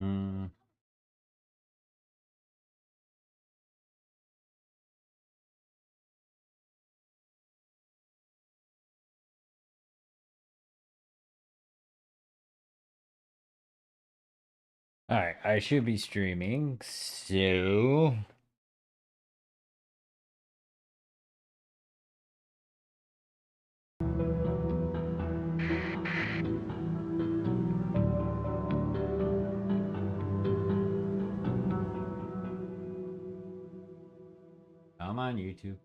Hmm. Alright, I should be streaming, so... I'm on YouTube.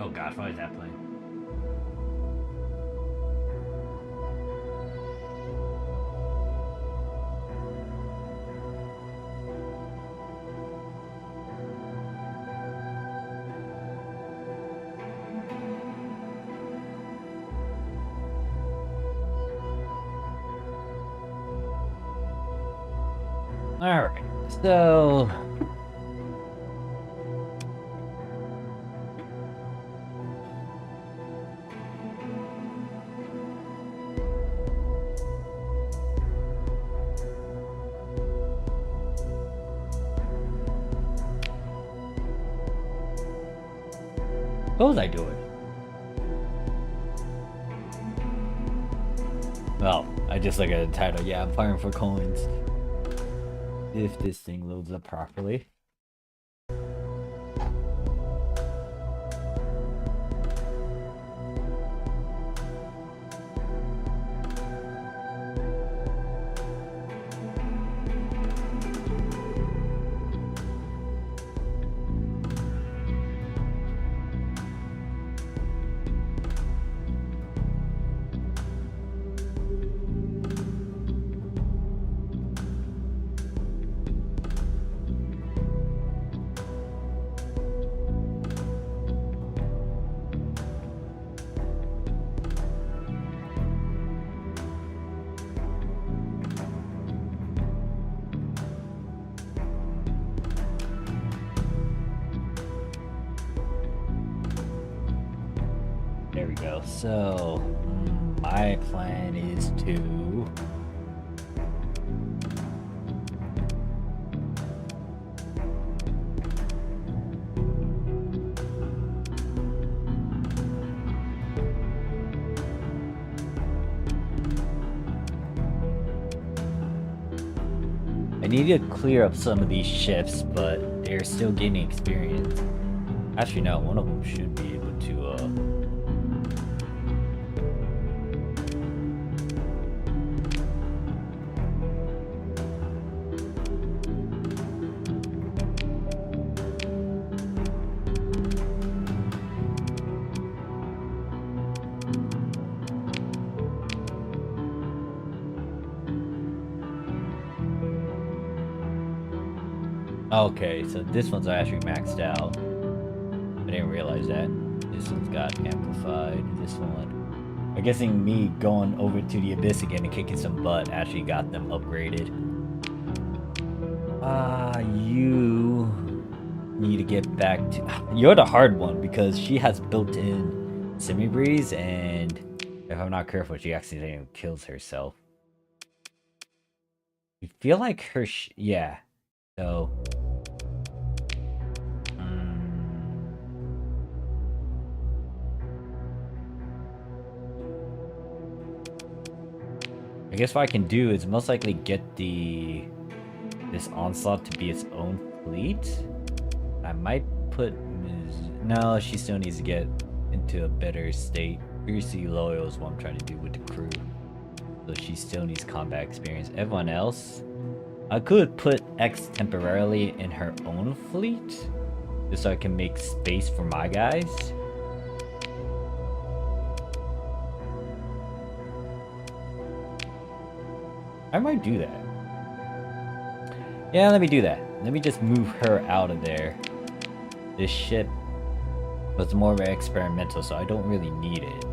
Oh god, why is that playing? Alright, so... What was I doing? Well, I just look at the title. Yeah, I'm firing for coins. If this thing loads up properly. There we go. So, my plan is to... I need to clear up some of these ships, but they're still gaining experience. Actually, no, one of them should be able to, Okay, so this one's actually maxed out. I didn't realize that. This one's got amplified. This one... I'm guessing me going over to the Abyss again and kicking some butt actually got them upgraded. You need to get back to... You're the hard one because she has built-in semi-breeze, and if I'm not careful, she accidentally kills herself. You feel like her... Yeah. So... I guess what I can do is most likely get this onslaught to be its own fleet. I might put no, she still needs to get into a better state. Fiercely loyal is what I'm trying to do with the crew. So she still needs combat experience. Everyone else, I could put X temporarily in her own fleet, just so I can make space for my guys. I might do that. Yeah, let me do that. Let me just move her out of there. This ship was more of an experimental, so I don't really need it.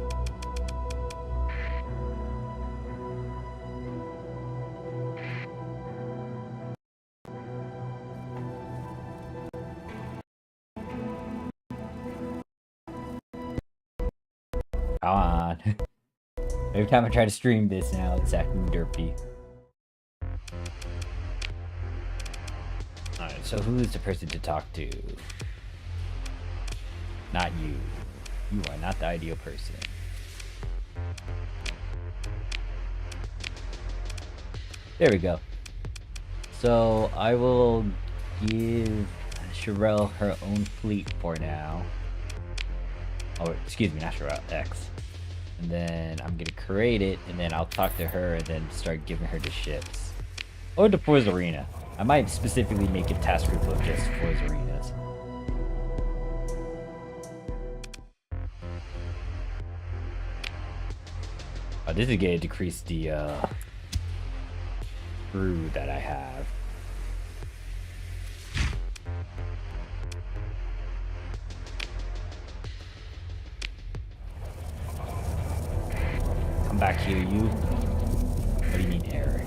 Come on. Every time I try to stream this now, it's acting derpy. Alright, so who is the person to talk to? Not you. You are not the ideal person. There we go. So I will give Sherelle her own fleet for now. Oh, excuse me, not Sherelle, X. And then I'm gonna create it, and then I'll talk to her, and then start giving her the ships. Or the Force Arena. I might specifically make a task group of just Force Arenas. Oh, this is gonna decrease the crew that I have. Come back here, you. What do you mean, error?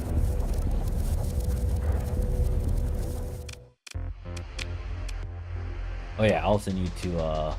Oh yeah, I also need to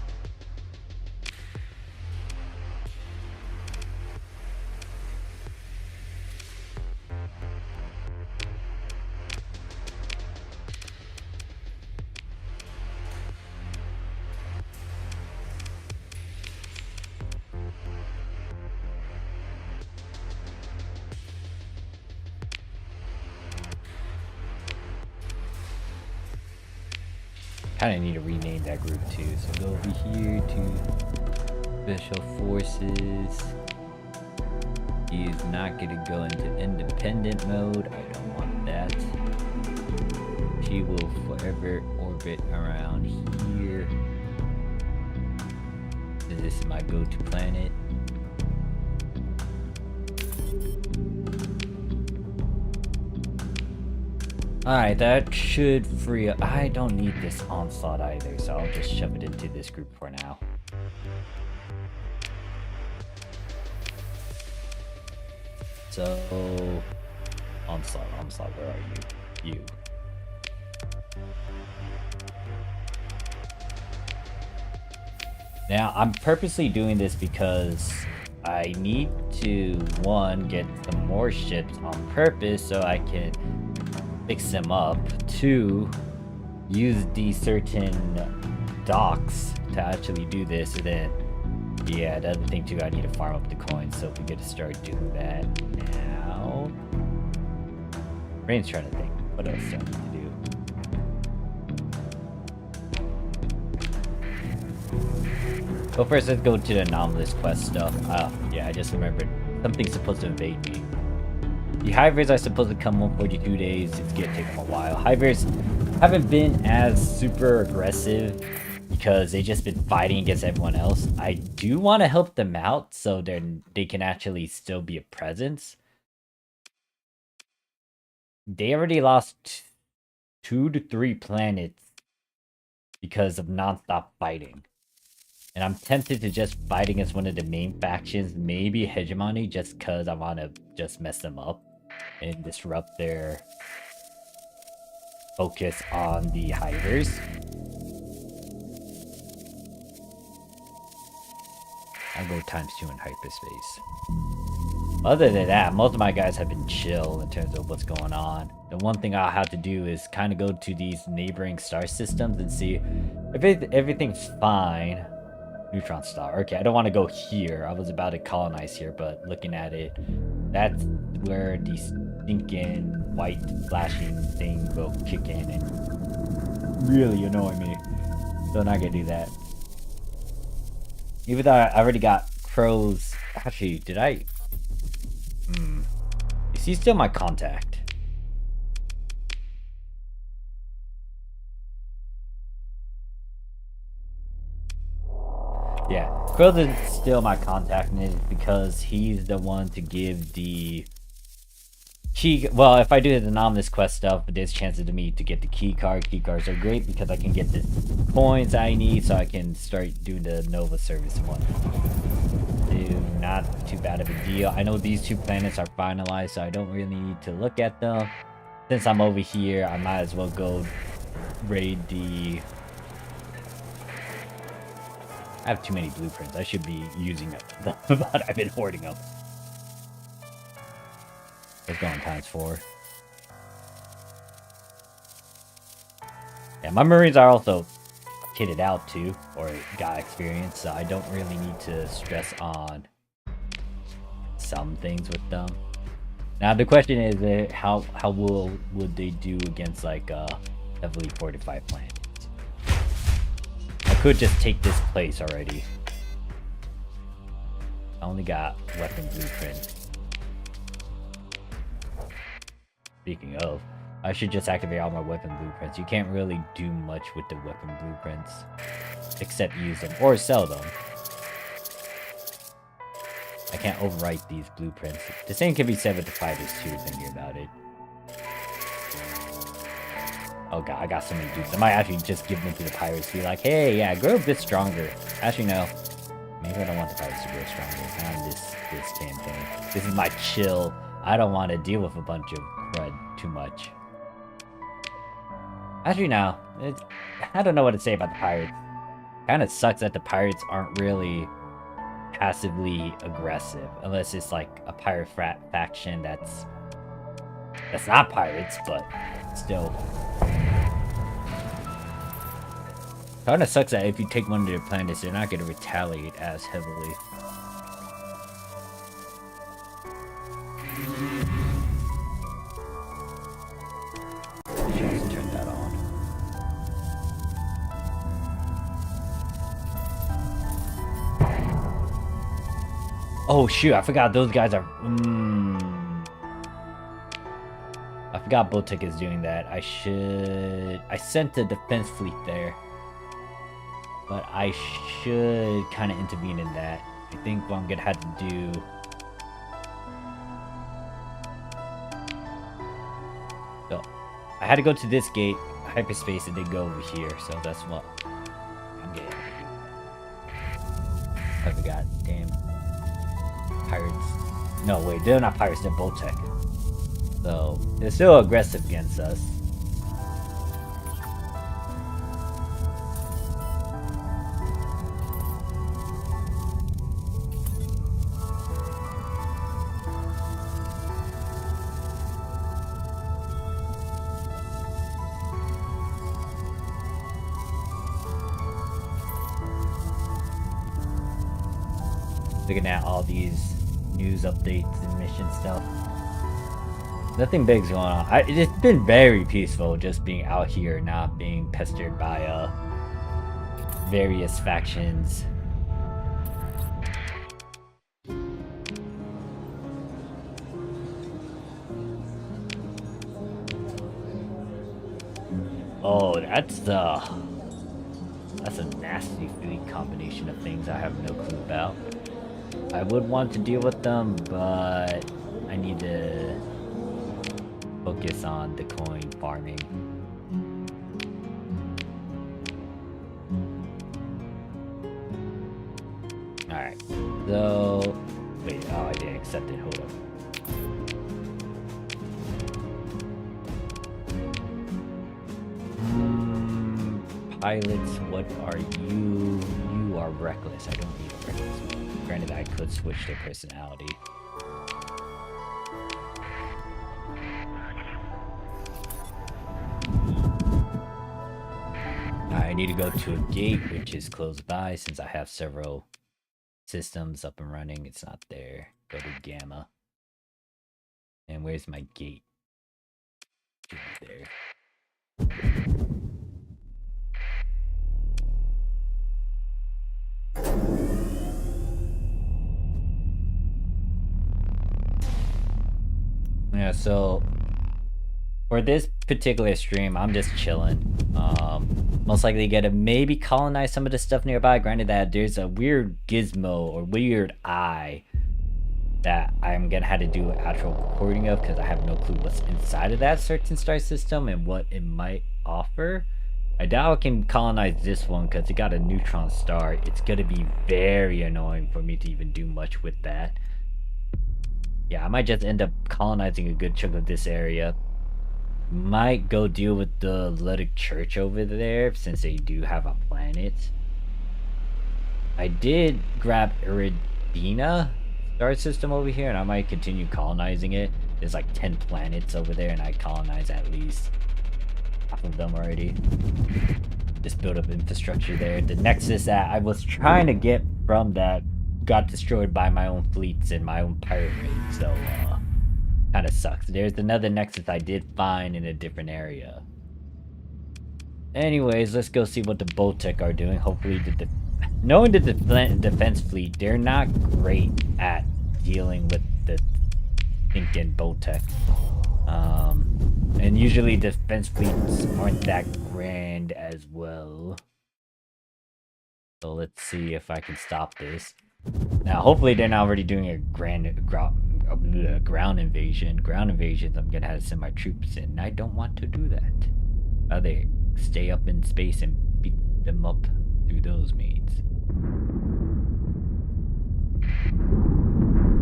kind of need to rename that group too. So go over here to Special Forces. He is not going to go into independent mode. I don't want that. She will forever orbit around here. This is my go-to planet. Alright, that should free up. I don't need this onslaught either, so I'll just shove it into this group for now. So, onslaught, where are you? You. Now, I'm purposely doing this because I need to, one, get some more ships on purpose so I can fix them up. Two, use these certain docks to actually do this. And then, yeah, the other thing too, I need to farm up the coins. So we get to start doing that now. Rain's trying to think. What else do I need to do? Well, first let's go to the anomalous quest stuff. Yeah, I just remembered. Something's supposed to invade me. The Hivers are supposed to come in 42 days. It's gonna take them a while. Hivers haven't been as super aggressive because they've just been fighting against everyone else. I do want to help them out so they can actually still be a presence. They already lost 2 to 3 planets because of non-stop fighting. And I'm tempted to just fight against one of the main factions, maybe Hegemony, just because I want to just mess them up and disrupt their focus on the Hivers. I'll go ×2 in hyperspace. Other than that, most of my guys have been chill in terms of what's going on. The one thing I'll have to do is kind of go to these neighboring star systems and see if everything's fine. Neutron star. Okay, I don't want to go here. I was about to colonize here, but looking at it, that's where the stinking white flashing thing will kick in and really annoy me. So I'm not gonna do that. Even though I already got crows. Actually, did I? Is he still my contact? Yeah, Crows is still my contact, and it's because he's the one to give the Well, if I do the anomalous quest stuff, there's chances of me to get the key card. Key cards are great because I can get the coins I need so I can start doing the Nova service one. Dude, not too bad of a deal. I know these 2 planets are finalized, so I don't really need to look at them. Since I'm over here, I might as well go raid the... I have too many blueprints. I should be using them, but I've been hoarding them. Let's go on ×4. Yeah, my Marines are also kitted out too, or got experience, so I don't really need to stress on some things with them. Now the question is, how would they do against like heavily fortified planets? I could just take this place already. I only got weapon blueprint. Speaking of, I should just activate all my weapon blueprints. You can't really do much with the weapon blueprints, except use them or sell them. I can't overwrite these blueprints. The same can be said with the fighters too, thinking about it. Oh god, I got so many dupes. I might actually just give them to the pirates. Be like, hey, yeah, grow a bit stronger. Actually, no. Maybe I don't want the pirates to grow stronger. Not this campaign. This is my chill. I don't want to deal with a bunch of crud too much. Actually, no. I don't know what to say about the pirates. Kind of sucks that the pirates aren't really passively aggressive, unless it's like a pirate faction that's not pirates, but still. Kind of sucks that if you take one of their planets, they're not going to retaliate as heavily. Just turn that on. Oh shoot, I forgot those guys are... I forgot Botek is doing that. I sent the defense fleet there. But I should kind of intervene in that. I think what I'm going to have to do... So, I had to go to this gate, hyperspace, and then go over here. So that's what I'm getting. I forgot. Damn. Pirates. No, wait, they're not pirates, they're Botek. So, they're still aggressive against us. Looking at all these news updates and mission stuff. Nothing big's going on. It's been very peaceful just being out here, not being pestered by various factions. Oh, that's a nasty fleet combination of things I have no clue about. I would want to deal with them, but I need to focus on the coin farming. Alright, so... Wait, oh, I didn't accept it, hold up. Pilots, what are you? You are reckless. I don't need a reckless one. Granted, I could switch their personality. I need to go to a gate, which is close by, since I have several systems up and running. It's not there. Go to Gamma. And where's my gate? There. Yeah, so for this particular stream, I'm just chilling. Most likely gonna maybe colonize some of the stuff nearby. Granted that there's a weird gizmo or weird eye that I'm gonna have to do an actual recording of because I have no clue what's inside of that certain star system and what it might offer. I doubt I can colonize this one because it got a neutron star. It's gonna be very annoying for me to even do much with that. Yeah, I might just end up colonizing a good chunk of this area. Might go deal with the Luddic Church over there since they do have a planet. I did grab Iridina star system over here, and I might continue colonizing it. There's like 10 planets over there, and I colonize at least half of them already. Just build up infrastructure there. The nexus that I was trying to get from that got destroyed by my own fleets and my own pirate raid, so kind of sucks. There's another nexus I did find in a different area. Anyways, let's go see what the Boltec are doing. Hopefully knowing the defense fleet, they're not great at dealing with the thinking Boltec. And usually defense fleets aren't that grand as well. So let's see if I can stop this. Now, hopefully they're not already doing a ground invasion. Ground invasions, I'm gonna have to send my troops in. I don't want to do that. They stay up in space and beat them up through those means.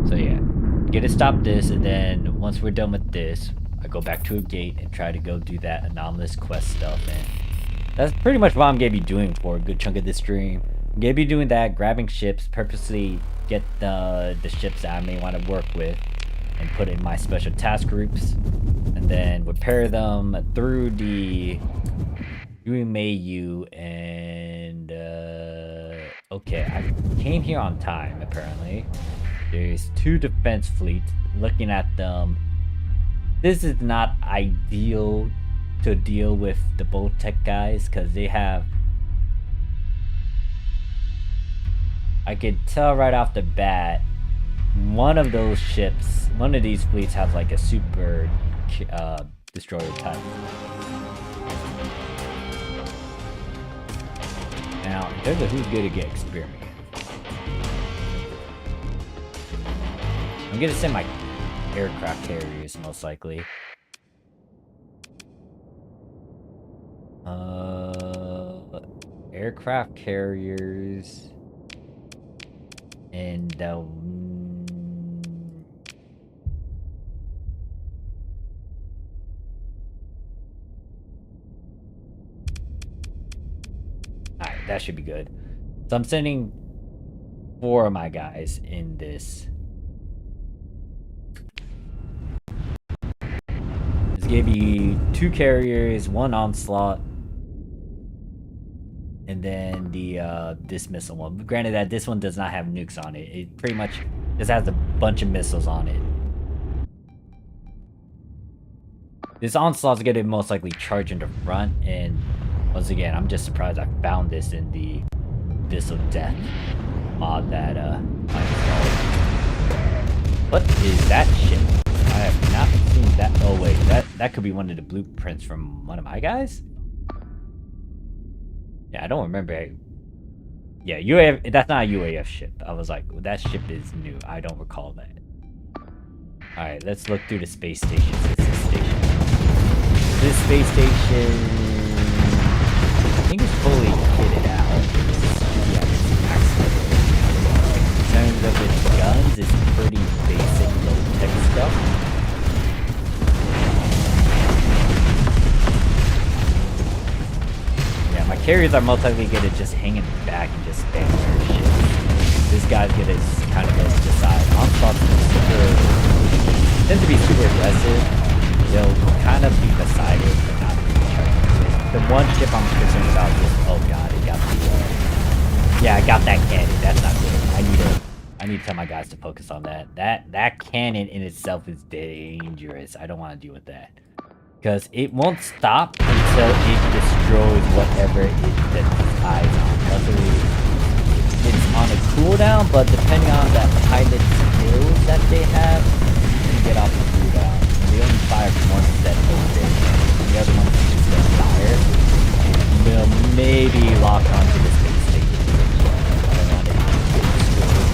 So yeah, get to stop this, and then once we're done with this, I go back to a gate and try to go do that anomalous quest stuff, and that's pretty much what I'm gonna be doing for a good chunk of this stream. I'm gonna be doing that, grabbing ships, purposely get the ships that I may want to work with and put in my special task groups, and then repair them through the Mayu. And okay, I came here on time apparently. There's 2 defense fleets. Looking at them, this is not ideal to deal with the Boltec guys because they have, I could tell right off the bat, one of these fleets has like a super destroyer type. Now, in terms of who's going to get experience, I'm going to send my aircraft carriers most likely. Aircraft carriers. And alright, that should be good. So I'm sending 4 of my guys in this. This gave you 2 carriers, 1 onslaught, and then the this missile one. Granted that this one does not have nukes on it. It pretty much just has a bunch of missiles on it. This onslaught's gonna most likely charge in the front, and once again, I'm just surprised I found this in the Abyss of Death mod that I installed. What is that shit? I have not seen that. Oh wait, that could be one of the blueprints from one of my guys? Yeah, I don't remember. Yeah, UAF, that's not a UAF ship. I was like, that ship is new. I don't recall that. Alright, let's look through the space station. This space station, I think it's fully kitted out. Yeah, in terms of its guns, it's pretty basic low-tech stuff. My carriers are most likely gonna just hang in the back and just spam their shit. This guy's gonna kind of go to the side. Onslaught's tends to be super aggressive. They'll kind of be beside it, but not really charging. The one ship I'm concerned about is, oh god, it got the yeah, I got that cannon. That's not good. I need to tell my guys to focus on that. That cannon in itself is dangerous. I don't want to deal with that. Because it won't stop until it destroys whatever it sets its eyes on. Luckily, it's on a cooldown, but depending on that pilot skills that they have, you can get off the cooldown. And they only fire from one set over and the other one is just gonna fire. And they'll maybe lock onto the space station. I don't want it to get destroyed.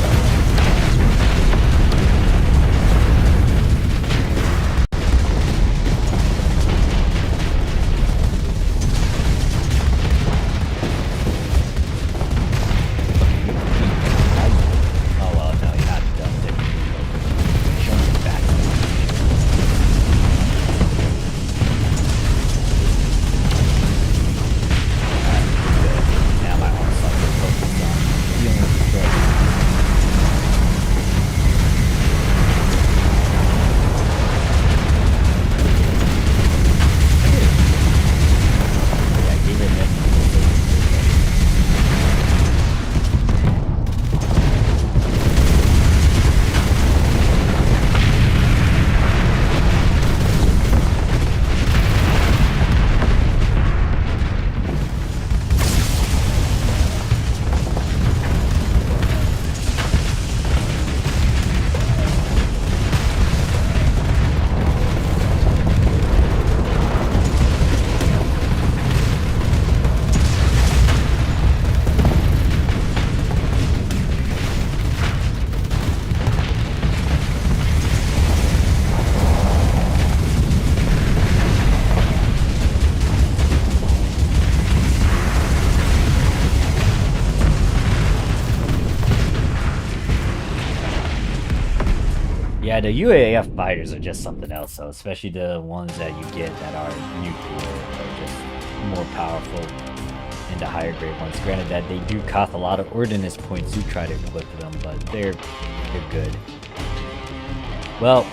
Yeah, the UAF fighters are just something else, though, especially the ones that you get that are nuclear are just more powerful in the higher grade ones. Granted that they do cost a lot of ordnance points to try to equip them, but they're good. Well,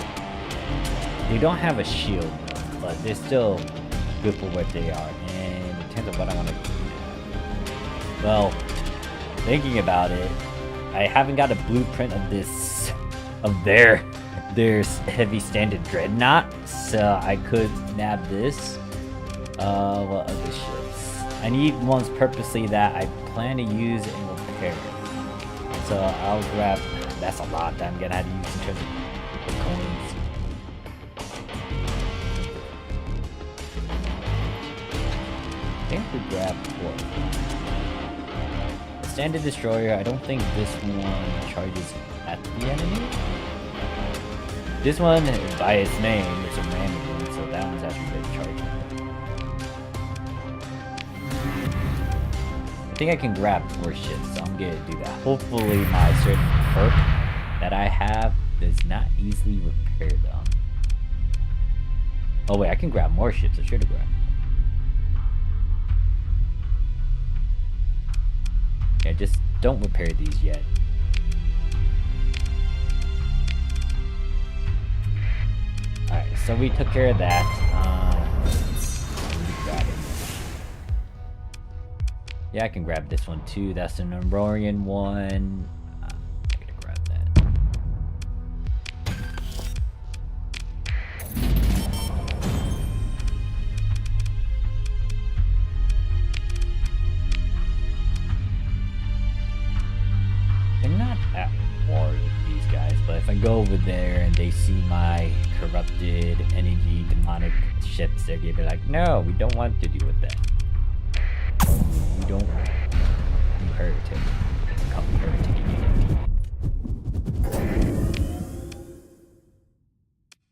they don't have a shield, but they're still good for what they are. And in terms of what I want to do, well, thinking about it, I haven't got a blueprint of this, of their heavy standard dreadnought, so I could nab this. What other ships? I need ones purposely that I plan to use and repair. So I'll grab. That's a lot that I'm gonna have to use in terms of coins. I think we grab what? The standard destroyer. I don't think this one charges at the enemy. This one, by its name, it's a random one, so that one's actually very charging. I think I can grab 4 ships, so I'm gonna do that. Hopefully my certain perk that I have does not easily repair them. Oh wait, I can grab more ships. I should have grabbed more. Yeah, just don't repair these yet. Alright, so we took care of that. Yeah, I can grab this one too. That's the Nemorian one. I'm gonna grab that. I'm not at war with these guys, but if I go over there and they see my corrupted energy demonic ships, they're gonna be like, no, we don't want to deal with that. We don't. You heretic. Come heretic again.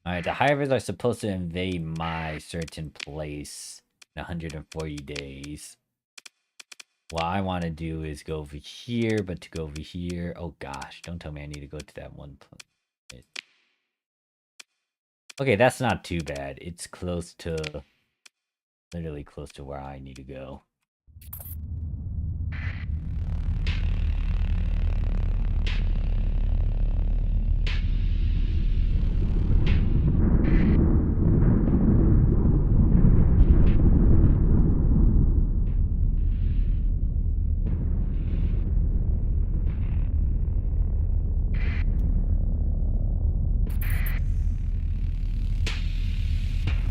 Alright, the Hivers are supposed to invade my certain place in 140 days. What I want to do is go over here, but to go over here... Oh gosh, don't tell me I need to go to that one place. Okay, that's not too bad. It's close to... Literally close to where I need to go.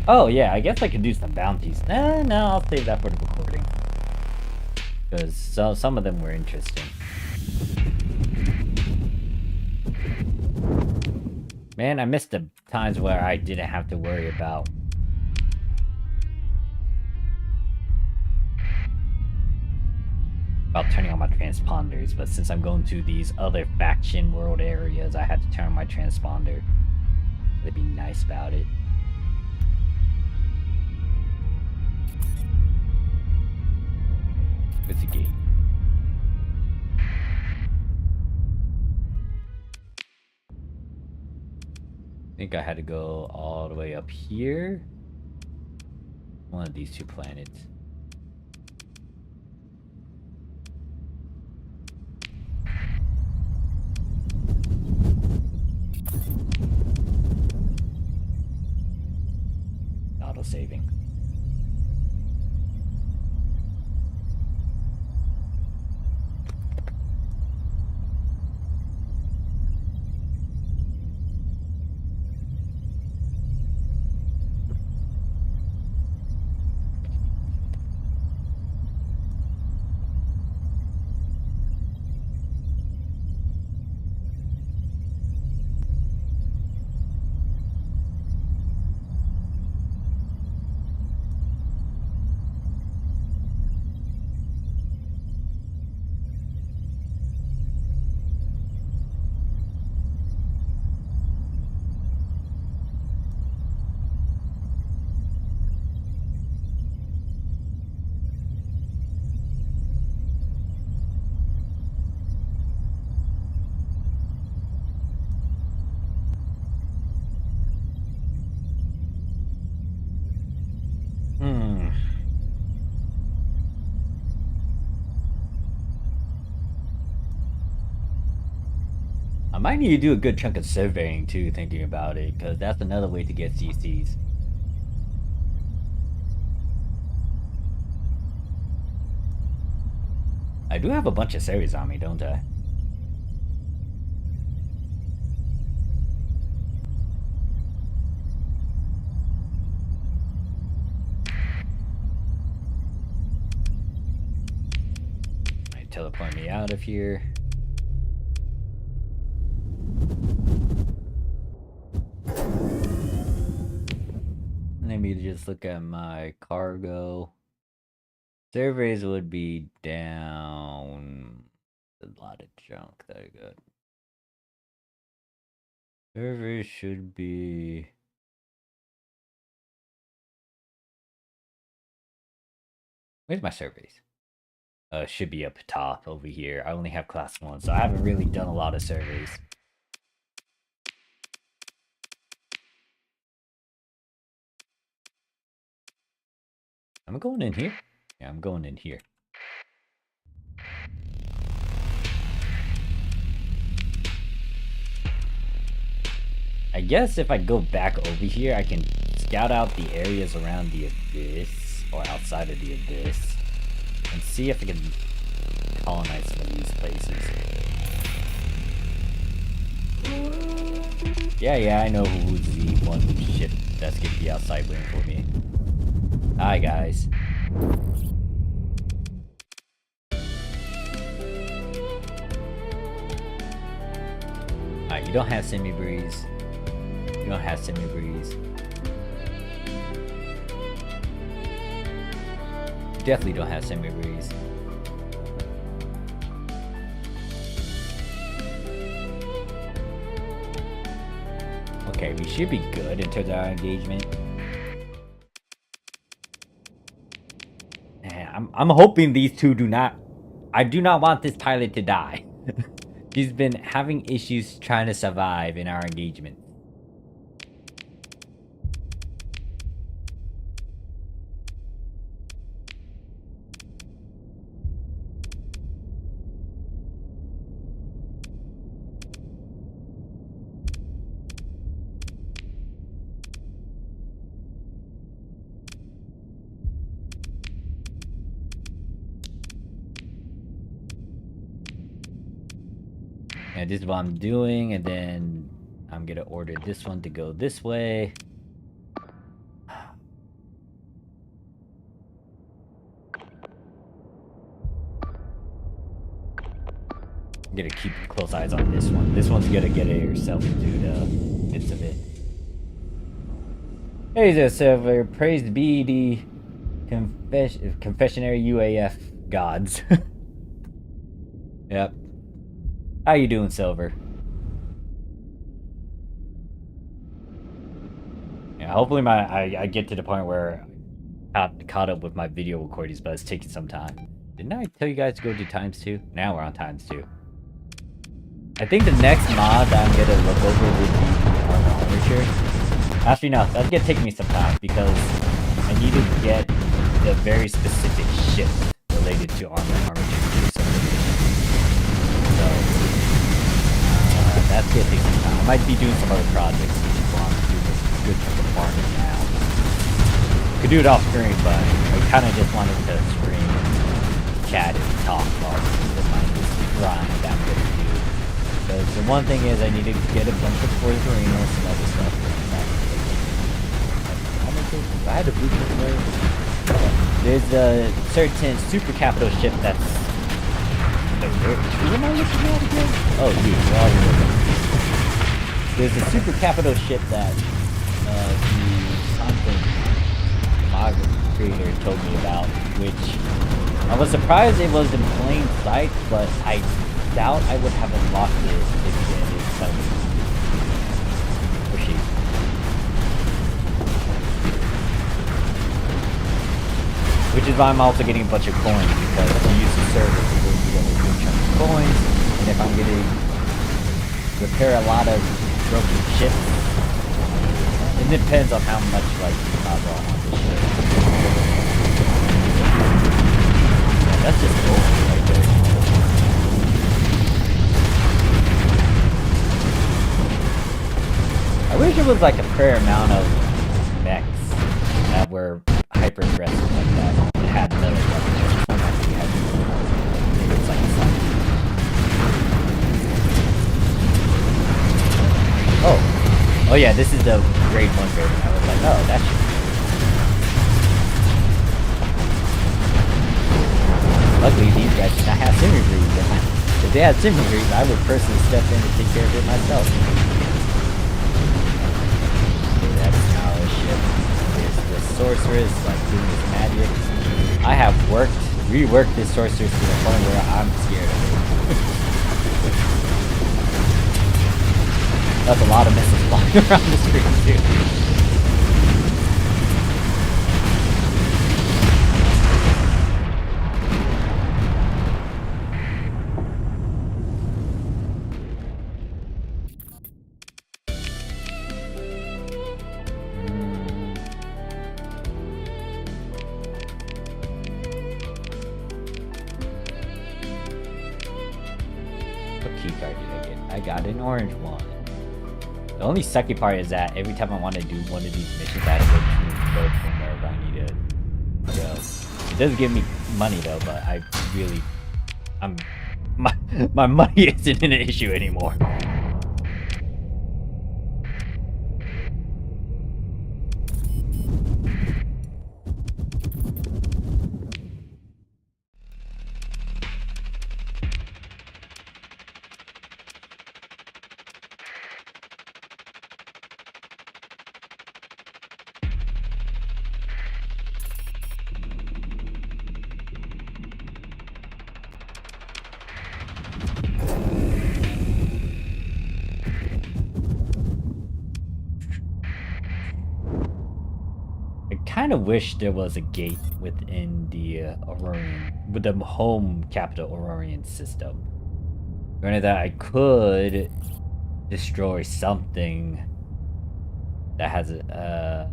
Oh yeah, I guess I could do some bounties. No, I'll save that for the recording. Because some of them were interesting. Man, I missed the times where I didn't have to worry about... turning on my transponders, but since I'm going to these other faction world areas, I had to turn on my transponder. It'd be nice about it. It's a gate. I think I had to go all the way up here. One of these 2 planets. Auto-saving. might need to do a good chunk of surveying too, thinking about it, because that's another way to get CCs. I do have a bunch of series on me, don't I? Teleport me out of here. Let me just look at my cargo. Surveys would be down. A lot of junk that I got. Surveys should be. Where's my surveys? Should be up top over here. I only have class 1, so I haven't really done a lot of surveys. I'm going in here. Yeah, I'm going in here. I guess if I go back over here, I can scout out the areas around the abyss, or outside of the abyss, and see if I can colonize some of these places. Yeah, I know who's the one ship that's gonna be outside waiting for me. Hi, guys. Alright, you don't have semi-breeze. You don't have semi-breeze. You definitely don't have semi-breeze. Okay, we should be good in terms of our engagement. Man, I'm hoping these two do not... I do not want this pilot to die. He's been having issues trying to survive in our engagement. And this is what I'm doing, and then I'm gonna order this one to go this way. I'm gonna keep close eyes on this one. This one's gonna get herself into the midst of it. Hey there, server. Praised be the confessionary UAF gods. Yep. How you doing, Silver? Yeah, hopefully I get to the point where I'm caught up with my video recordings, but it's taking some time. Didn't I tell you guys to go to ×2? Now we're on ×2. I think the next mod that I'm gonna look over would be the armature. Actually, no, that's gonna take me some time because I need to get the very specific ship related to armature. So that's gonna take some time. I might be doing some other projects while I'm doing this good chunk of farming now. Could do it off screen, but I kind of just wanted to stream, chat, and talk while this grind that I'm gonna do. Because the one thing is I need to get a bunch of Forza Arenas and other stuff. I had a blueprint there. There's a certain super capital ship that's... Who am I looking at again? Oh, you. There's a super capital ship that the content creator told me about, which I was surprised it was in plain sight, but I doubt I would have unlocked it if it didn't tell me. Or she. Which is why I'm also getting a bunch of coins, because if you use the server, you get a good chunk of coins, and if I'm getting repair a lot of broken ships, it depends on how much like travel on the ship. Yeah, that's just gold right there. think it was like a fair amount of mechs that were hyper aggressive like that. It had melee weapons. Some actually had maybe it's like a sniper. Oh yeah, this is the grade 1 version. I was like, oh, that should. Luckily, these guys do not have symmetries. If they had symmetries, I would personally step in and take care of it myself. Okay, that's scholarship. There's the sorceress, like doing his magic. I have reworked this sorceress to the point where I'm scared of it. That's a lot of missiles flying around the screen too. I got an orange one. The only sucky part is that every time I want to do one of these missions, I have to go from wherever I need to go. It does give me money though, but my money isn't an issue anymore. I kind of wish there was a gate within the Aurorian, with the home capital Aurorian system. Granted that I could destroy something that has a,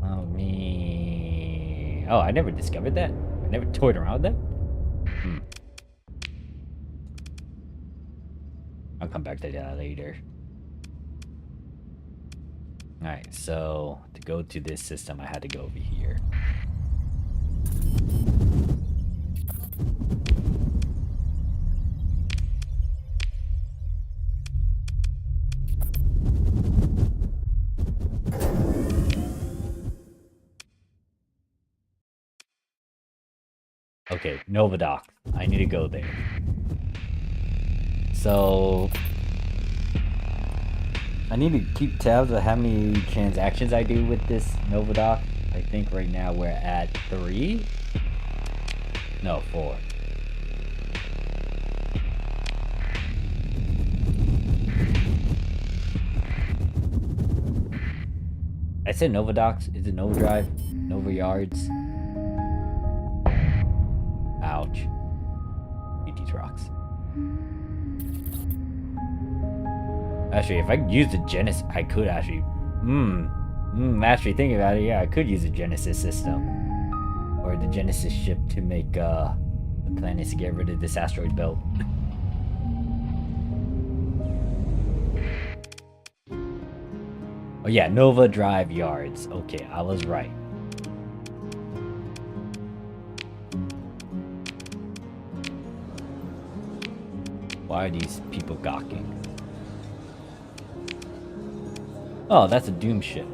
oh me. Oh, I never discovered that. I never toyed around with that. I'll come back to that later. Alright, so to go to this system, I had to go over here. Okay, Nova Dock. I need to go there. So I need to keep tabs of how many transactions I do with this Nova Dock. I think right now we're at 3? No, 4. I said Nova Docks. Is it Nova Drive? Nova Yards? Ouch. Eat these rocks. Actually, if I could use the Genesis, I could actually... actually thinking about it, yeah, I could use the Genesis system. Or the Genesis ship to make, the planets to get rid of this asteroid belt. Oh yeah, Nova Drive Yards. Okay, I was right. Why are these people gawking? Oh, that's a Doom ship.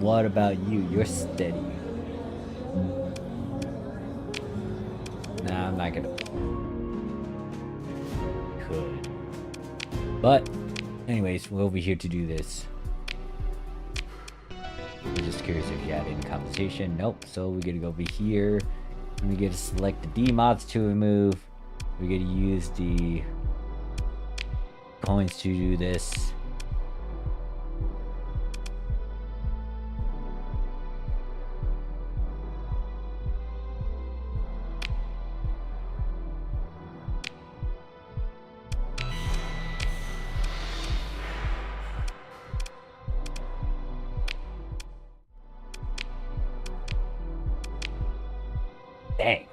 What about you? You're steady. Nah, I'm not gonna... Could. But, anyways, we're over here to do this. I'm just curious if you had any compensation. Nope, so we're gonna go over here. And we get to select the D mods to remove. We're gonna use the coins to do this. Dang.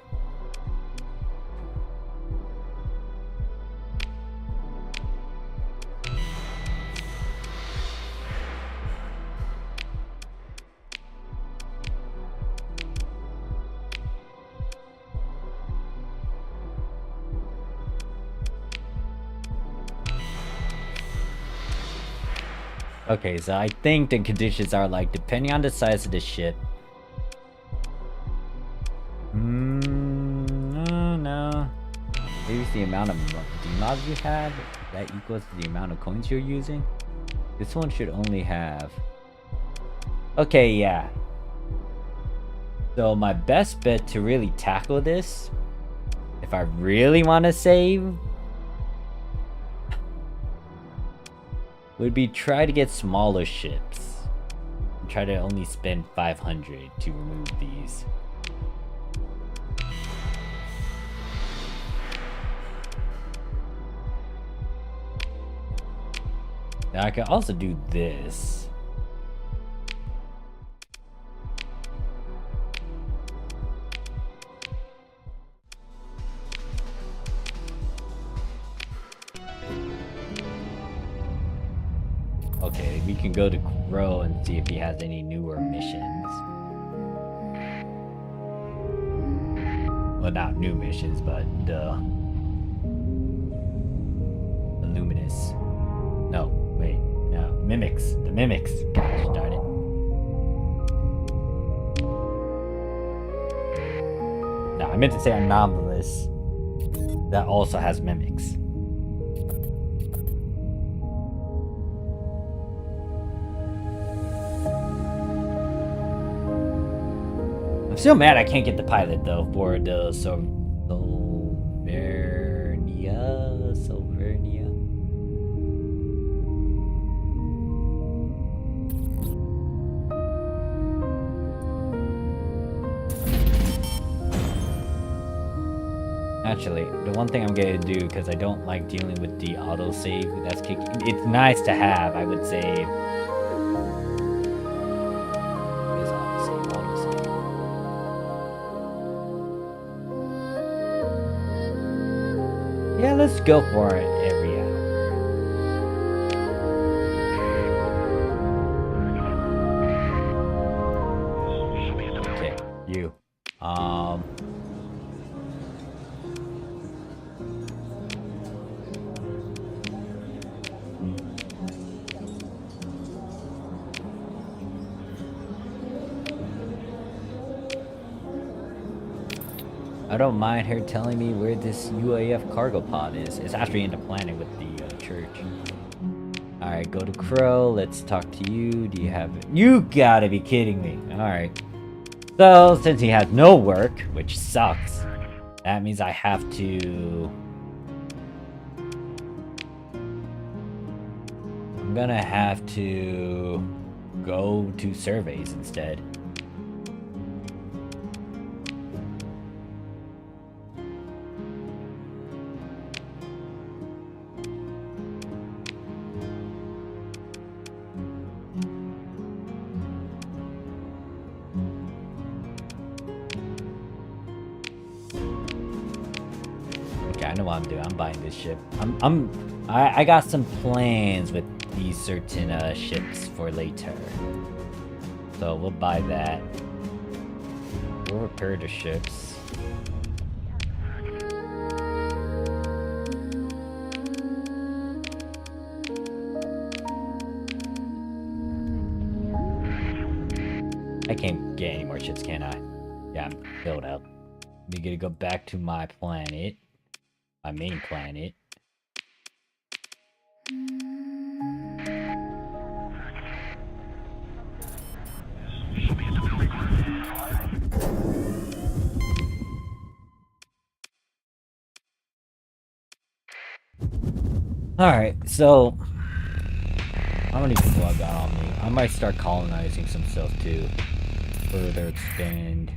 Okay, so I think the conditions are like, depending on the size of the ship. No. Maybe it's the amount of D-mods you have that equals to the amount of coins you're using. This one should only have... Okay, yeah. So my best bet to really tackle this, if I really want to save, would be try to get smaller ships. And try to only spend 500 to remove these. Now I can also do this. Okay, we can go to Crow and see if he has any newer missions. Well, not new missions, but Illuminous. No, wait, no, Mimics. The Mimics. Gosh darn it. No, I meant to say Anomalous. That also has Mimics. I'm still mad I can't get the pilot though for the Sovereignia. Actually, the one thing I'm gonna do, because I don't like dealing with the autosave that's kicking, it's nice to have, I would say. Yeah, let's go for it every hour. Okay, you. I don't mind her telling me where this UAF cargo pod is. It's actually in the planet with the church. Alright, go to Crow. Let's talk to you. Do you have... You gotta be kidding me. Alright. So, since he has no work, which sucks, that means I have to... I'm gonna have to go to surveys instead. I know what I'm doing. I'm buying this ship. I got some plans with these certain ships for later. So we'll buy that. We'll repair the ships. I can't get any more ships, can I? Yeah, I'm filled up. We gotta go back to my planet. My main planet. Alright, so how many people I got on me? I might start colonizing some stuff too. Further expand.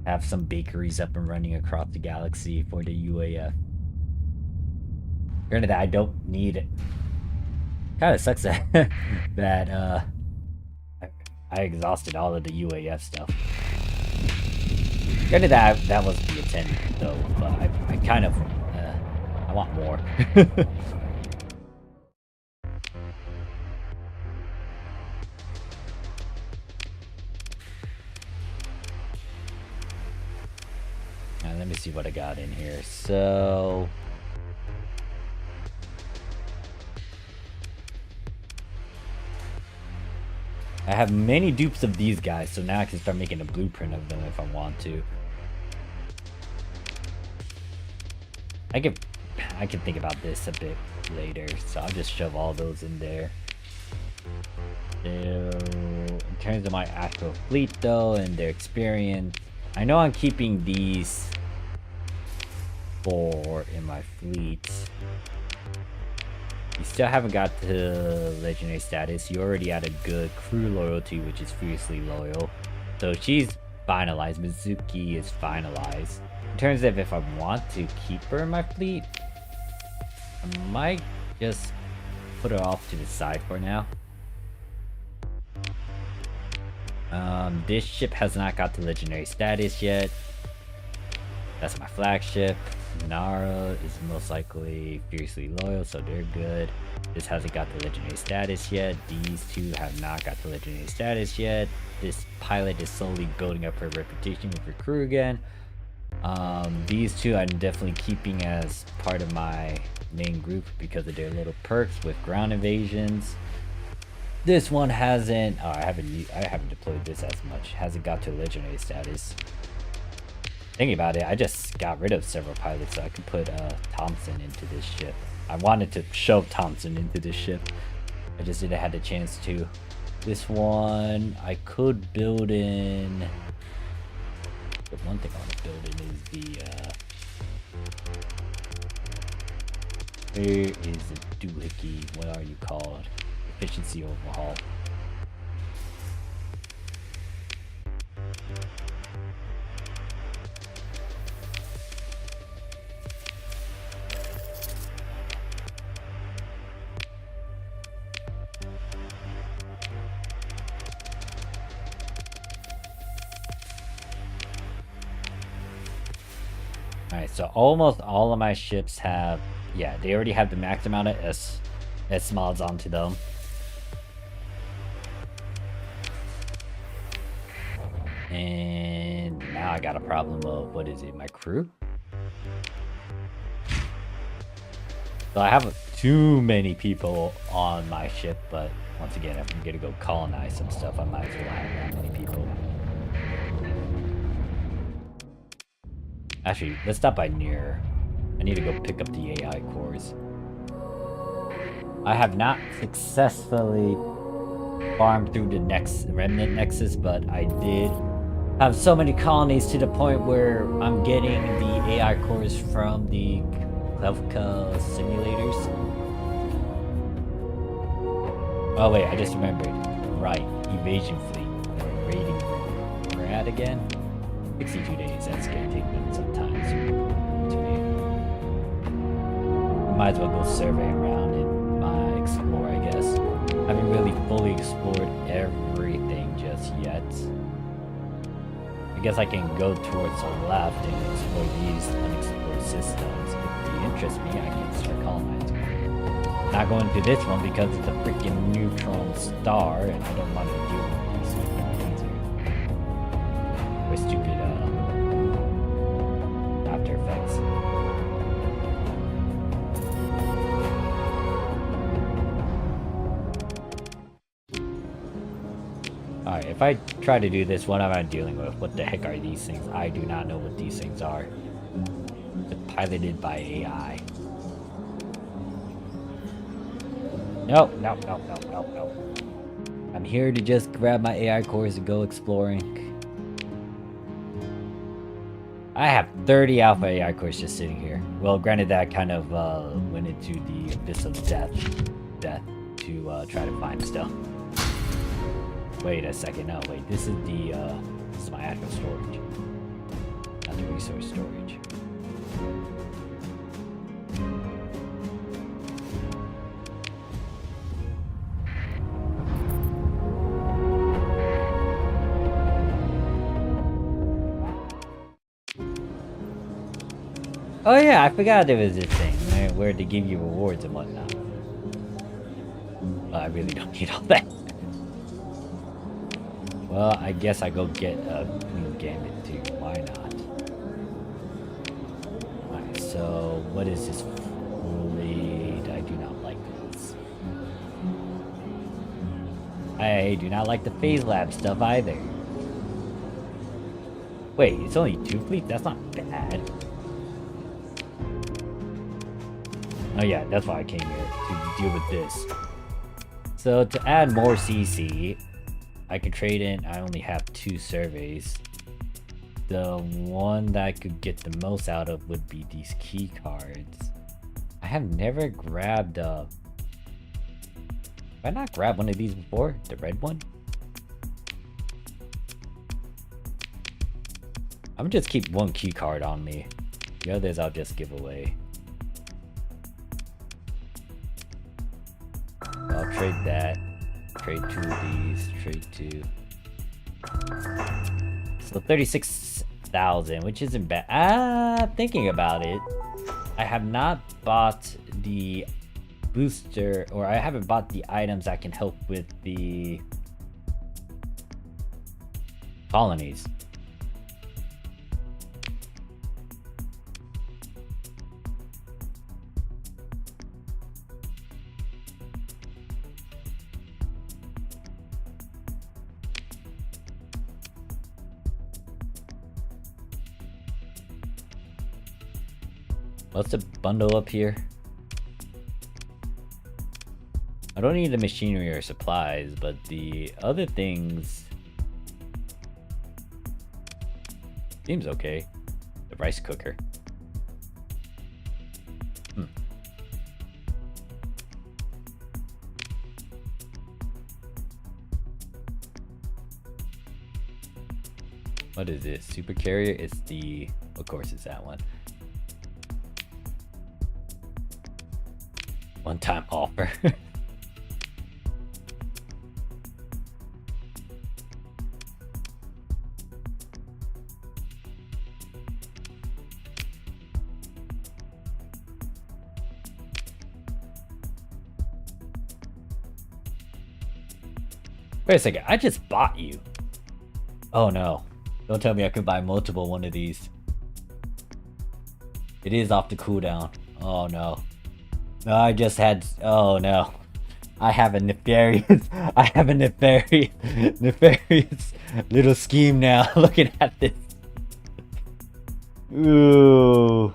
Have some bakeries up and running across the galaxy for the UAF. Granted that I don't need it. Kinda sucks that I exhausted all of the UAF stuff. Granted that was the intent though, but I kind of I want more. Let me see what I got in here. So I have many dupes of these guys, so now I can start making a blueprint of them if I want to. I can think about this a bit later, so I'll just shove all those in there. So, in terms of my actual fleet though, and their experience, I know I'm keeping these 4 in my fleet. You still haven't got to legendary status. You already had a good crew loyalty, which is fiercely loyal. So she's finalized. Mizuki is finalized. In terms of if I want to keep her in my fleet, I might just put her off to the side for now. This ship has not got to legendary status yet. That's my flagship. Nara is most likely fiercely loyal, so they're good. This hasn't got the legendary status yet. These two have not got the legendary status yet. This pilot is slowly building up her reputation with her crew again. These two I'm definitely keeping as part of my main group because of their little perks with ground invasions. This one hasn't. Oh, I haven't deployed this as much. Hasn't got to legendary status. Thinking about it, I just got rid of several pilots so I could put Thompson into this ship. I wanted to shove Thompson into this ship. I just didn't have the chance to. This one I could build in. The one thing I want to build in is the where is the doohickey? What are you called? Efficiency overhaul. Alright, so almost all of my ships have, yeah, they already have the max amount of S mods onto them. And now I got a problem of, what is it, my crew? So I have too many people on my ship, but once again, if I'm gonna go colonize some stuff, I might as well have that many people. Actually, let's stop by near. I need to go pick up the AI cores. I have not successfully farmed through the next remnant nexus, but I did have so many colonies to the point where I'm getting the AI cores from the Klevka simulators. Oh wait, I just remembered. Right, evasion fleet or raiding fleet. We're at again. 62 days. That's gonna take me some time. I might as well go survey around in my explore, I guess. I haven't really fully explored everything just yet. I guess I can go towards the left and explore these unexplored systems. If they interest me, I can start colonizing. Not going to this one because it's a freaking neutron star and I don't want to deal with these things here. Or stupid After Effects. Alright, if I try to do this, what am I dealing with? What the heck are these things? I do not know what these things are. It's piloted by AI. No. I'm here to just grab my AI cores and go exploring. I have 30 alpha AI cores just sitting here. Well, granted that I kind of went into the abyss of death to try to find stuff. Wait a second, no, wait, this is my actual storage. Not the resource storage. Oh yeah, I forgot there was this thing, right, where they give you rewards and whatnot. Well, I really don't need all that. Well, I guess I go get a new gambit too. Why not? Alright, so what is this fleet? I do not like this. I do not like the phase lab stuff either. Wait, it's only 2 fleets? That's not bad. Oh yeah, that's why I came here, to deal with this. So to add more CC, I could trade in, I only have 2 surveys. The one that I could get the most out of would be these key cards. I have never grabbed have I not grabbed one of these before? The red one? I'm gonna just keep 1 key card on me. The others I'll just give away. I'll trade that. Trade 2 of these. Trade 2. So 36,000, which isn't bad. Thinking about it, I have not bought the booster, or I haven't bought the items that can help with the colonies. What's the bundle up here? I don't need the machinery or supplies, but the other things seems okay. The rice cooker. What is this? Super carrier? It's the... Of course it's that one. One-time offer. Wait a second, I just bought you. Oh no. Don't tell me I could buy multiple one of these. It is off the cooldown. Oh no. No, I just had... Oh no. I have a nefarious... I have a nefarious little scheme now looking at this. Ooh.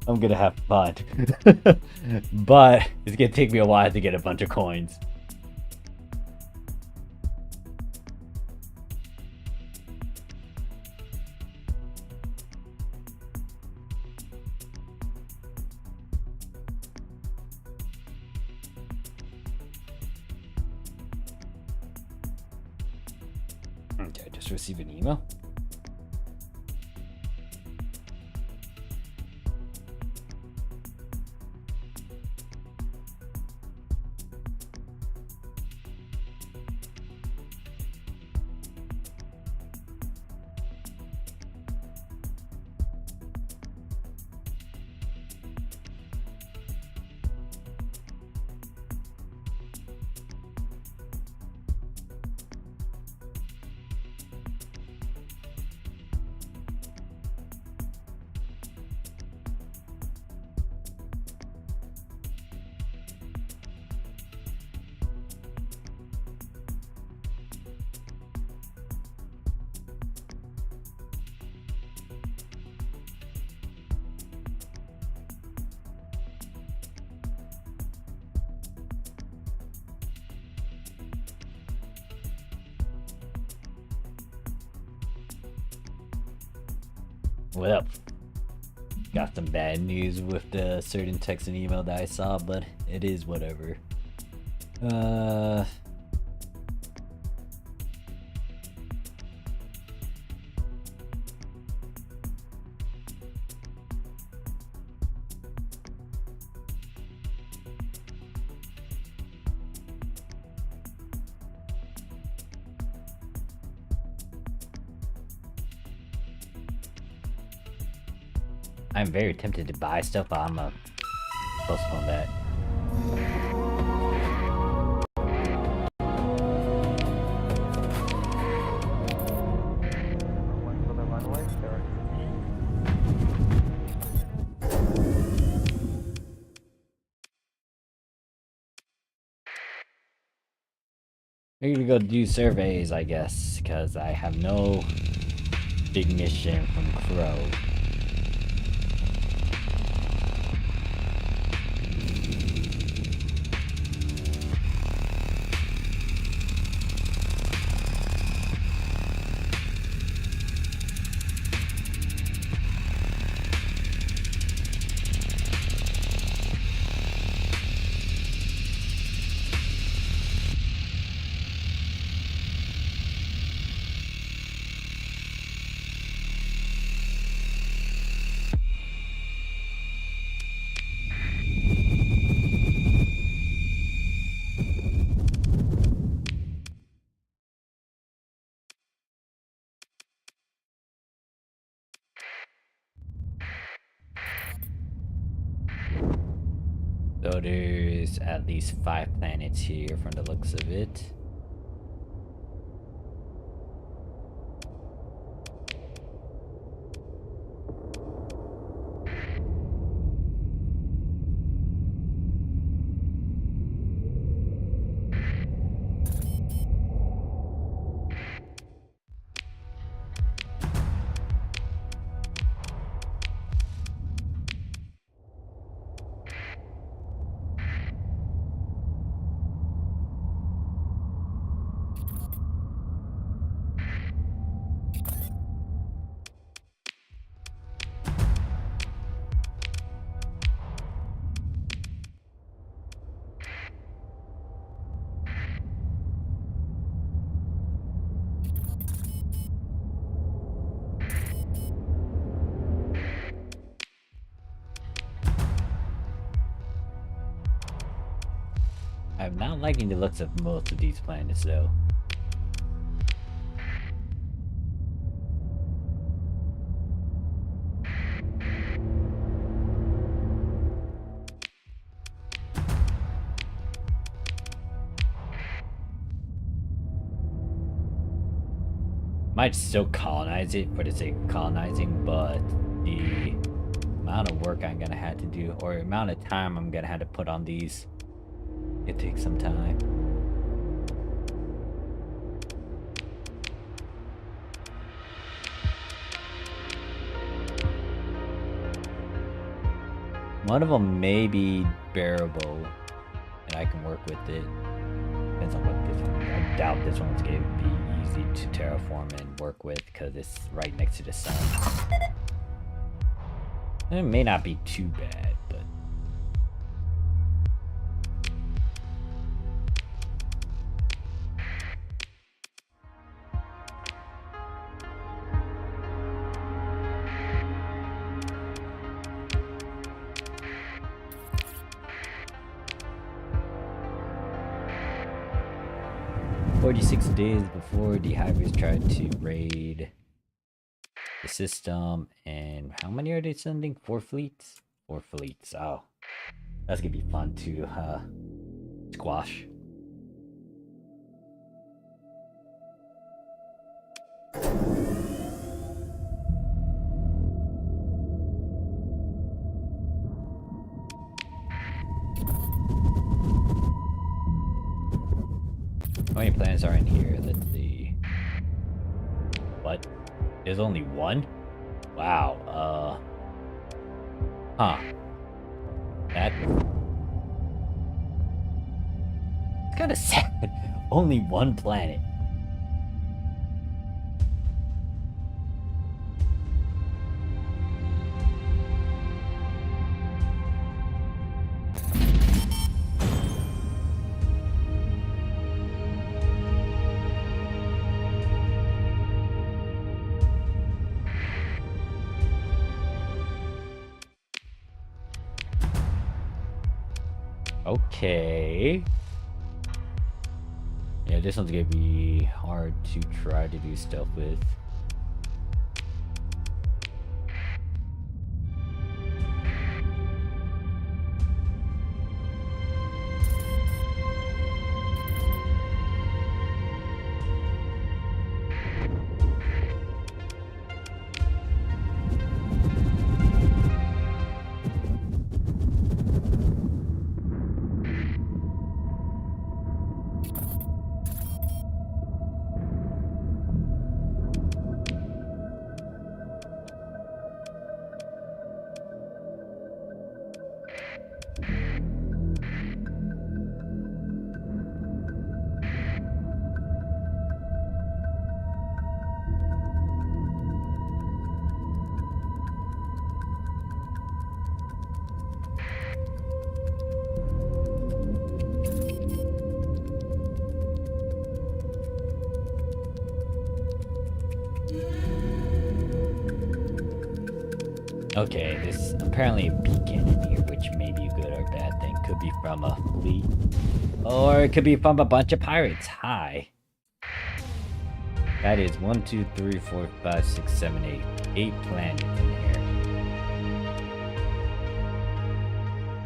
I'm gonna have fun. But it's gonna take me a while to get a bunch of coins. Did I just receive an email? Well, got some bad news with the certain text and email that I saw, but it is whatever. I'm very tempted to buy stuff, but I'm gonna postpone that. We're gonna go do surveys, I guess, because I have no big mission from Crow. So there's at least 5 planets here from the looks of it. I'm not liking the looks of most of these planets though. Might still colonize it for the sake of colonizing, but the amount of work I'm gonna have to do, or amount of time I'm gonna have to put on these, it takes some time. One of them may be bearable, and I can work with it. Depends on what this one. I doubt this one's gonna be easy to terraform and work with because it's right next to the sun. It may not be too bad, but "46 days before the Hivers tried to raid the system," and how many are they sending? 4 fleets? 4 fleets. Oh, that's gonna be fun to squash. How many planets are in here? Let's see. What? There's only one? Wow, huh. That's kinda sad. Only one planet. Okay. Yeah, this one's gonna be hard to try to do stuff with. Okay, there's apparently a beacon in here, which may be a good or bad thing. Could be from a fleet. Or it could be from a bunch of pirates. Hi. That is 1, 2, 3, 4, 5, 6, 7, 8. 8 planets in here.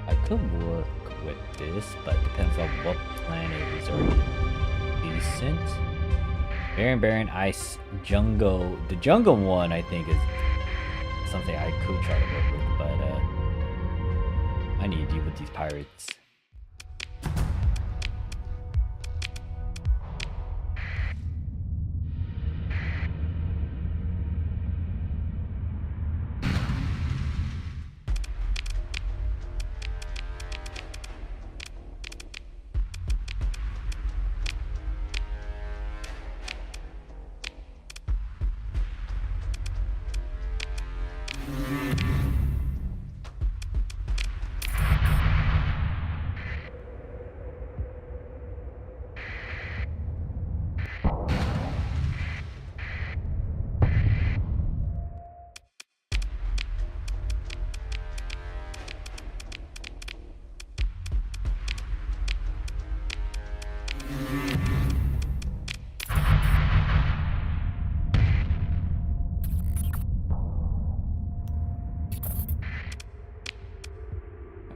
I could work with this, but it depends on what planet is already decent. Barren, Ice, Jungle. The Jungle one, I think, is something I could try to work with, but I need to deal with these pirates.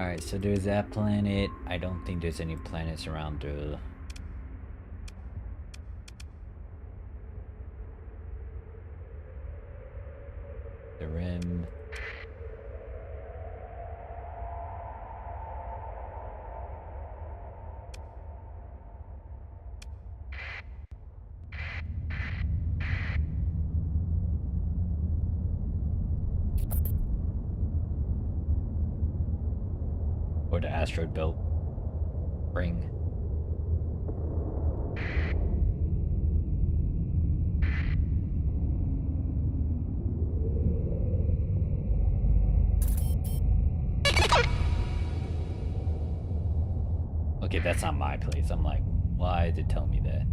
Alright, so there's that planet. I don't think there's any planets around the rim. Or the asteroid belt ring. Okay, that's not my place. I'm like, why did it tell me that?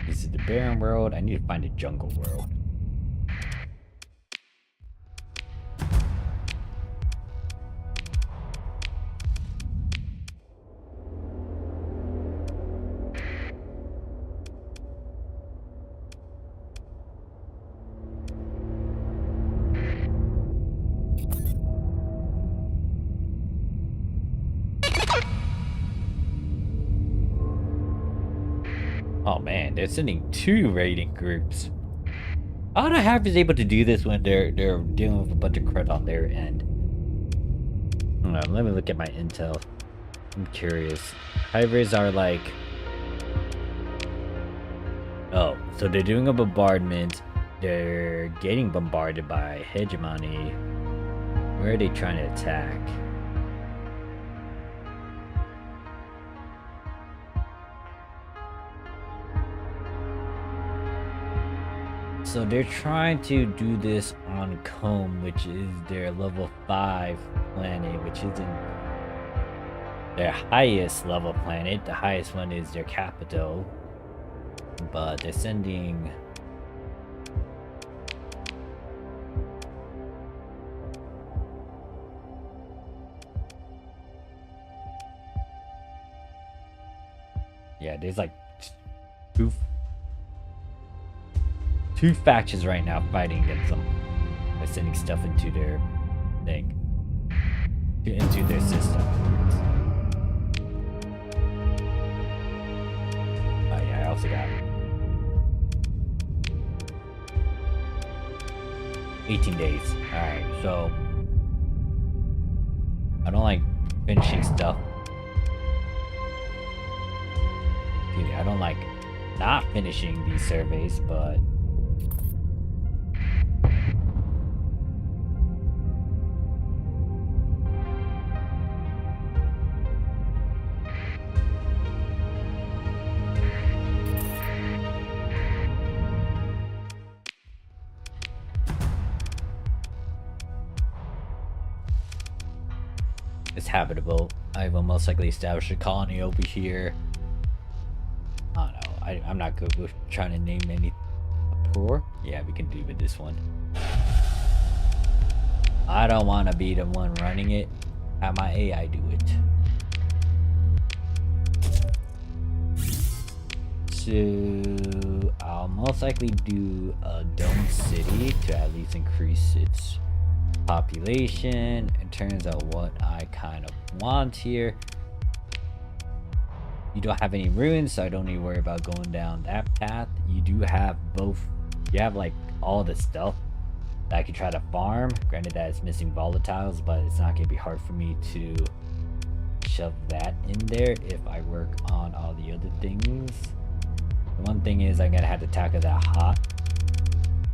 This is the barren world. I need to find a jungle world. Oh man, they're sending 2 raiding groups. How the heck is able to do this when they're dealing with a bunch of crud on their end? Hold on, let me look at my intel. I'm curious. Hybrids are like... Oh, so they're doing a bombardment. They're getting bombarded by hegemony. Where are they trying to attack? So they're trying to do this on Comb, which is their level 5 planet, which isn't their highest level planet. The highest one is their capital. But they're sending... Yeah, there's like two factions right now fighting against them by sending stuff into their thing, into their system. Oh yeah, I also got 18 days. Alright, so I don't like finishing stuff. I don't like not finishing these surveys, but it's habitable. I will most likely establish a colony over here. I don't know. I'm not good with trying to name any poor. Yeah, we can do with this one. I don't want to be the one running it. Have my AI do it. So I'll most likely do a dome city to at least increase its population. In terms of what I kind of want here, you don't have any ruins, so I don't need to worry about going down that path. You do have both. You have like all the stuff that I could try to farm. Granted that it's missing volatiles, but it's not gonna be hard for me to shove that in there if I work on all the other things. The one thing is I'm gonna have to tackle that hot.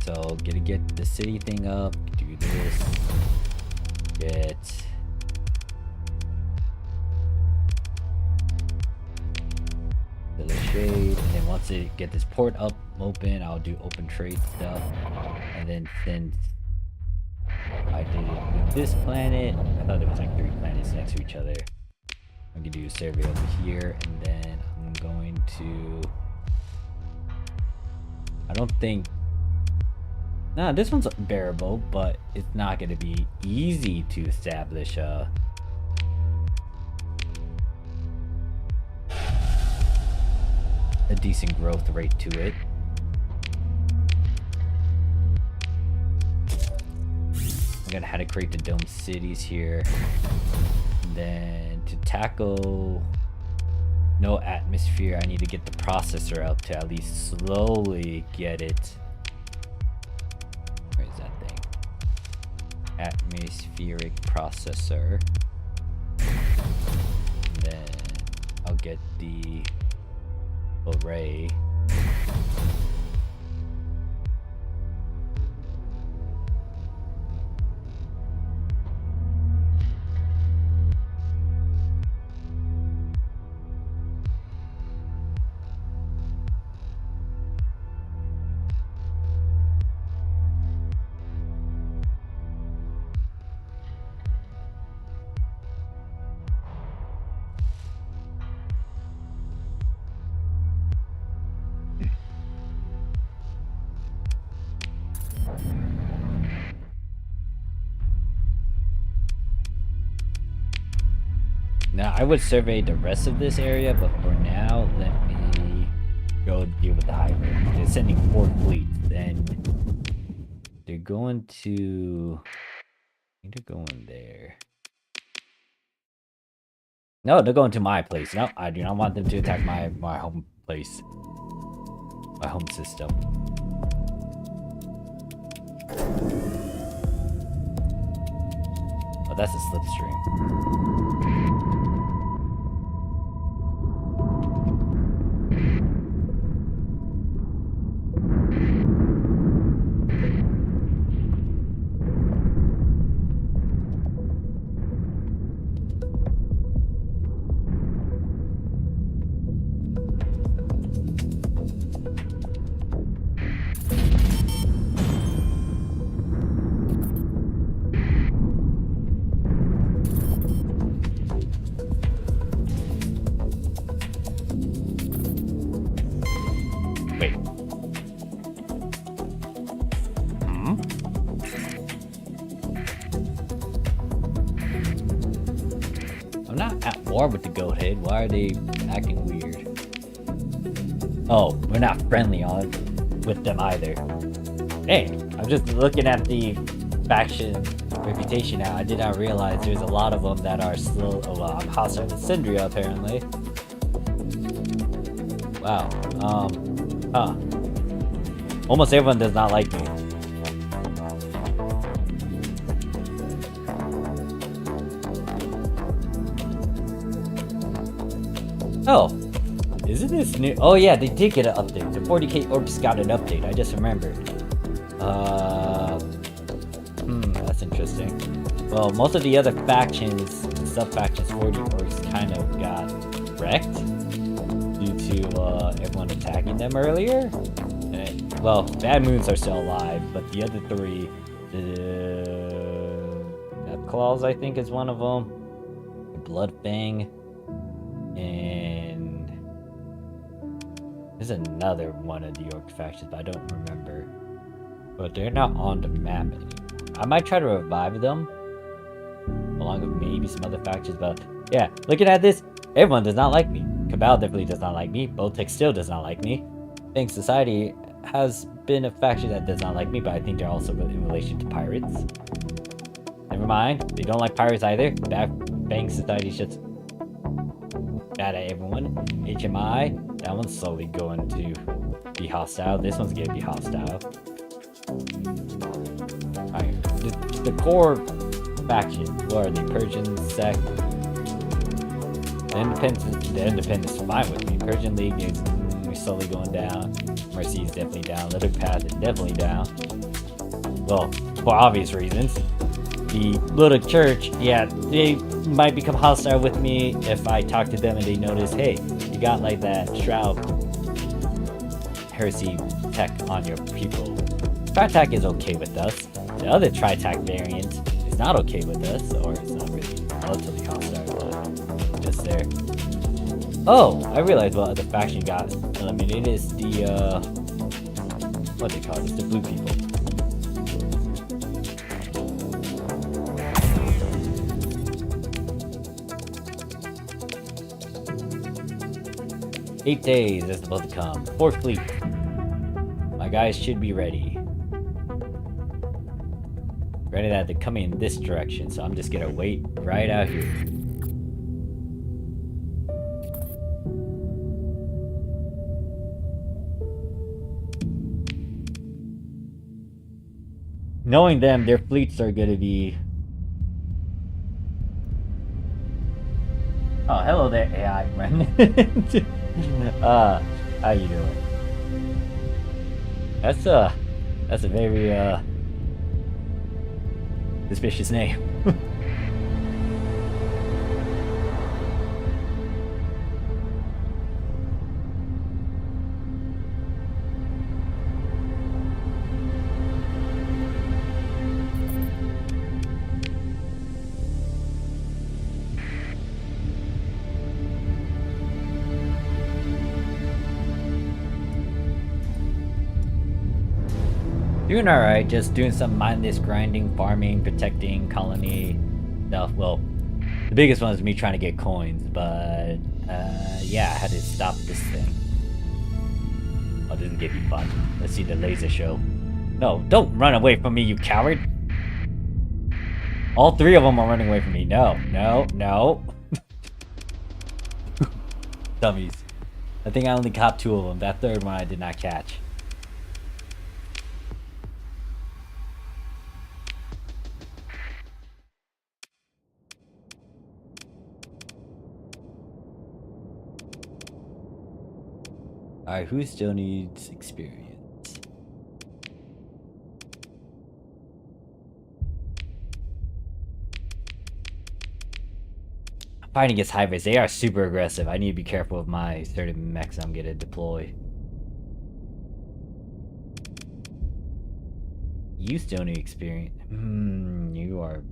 So gonna get the city thing up, do this, get the shade, and then once it get this port up open, I'll do open trade stuff. And then since I did it with this planet, I thought there was like 3 planets next to each other. I'm gonna do a survey over here, and then I'm going to, I don't think, nah, this one's bearable, but it's not gonna be easy to establish a decent growth rate to it. I'm gonna have to create the dome cities here. And then to tackle no atmosphere, I need to get the processor out to at least slowly get it. Where is that thing? Atmospheric processor. And then I'll get the array. Now, I would survey the rest of this area, but for now, let me go deal with the highway. They're sending 4 fleets, and they're going to... I think they're going there. No, they're going to my place. No, I do not want them to attack my home place. My home system. Oh, that's a slipstream. With the goat head, why are they acting weird? Oh, we're not friendly with them either. Hey, I'm just looking at the faction reputation now. I did not realize there's a lot of them that are still, I'm hostile with Syndria apparently. Wow. Almost everyone does not like me. Oh, isn't this new? Oh yeah, they did get an update. The 40k orbs got an update. I just remembered. That's interesting. Well, most of the other factions, sub-factions, 40 orcs kind of got wrecked due to everyone attacking them earlier. Well, Bad Moons are still alive, but the other 3, the Claws, I think, is one of them. Bloodfang, and there's another one of the Orc factions, but I don't remember. But they're not on the map anymore. I might try to revive them, along with maybe some other factions, but yeah, looking at this, everyone does not like me. Cabal definitely does not like me. Boltec still does not like me. Think Society has been a faction that does not like me, but I think they're also in relation to pirates. Never mind, they don't like pirates either. Bang Society's just bad at everyone. HMI, that one's slowly going to be hostile. This one's gonna be hostile. Alright, the core faction, what are they? Persian sect. The Independence is fine with me. Persian League is slowly going down. Mercy is definitely down. Little Path is definitely down. Well, for obvious reasons. The Little Church, yeah, they might become hostile with me if I talk to them and they notice, hey, you got like that Shroud Heresy tech on your people. Tri-tac is okay with us. The other Tri-tac variant is not okay with us, or it's not really relatively hostile, but just there. Oh, I realized what other faction got eliminated is the, what they call it? It's the blue people. 8 days is supposed to come. 4th fleet. My guys should be ready. Granted that they're coming in this direction, so I'm just gonna wait right out here. Knowing them, their fleets are gonna be... Oh, hello there, AI remnant. How you doing? That's a very, suspicious name. Doing alright, just doing some mindless grinding, farming, protecting, colony stuff. Well, the biggest one is me trying to get coins, but yeah, I had to stop this thing. Oh, this is gonna be fun. Let's see the laser show. No, don't run away from me, you coward! All 3 of them are running away from me. No, no, no. Dummies. I think I only caught 2 of them. That 3rd one I did not catch. Alright, who still needs experience? I'm fighting against hybrids. They are super aggressive. I need to be careful of my certain mechs I'm gonna deploy. You still need experience. You are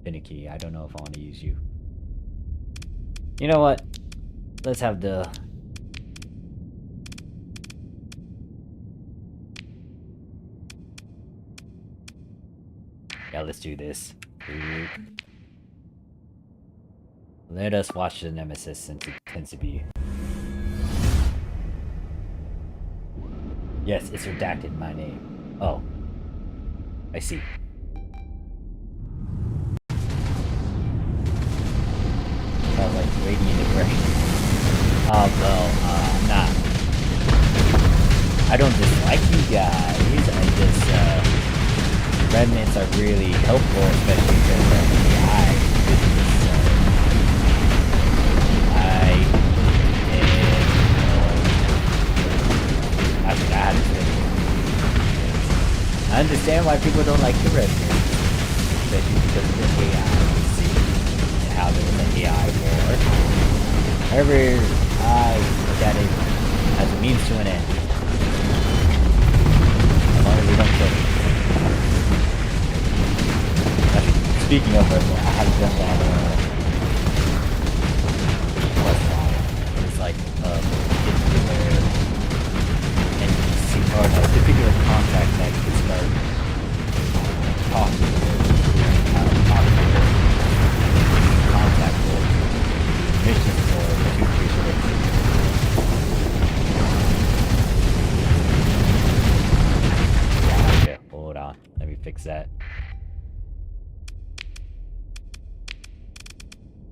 finicky. I don't know if I want to use you. You know what? Let's have the... Yeah, let's do this. Let us watch the Nemesis since it tends to be... Yes, it's redacted my name. Oh. I see. Sounds like radiant aggression. Oh, well, I'm not... I don't dislike you guys. I just, remnants are really helpful, especially because of AI. I forgot how to say it. I understand why people don't like the remnants, especially because of the AI, and how there was an AI war. However, I look at it as a means to an end. As long as we don't kill it. Speaking of it, I haven't done that fix that.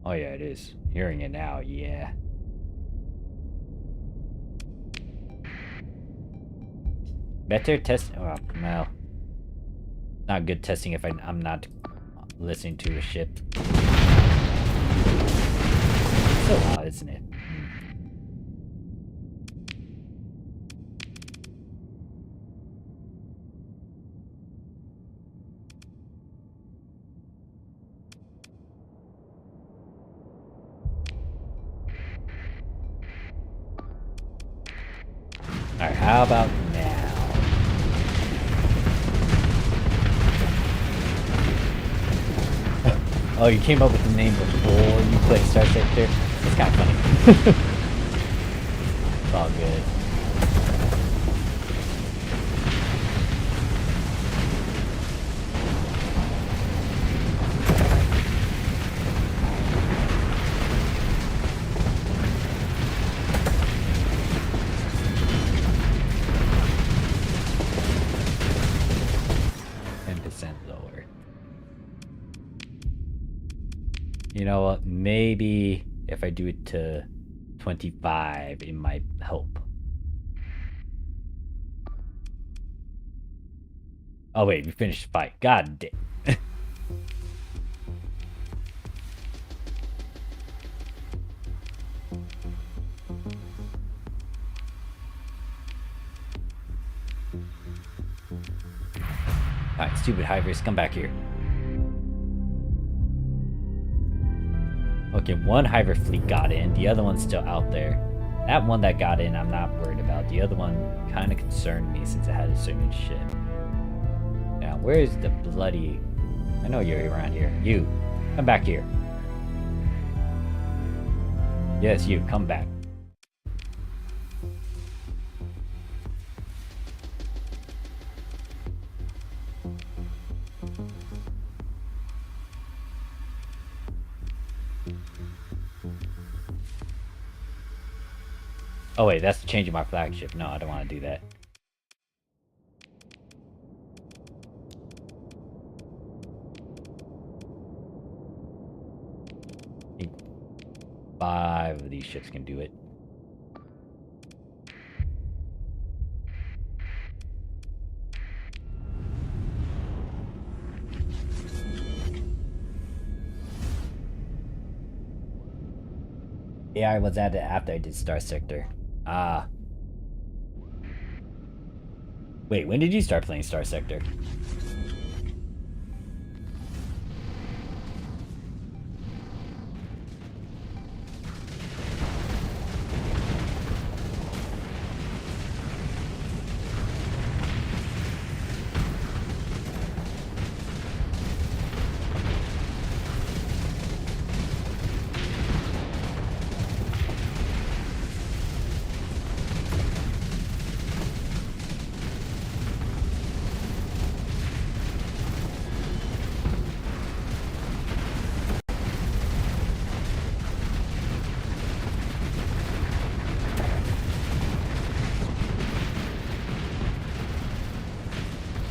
Oh yeah, it is. Hearing it now, yeah. Better test. Oh, no. Not good testing if I'm not listening to a ship. So loud, isn't it? Alright, how about now? Oh, you came up with the name before you played Starsector? It's kind of funny. It's all good. Lower. You know what? Maybe if I do it to 25, it might help. Oh wait, we finished the fight. God damn. Alright, stupid hivers, come back here. Okay, one hiver fleet got in, the other one's still out there. That one that got in, I'm not worried about. The other one kind of concerned me since it had a certain ship. Now, where's the bloody... I know you're around here. You, come back here. Yes, you, come back. Oh wait, that's changing my flagship. No, I don't want to do that. I think 5 of these ships can do it. Yeah, I was at it after I did Starsector. Ah. Wait, when did you start playing Starsector?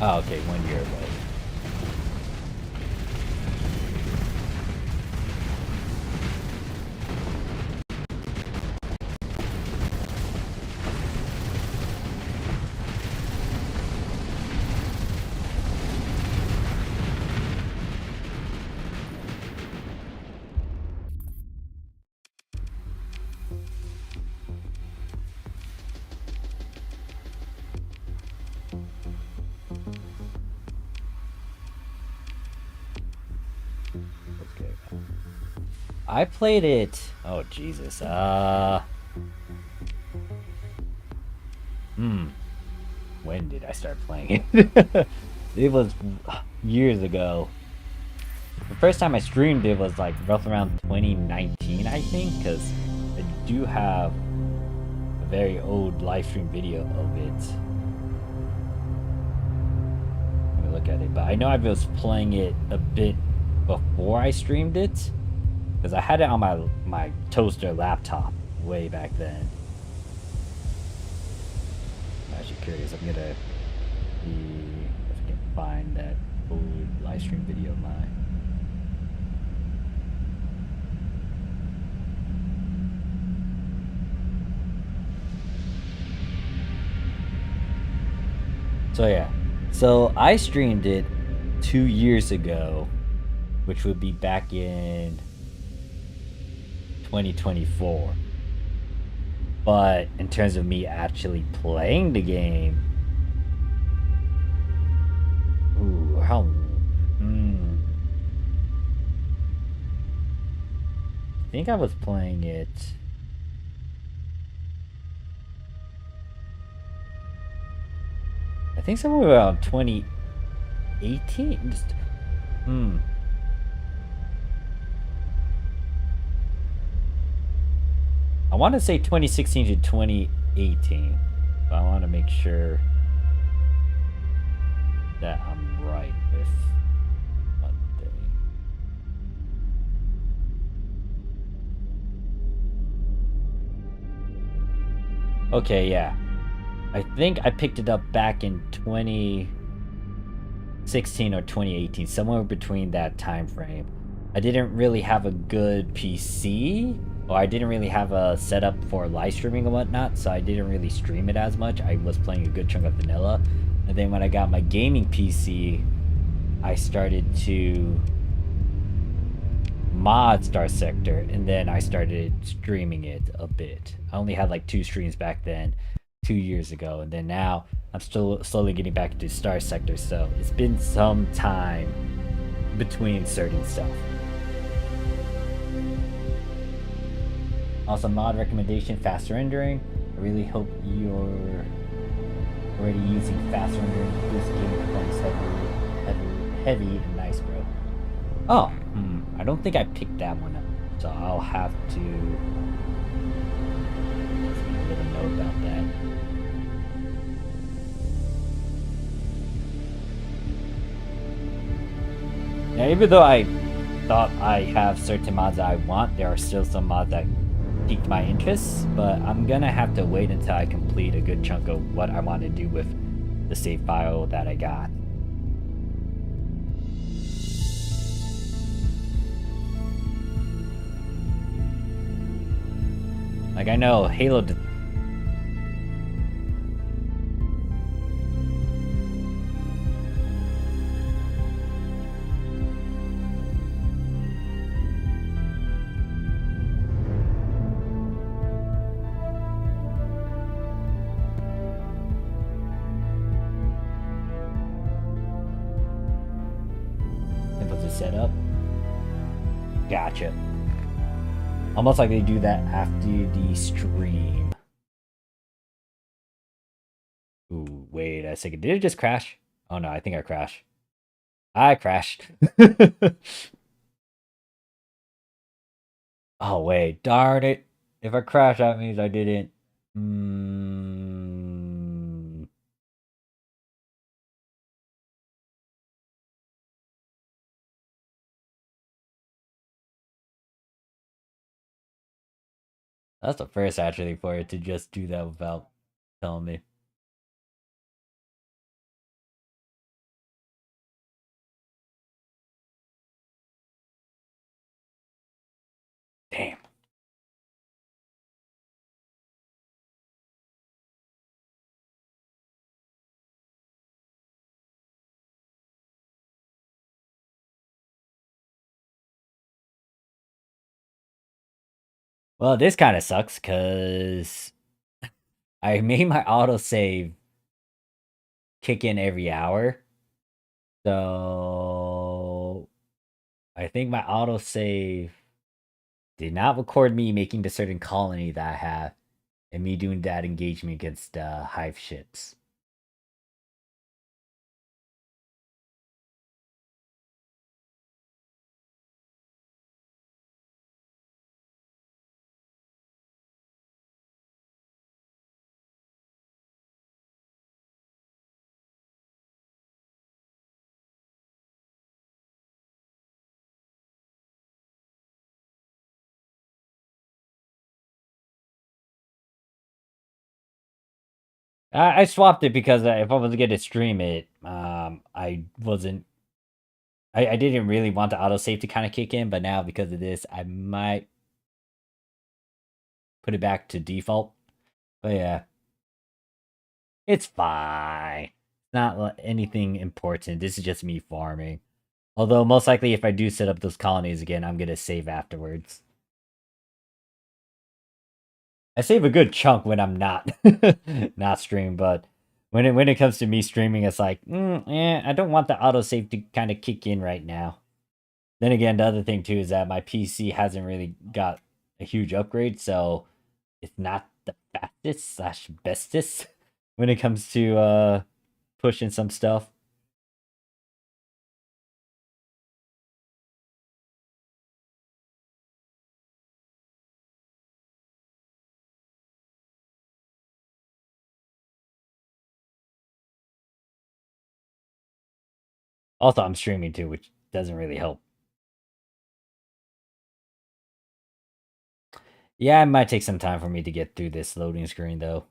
Oh, okay, 1 year away. I played it. Oh Jesus. When did I start playing it? It was years ago. The first time I streamed it was like roughly around 2019, I think, because I do have a very old live stream video of it. Let me look at it. But I know I was playing it a bit before I streamed it, because I had it on my toaster laptop way back then. I'm actually curious. I'm gonna see if I can find that old live stream video of mine. So yeah, so I streamed it 2 years ago, which would be back in 2024. But in terms of me actually playing the game, ooh, how? I think I was playing it. I think somewhere around 2018. I want to say 2016 to 2018, but I want to make sure that I'm right with Monday. Okay, yeah. I think I picked it up back in 2016 or 2018, somewhere between that time frame. I didn't really have a good PC, or I didn't really have a setup for live streaming and whatnot, so I didn't really stream it as much. I was playing a good chunk of vanilla. And then when I got my gaming PC, I started to mod Starsector, and then I started streaming it a bit. I only had like 2 streams back then, 2 years ago, and then now I'm still slowly getting back into Starsector, so it's been some time between certain stuff. Also, mod recommendation, fast rendering. I really hope you're already using fast rendering to boost gaming performance heavy and nice, bro. Oh, I don't think I picked that one up, so I'll have to make a little note about that. Now, even though I thought I have certain mods that I want, there are still some mods that piqued my interest, but I'm gonna have to wait until I complete a good chunk of what I want to do with the save file that I got. Like, I know Halo set up. Gotcha. Almost like they do that after the stream. Ooh, wait a second. Did it just crash? Oh no, I think I crashed. I crashed. Oh wait, darn it. If I crash, that means I didn't. That's the first actually for it to just do that without telling me. Damn. Well, this kind of sucks because I made my autosave kick in every hour. So I think my autosave did not record me making the certain colony that I have and me doing that engagement against hive ships. I swapped it because if I was going to stream it, I wasn't I didn't really want the autosave to kind of kick in, but now because of this, I might put it back to default. But yeah, it's fine. Not anything important. This is just me farming. Although most likely if I do set up those colonies again, I'm gonna save afterwards. I save a good chunk when I'm not not streaming, but when it comes to me streaming, it's like, I don't want the autosave to kind of kick in right now. Then again, the other thing too is that my PC hasn't really got a huge upgrade, so it's not the fastest slash bestest when it comes to pushing some stuff. Also, I'm streaming too, which doesn't really help. Yeah, it might take some time for me to get through this loading screen though.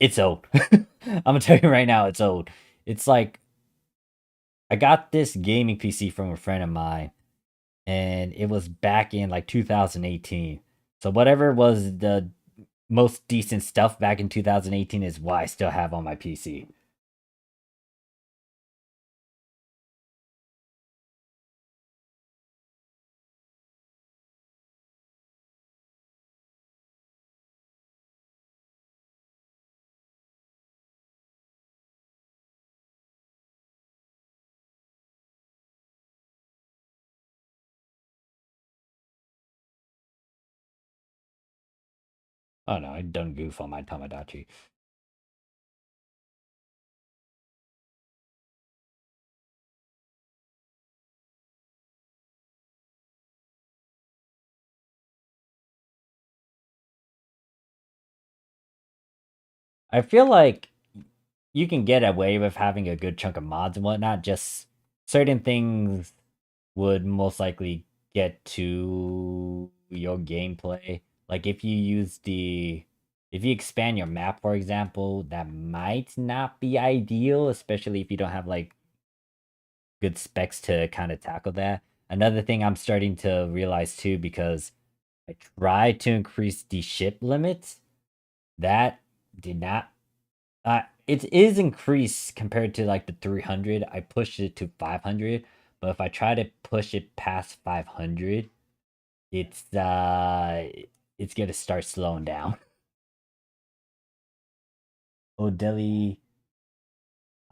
It's old. I'm gonna tell you right now, it's old. It's like I got this gaming PC from a friend of mine, and it was back in like 2018. So whatever was the most decent stuff back in 2018 is what I still have on my PC. Oh no, I done goof on my Tamagotchi. I feel like you can get away with having a good chunk of mods and whatnot. Just certain things would most likely get to your gameplay. Like if you expand your map, for example, that might not be ideal, especially if you don't have like good specs to kind of tackle that. Another thing I'm starting to realize too, because I tried to increase the ship limits, that did not. It is increased compared to like the 300. I pushed it to 500, but if I try to push it past 500, it's it's gonna start slowing down. Odeli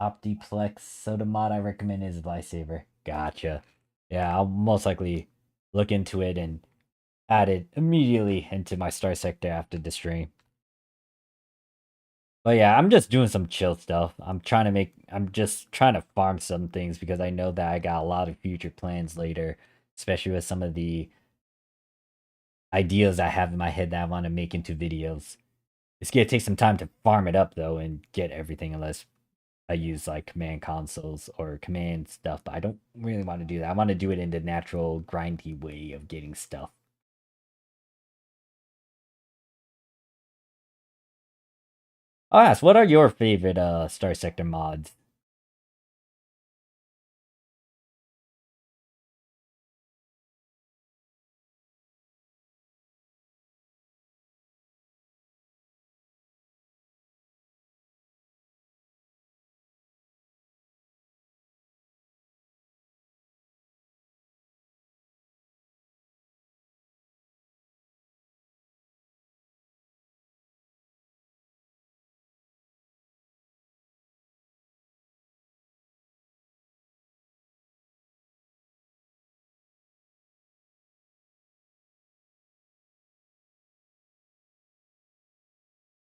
Optiplex soda mod I recommend is Lifesaver. Gotcha. Yeah, I'll most likely look into it and add it immediately into my Starsector after the stream. But yeah, I'm just doing some chill stuff. I'm just trying to farm some things because I know that I got a lot of future plans later, especially with some of the ideas I have in my head that I want to make into videos. It's gonna take some time to farm it up though and get everything unless I use like command consoles or command stuff, but I don't really want to do that. I want to do it in the natural grindy way of getting stuff. I'll ask, what are your favorite Star Sector mods?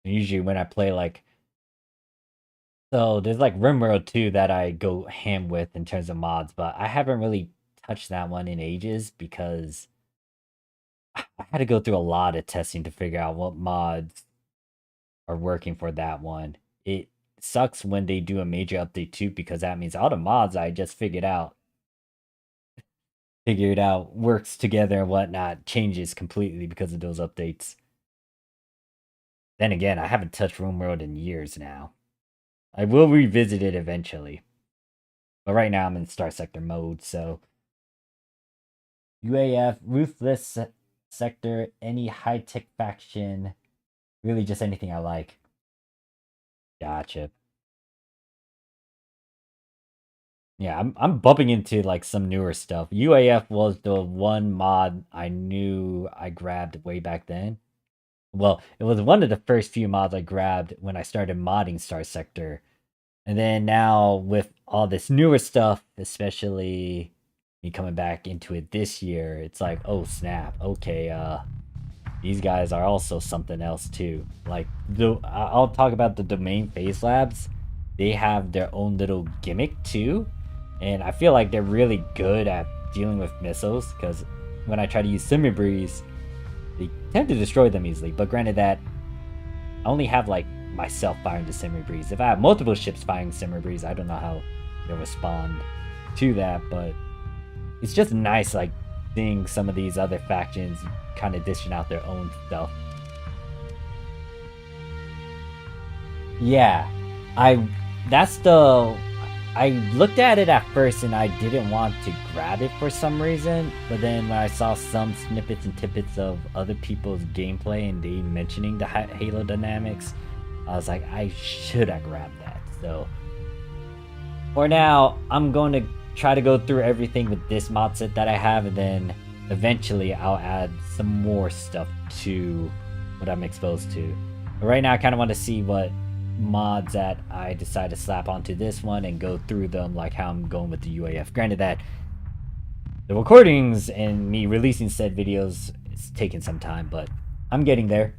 Usually when I play like so there's like RimWorld 2 that I go ham with in terms of mods, but I haven't really touched that one in ages because I had to go through a lot of testing to figure out what mods are working for that one. It sucks when they do a major update too, because that means all the mods I just figured out works together and whatnot changes completely because of those updates. Then again, I haven't touched RimWorld in years now. I will revisit it eventually. But right now I'm in Starsector mode, so... UAF, Ruthless Sector, any high-tech faction. Really just anything I like. Gotcha. Yeah, I'm bumping into like some newer stuff. UAF was the one mod I knew I grabbed way back then. Well, it was one of the first few mods I grabbed when I started modding Starsector. And then now with all this newer stuff, especially me coming back into it this year, it's like, oh snap, okay, these guys are also something else too. Like, I'll talk about the domain phase labs. They have their own little gimmick too. And I feel like they're really good at dealing with missiles, because when I try to use Simmerbreeze, they tend to destroy them easily. But granted that, I only have like myself firing the Simmerbreeze. If I have multiple ships firing Simmerbreeze, I don't know how they'll respond to that. But it's just nice like seeing some of these other factions kind of dishing out their own stuff. Yeah, I looked at it at first and I didn't want to grab it for some reason, but then when I saw some snippets and tidbits of other people's gameplay and they mentioning the Halo dynamics, I was like, I should have grabbed that. So for now, I'm going to try to go through everything with this mod set that I have, and then eventually I'll add some more stuff to what I'm exposed to. But right now I kind of want to see what mods that I decide to slap onto this one and go through them like how I'm going with the UAF. Granted that the recordings and me releasing said videos is taking some time, but I'm getting there.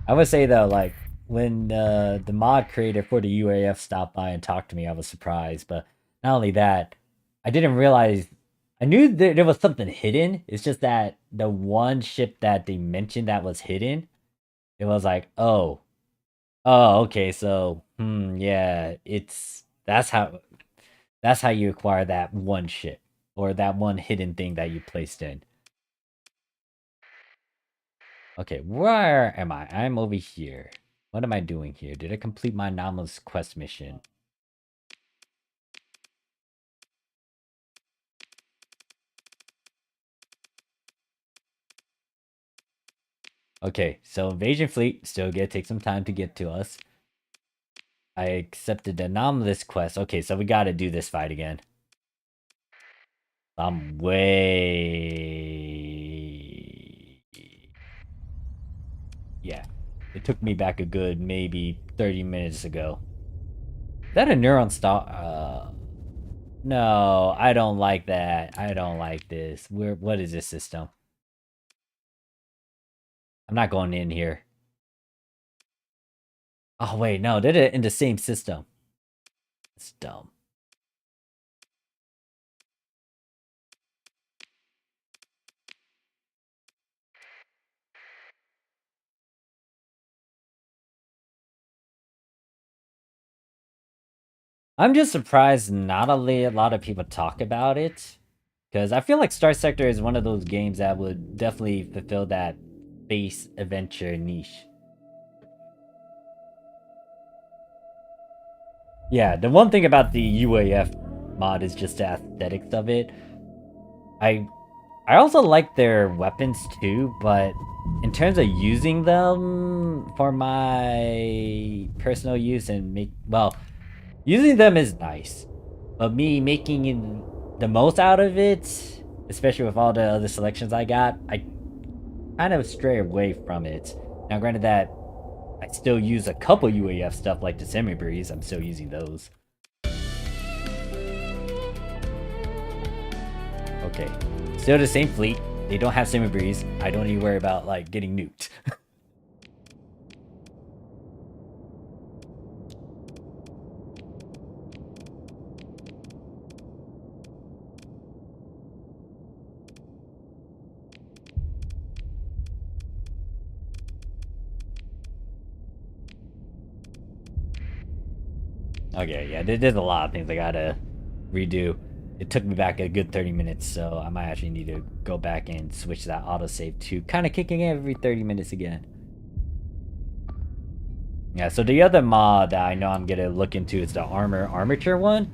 I would say though, like, when the mod creator for the UAF stopped by and talked to me, I was surprised. But not only that, I didn't realize... I knew there was something hidden. It's just that the one ship that they mentioned that was hidden, it was like, oh, okay, so, yeah, that's how you acquire that one ship, or that one hidden thing that you placed in. Okay, where am I? I'm over here. What am I doing here? Did I complete my anomalous quest mission? Okay, so invasion fleet still gonna take some time to get to us. I accepted the anomalous quest. Okay, so we gotta do this fight again. I'm way... Yeah, it took me back a good maybe 30 minutes ago. Is that a neuron star? No, I don't like that. I don't like this. What is this system? I'm not going in here. Oh wait, no, they're in the same system. It's dumb. I'm just surprised not a lot of people talk about it. Because I feel like Starsector is one of those games that would definitely fulfill that space adventure niche. Yeah, the one thing about the UAF mod is just the aesthetics of it. I also like their weapons too, but in terms of using them for my personal use and using them is nice, but me making the most out of it, especially with all the other selections I got, I kind of stray away from it. Now, granted that I still use a couple UAF stuff like the Simmerbreeze, I'm still using those. Okay, still the same fleet. They don't have Simmerbreeze. I don't need to worry about like getting nuked. Okay, yeah, there's a lot of things I gotta redo. it took me back a good 30 minutes, so I might actually need to go back and switch that autosave to kind of kicking every 30 minutes again. Yeah, so the other mod that I know I'm gonna look into is the armature one,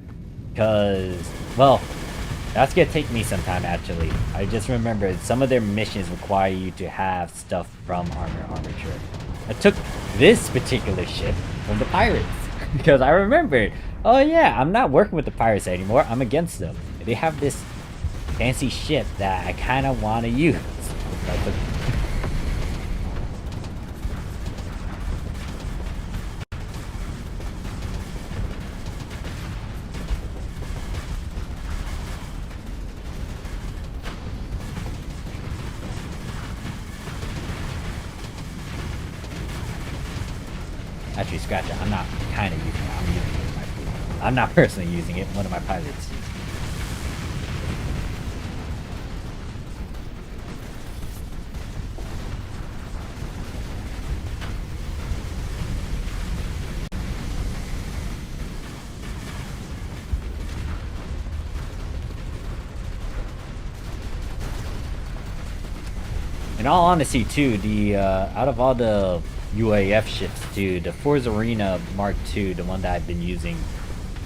because, well, that's gonna take me some time actually. I just remembered some of their missions require you to have stuff from armature. I took this particular ship from the pirates because I remembered, oh yeah, I'm not working with the pirates anymore, I'm against them. They have this fancy ship that I kind of want to use. Actually, scratch it. I'm not kind of using it. I'm using it. I'm not personally using it. One of my pilots. In all honesty, too, the out of all the UAF ships, too, the Forza Arena Mark II, the one that I've been using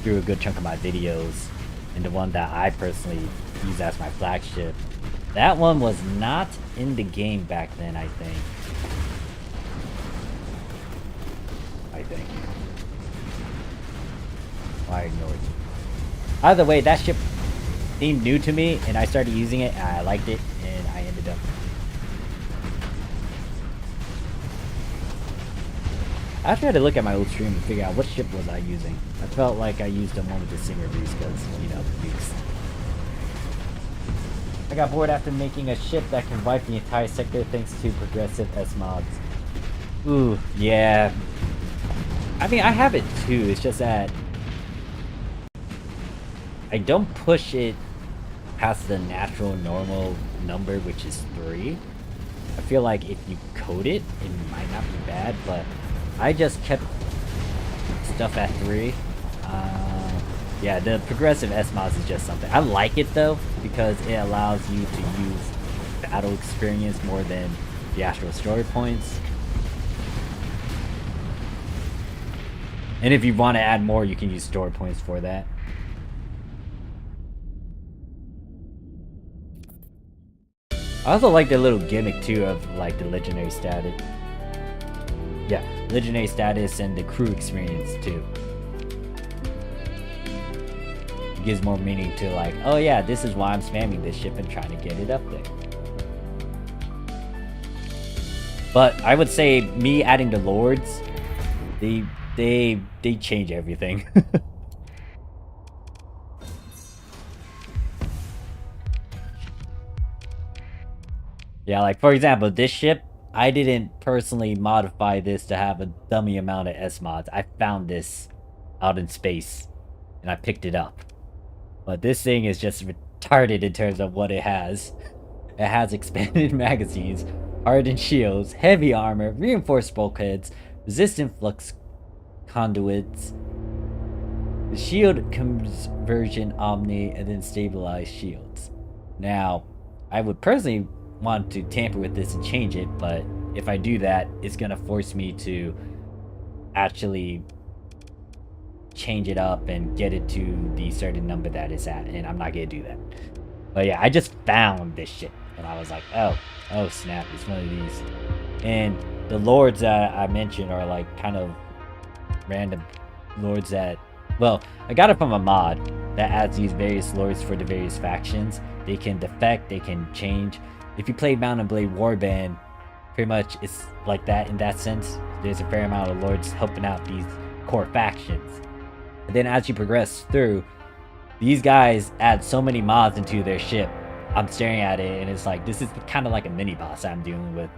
through a good chunk of my videos, and the one that I personally use as my flagship, that one was not in the game back then, I think. Why ignore it? Either way, that ship seemed new to me, and I started using it, and I liked it, and I ended up... I tried to look at my old stream and figure out what ship was I using. I felt like I used the one with the Singer Breeze because, you know, nukes. I got bored after making a ship that can wipe the entire sector thanks to progressive S mods. Ooh, yeah. I mean, I have it too, it's just that I don't push it past the natural normal number, which is 3. I feel like if you code it, it might not be bad, but I just kept stuff at 3. Yeah, the progressive S-mods is just something. I like it though, because it allows you to use battle experience more than the actual story points. And if you want to add more, you can use story points for that. I also like the little gimmick too of like the legendary status. Yeah, legendary status and the crew experience too. It gives more meaning to like, oh yeah, this is why I'm spamming this ship and trying to get it up there. But I would say me adding the lords, they change everything. Yeah, like for example, this ship, I didn't personally modify this to have a dummy amount of S mods. I found this out in space and I picked it up. But this thing is just retarded in terms of what it has. It has expanded magazines, hardened shields, heavy armor, reinforced bulkheads, resistant flux conduits, the shield conversion omni, and then stabilized shields. Now, I would personally want to tamper with this and change it, but if I do that, it's gonna force me to actually change it up and get it to the certain number that it's at, and I'm not gonna do that. But yeah, I just found this shit, and I was like, oh snap, it's one of these. And the lords that I mentioned are like kind of random lords that, well, I got it from a mod that adds these various lords for the various factions. They can defect, they can change. If you play Mount and Blade Warband, pretty much it's like that in that sense. There's a fair amount of lords helping out these core factions. And then as you progress through, these guys add so many mods into their ship. I'm staring at it and it's like, this is kind of like a mini boss I'm dealing with.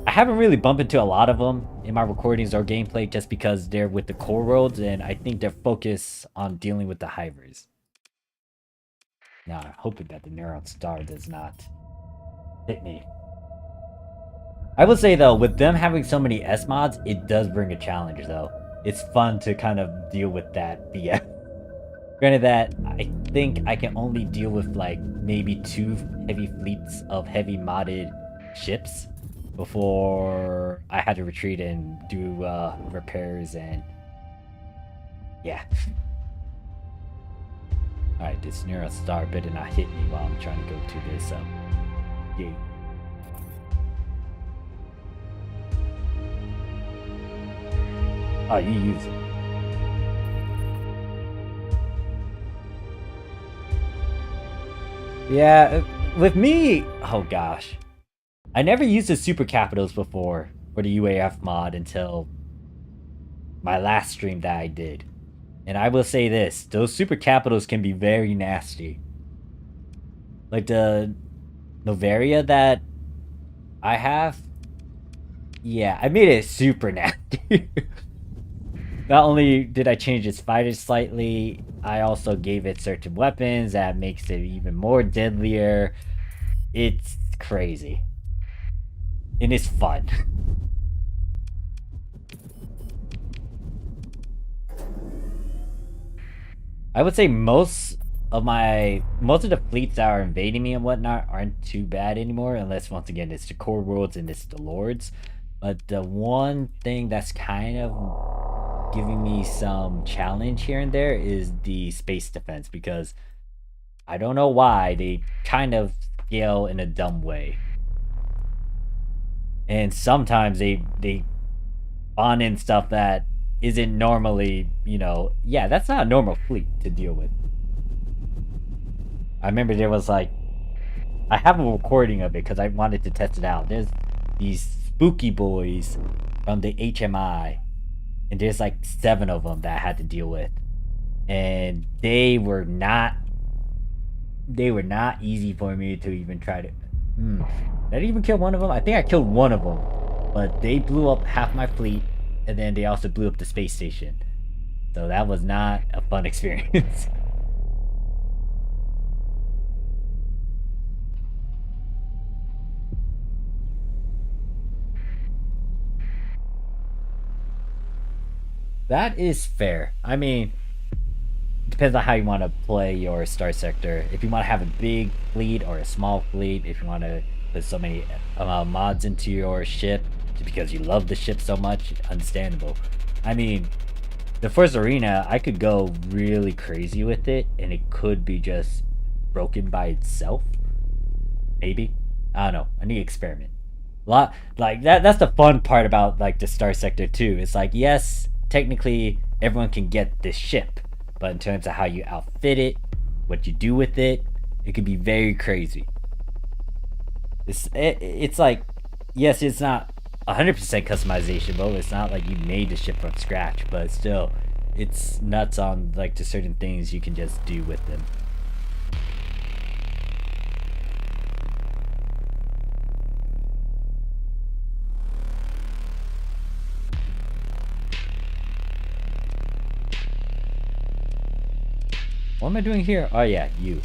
I haven't really bumped into a lot of them in my recordings or gameplay just because they're with the core worlds, and I think they're focused on dealing with the hivers. Now, I'm hoping that the Neuron Star does not hit me. I would say though, with them having so many S mods, it does bring a challenge though. It's fun to kind of deal with that BF. Granted that I think I can only deal with like maybe 2 heavy fleets of heavy modded ships before I had to retreat and do repairs and yeah. Alright, this Neuro Star better not hit me while I'm trying to go to this gate. Oh, you use it. Yeah, with me, oh gosh. I never used the super capitals before for the UAF mod until my last stream that I did. And I will say this, those super capitals can be very nasty. Like the Novaria that I have, yeah, I made it super nasty. Not only did I change its fighters slightly, I also gave it certain weapons that makes it even more deadlier. It's crazy. And it's fun. I would say most of the fleets that are invading me and whatnot aren't too bad anymore, unless once again it's the core worlds and it's the lords. But the one thing that's kind of giving me some challenge here and there is the space defense, because I don't know why they kind of scale in a dumb way. And sometimes they spawn in stuff that isn't normally, you know, yeah, that's not a normal fleet to deal with. I remember there was like, I have a recording of it because I wanted to test it out. There's these spooky boys from the HMI, and there's like 7 of them that I had to deal with, and they were not easy for me to even try to. Did I even kill one of them? I think I killed one of them, but they blew up half my fleet, and then they also blew up the space station. So that was not a fun experience. That is fair. I mean, it depends on how you want to play your Starsector. If you want to have a big fleet or a small fleet, if you want to put so many mods into your ship just because you love the ship so much, understandable. I mean, the first arena, I could go really crazy with it, and it could be just broken by itself. Maybe. I don't know. I need to experiment. Like that's the fun part about like the Starsector too. It's like, yes, technically everyone can get this ship, but in terms of how you outfit it, what you do with it, it can be very crazy. It's like, yes, it's not 100% customization, but it's not like you made the ship from scratch, but still, it's nuts on like the certain things you can just do with them. What am I doing here? Oh yeah, you.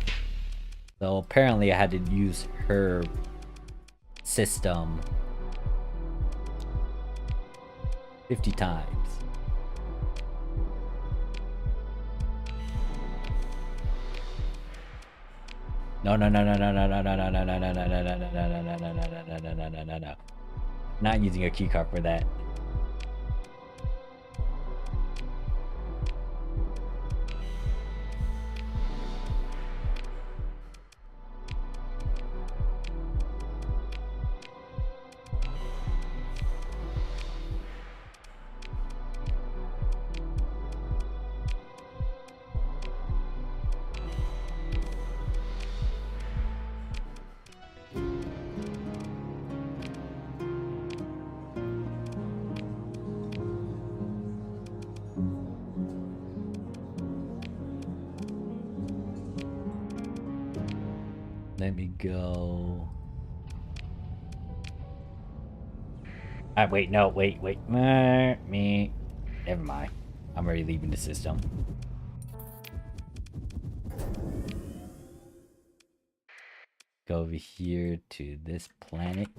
So apparently I had to use her system 50 times. No. Not using a keycard for that. Let me go. Wait, no, wait. Me. Never mind. I'm already leaving the system. Go over here to this planet.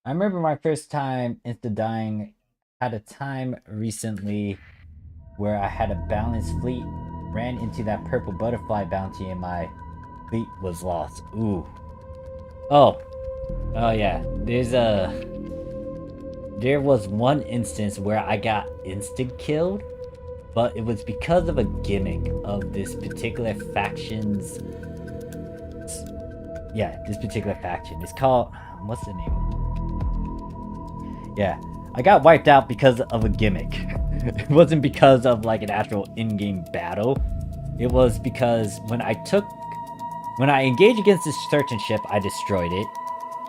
I remember my first time insta dying. Had a time recently where I had a balanced fleet, ran into that purple butterfly bounty, and my fleet was lost. Ooh. Oh. Oh yeah. There was one instance where I got instant killed, but it was because of a gimmick of this particular faction's... Yeah, this particular faction. It's called... What's the name of it? Yeah. I got wiped out because of a gimmick. It wasn't because of like an actual in-game battle. It was because when I engaged against this certain ship, I destroyed it.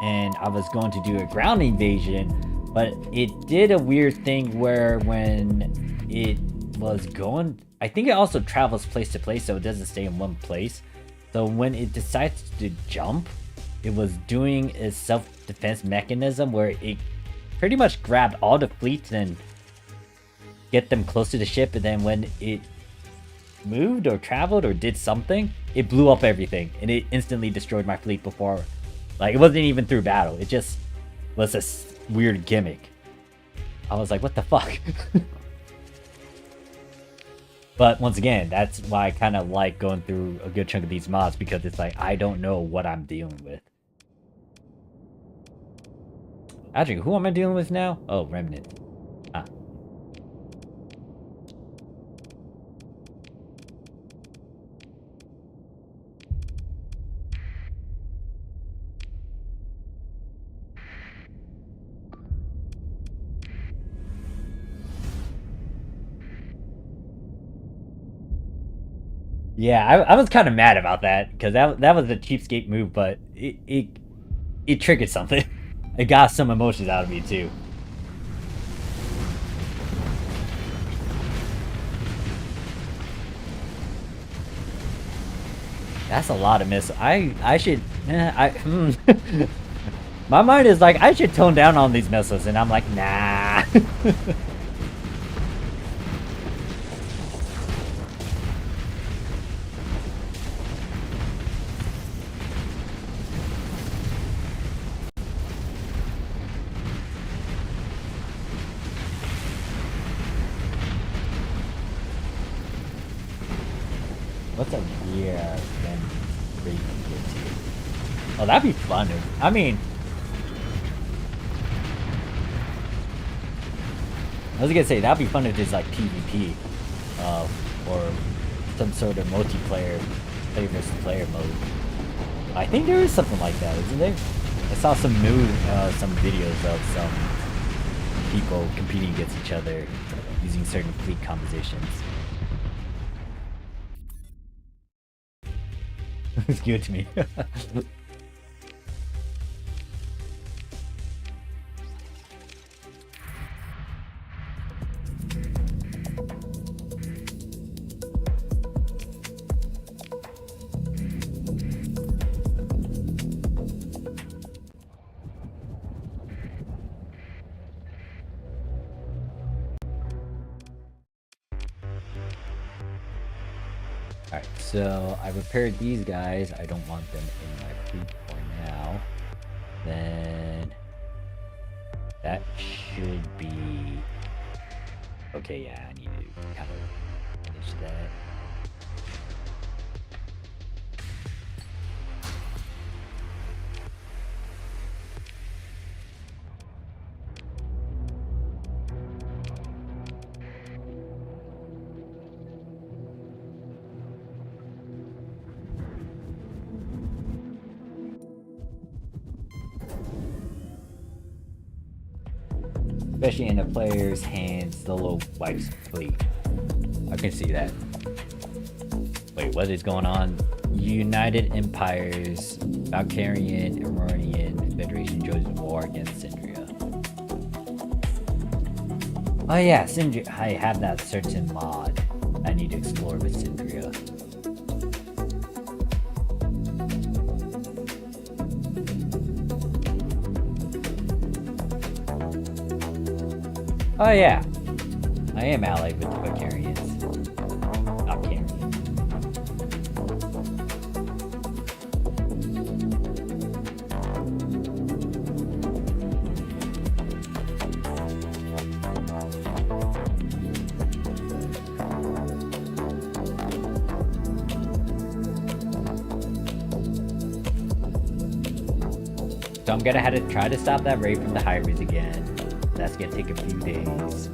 And I was going to do a ground invasion, but it did a weird thing where when it was going... I think it also travels place to place, so it doesn't stay in one place. So when it decides to jump, it was doing a self-defense mechanism where it pretty much grabbed all the fleets and get them close to the ship, and then when it moved or traveled or did something, it blew up everything, and it instantly destroyed my fleet before. Like, it wasn't even through battle, it just was a weird gimmick. I was like, what the fuck? But once again, that's why I kind of like going through a good chunk of these mods, because it's like, I don't know what I'm dealing with. Actually, who am I dealing with now? Oh, Remnant. Ah. Yeah, I was kind of mad about that, because that was a cheapskate move, but it triggered something. It got some emotions out of me too. That's a lot of missiles. I should... My mind is like, I should tone down on these missiles, and I'm like, nah. What's a year then bring it to? Oh, that'd be fun. I mean, I was gonna say that'd be fun if there's like PvP, or some sort of multiplayer, player versus player mode. I think there is something like that, isn't there? I saw some videos of some people competing against each other using certain fleet compositions. It's good to me. Alright, so I repaired these guys. I don't want them in my fleet for now. Then that should be okay. Yeah, I need to kind of finish that. Especially in the player's hands, the little wipes fleet. I can see that. Wait, what is going on? United Empires, Valkyrian, Iranian Federation joins war against Syndria. Oh yeah, Syndria. I have that certain mod I need to explore with Syndria. Oh yeah, I am allied with the Valkyrians. Not Karen. So I'm gonna have to try to stop that raid from the hybrids again. That's gonna take a few days.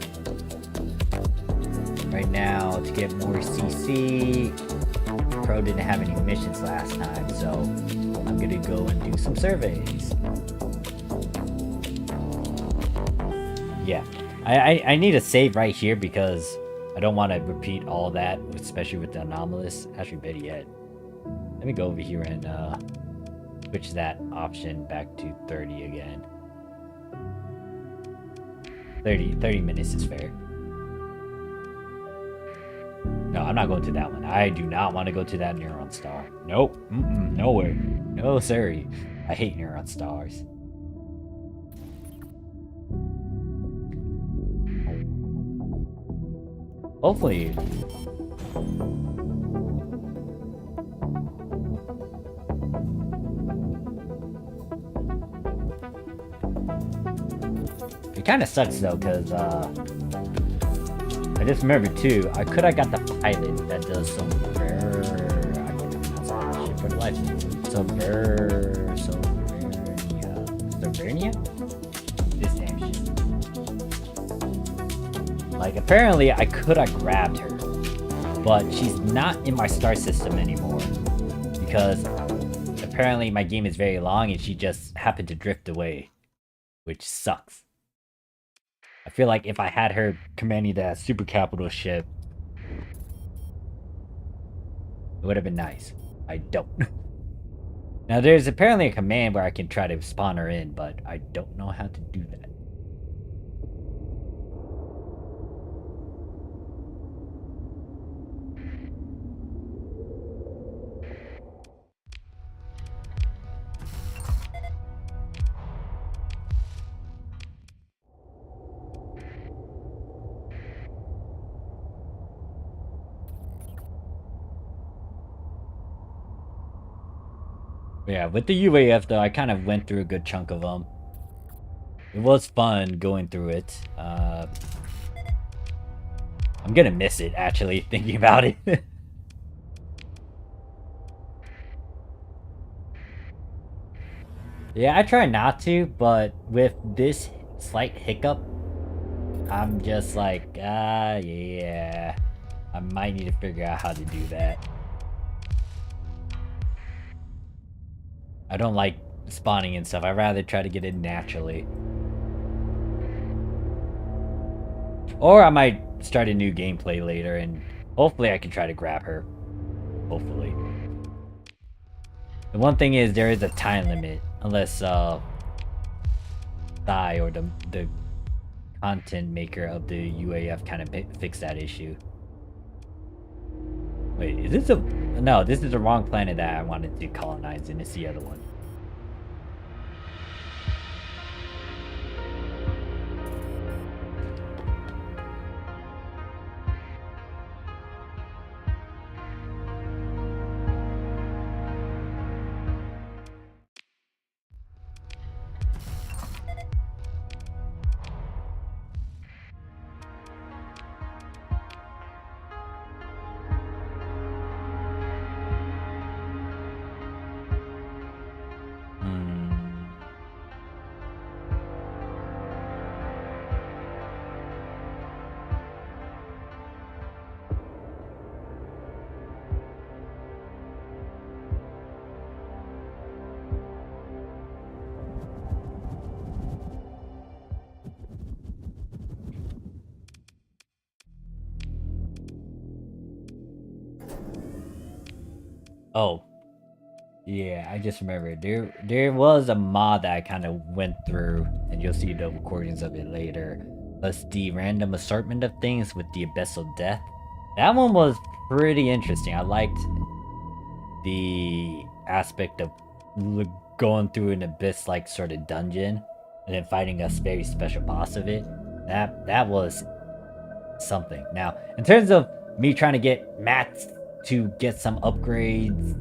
Right now, to get more CC, Pro didn't have any missions last time, so I'm gonna go and do some surveys. Yeah, I need a save right here because I don't want to repeat all that, especially with the anomalous. Actually, better yet, let me go over here and switch that option back to 30 again. 30 minutes is fair. No, I'm not going to that one. I do not want to go to that Neuron Star. Nope. Nowhere. No, sorry. I hate Neuron Stars. Hopefully. It kind of sucks though, because I just remembered too, I could have got the pilot that does some rare... I can't pronounce all this shit for the life of me. Sovereignia? This damn shit. Like, apparently I could have grabbed her, but she's not in my star system anymore. Because apparently my game is very long and she just happened to drift away. Which sucks. I feel like if I had her commanding that super capital ship, it would have been nice. I don't. Now there's apparently a command where I can try to spawn her in, but I don't know how to do that. Yeah, with the UAF though, I kind of went through a good chunk of them. It was fun going through it. I'm gonna miss it, actually, thinking about it. Yeah, I try not to, but with this slight hiccup, I'm just like, yeah. I might need to figure out how to do that. I don't like spawning and stuff. I'd rather try to get in naturally. Or I might start a new gameplay later and hopefully I can try to grab her. Hopefully. The one thing is there is a time limit. Unless Thai or the content maker of the UAF kind of fix that issue. Wait, is this a... No, this is the wrong planet that I wanted to colonize, and it's the other one. Oh. Yeah, I just remembered. There was a mod that I kind of went through, and you'll see the recordings of it later. Plus the random assortment of things with the Abyssal Death. That one was pretty interesting. I liked the aspect of going through an abyss-like sort of dungeon, and then fighting a very special boss of it. That was something. Now, in terms of me trying to get mats to get some upgrades,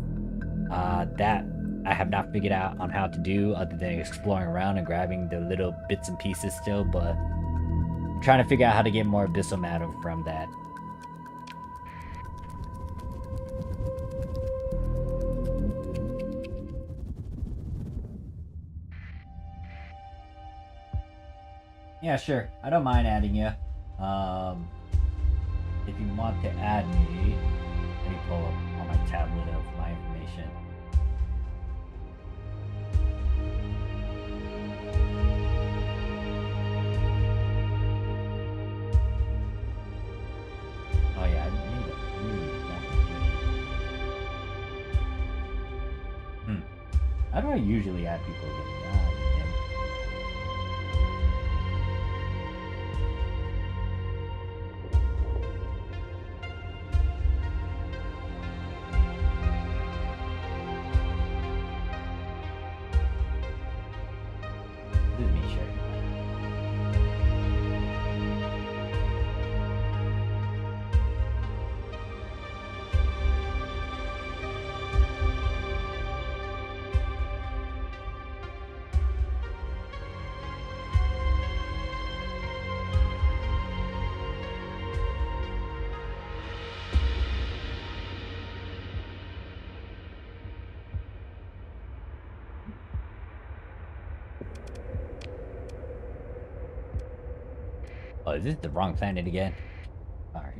that I have not figured out on how to do other than exploring around and grabbing the little bits and pieces still, but I'm trying to figure out how to get more abyssal matter from that. Yeah, sure. I don't mind adding you. If you want to add me, let me pull up on my tablet of my information. Oh yeah, I need a really How do I usually add people again? This is me sharing. Oh, is this the wrong planet again? Alright.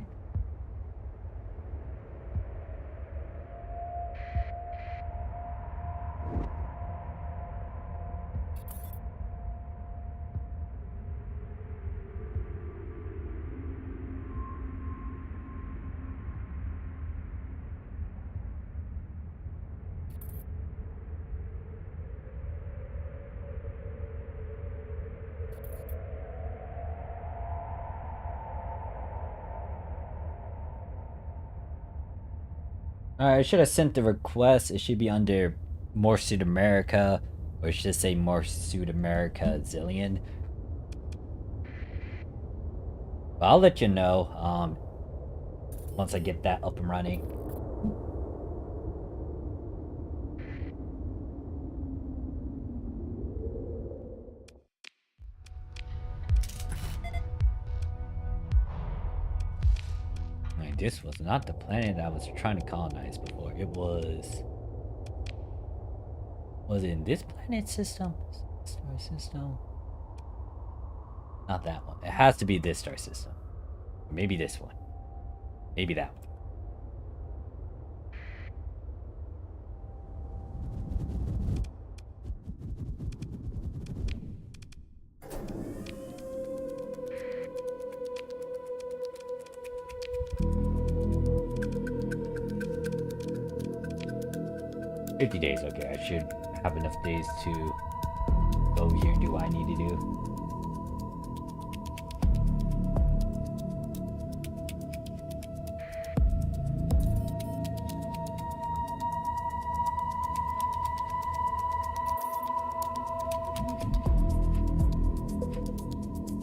Alright, I should have sent the request. It should be under Morphsuit America, or it should say Morphsuit America Zillion. But I'll let you know once I get that up and running. Like, this was not the planet I was trying to colonize before. It was... Was it in this planet system? Star system? Not that one. It has to be this star system. Maybe this one. Maybe that one. $50 days, okay. I should have enough days to go over here and do what I need to do.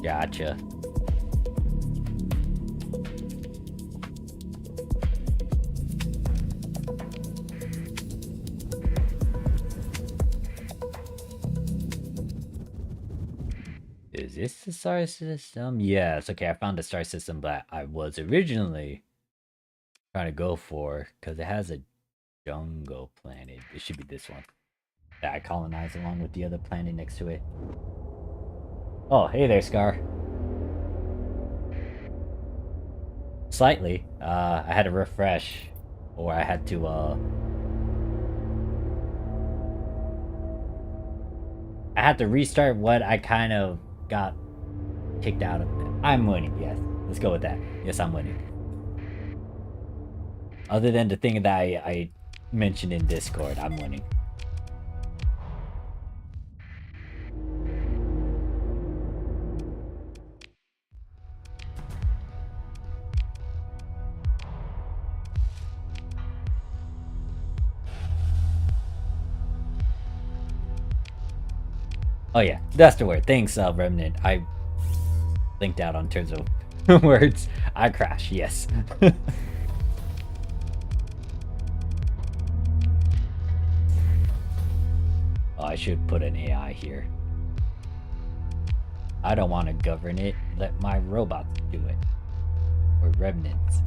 Gotcha. Is this the star system? Yes, okay, I found the star system that I was originally trying to go for, because it has a jungle planet. It should be this one that I colonized along with the other planet next to it. Oh, hey there, Scar. Slightly. I had to refresh, or I had to, I had to restart what I kind of got kicked out of. I'm winning, yes. Let's go with that. Yes, I'm winning. Other than the thing that I mentioned in Discord, I'm winning. Oh yeah, that's the word. Thanks, Remnant. I linked out on terms of words. I crash, yes. Oh, I should put an AI here. I don't want to govern it. Let my robots do it. Or remnants.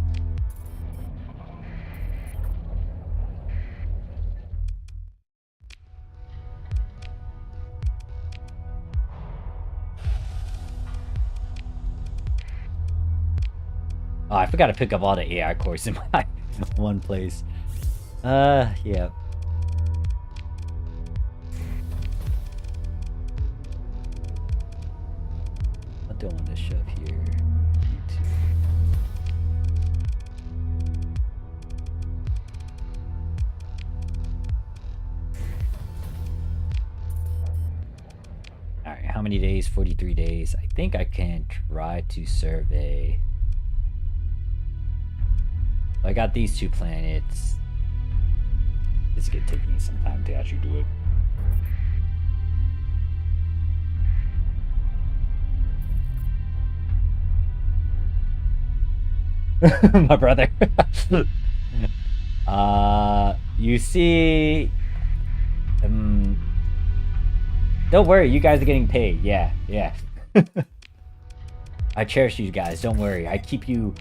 Oh, I forgot to pick up all the AI cores in my one place. Yeah. I don't want to shove here. Alright, how many days? 43 days. I think I can try to survey. I got these 2 planets. This is gonna take me some time to actually do it. My brother. You see, don't worry, you guys are getting paid. Yeah. I cherish you guys. Don't worry. I keep you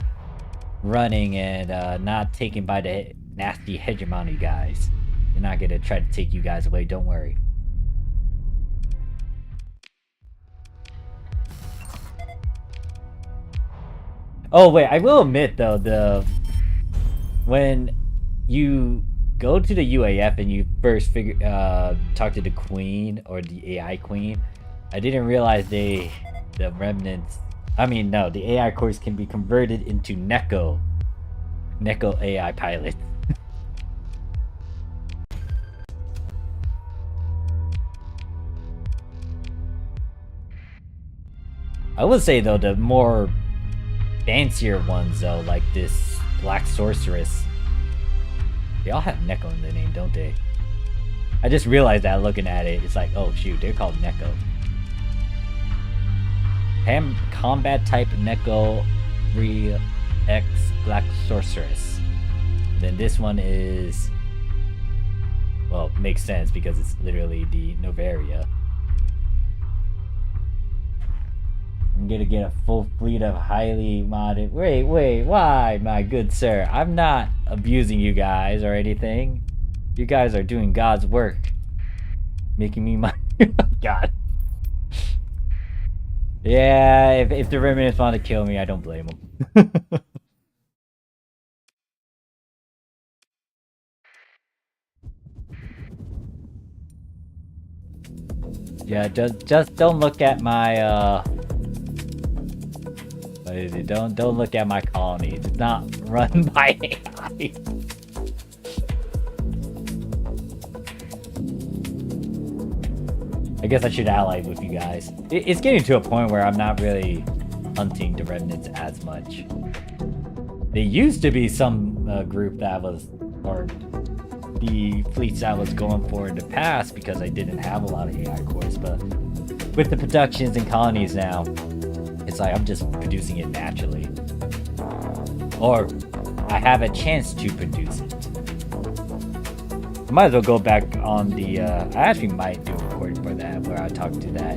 running and not taken by the nasty hegemon, you guys. You're not gonna try to take you guys away. Don't worry. Oh wait, I will admit though, when you go to the UAF and you first talk to the queen or the AI queen, I didn't realize the remnants. I mean, no, the AI cores can be converted into Neko AI pilot. I would say though, the more fancier ones though, like this Black Sorceress, they all have Neko in the name, don't they? I just realized that looking at it. It's like, oh shoot, they're called Neko. Combat type Neko X Black Sorceress. Then this one is, well, makes sense because it's literally the Novaria. I'm gonna get a full fleet of highly modded. Wait, why, my good sir? I'm not abusing you guys or anything. You guys are doing God's work, making me my God. Yeah, if the remnants want to kill me, I don't blame them. Yeah, just don't look at my what is it? Don't look at my colony. It's not run by AI. I guess I should ally with you guys. It's getting to a point where I'm not really hunting the remnants as much. There used to be some group that was, or the fleets I was going for in the past because I didn't have a lot of AI cores, but with the productions and colonies now, it's like I'm just producing it naturally. Or I have a chance to produce it. I might as well go back on the, I actually might do a recording for that where I talk to that.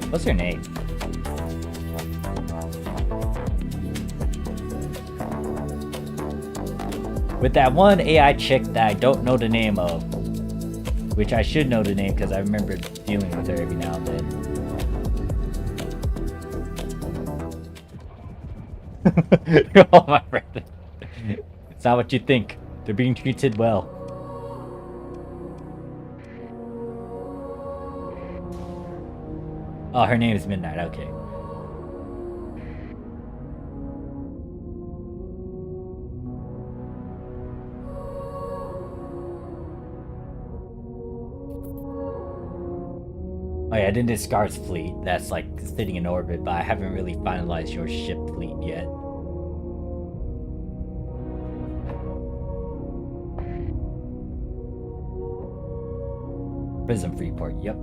What's her name? With that one AI chick that I don't know the name of. Which I should know the name because I remember dealing with her every now and then. Oh my friend. It's not what you think. They're being treated well. Oh, her name is Midnight, okay. Oh yeah, then there's Scar's fleet that's like sitting in orbit, but I haven't really finalized your ship fleet yet. Prism Freeport, yep.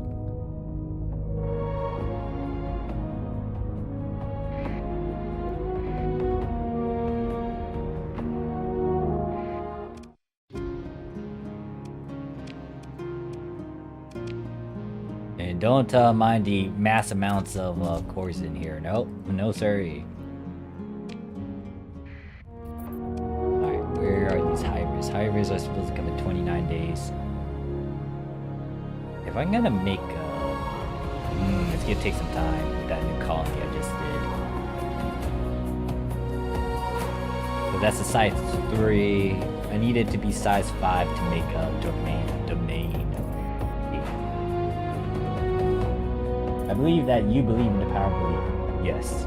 And don't mind the mass amounts of cores in here. Nope, no sorry. Alright, where are these hybrids? Hybrids are supposed to come in 29 days. If I'm gonna make it's gonna take some time with that new colony I just So that's a size 3. I need it to be size 5 to make a domain. I believe that you believe in the power of belief. Yes.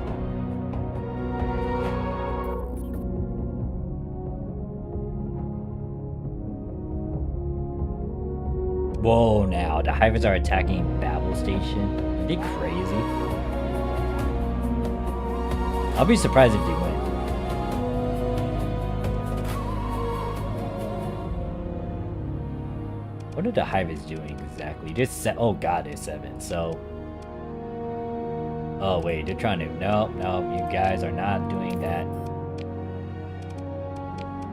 Whoa, now the Hivers are attacking Babel Station. Are they crazy? I'll be surprised if they win. What are the Hivers doing exactly? They're oh god, they're 7, so... Oh wait, they're trying to... No, you guys are not doing that.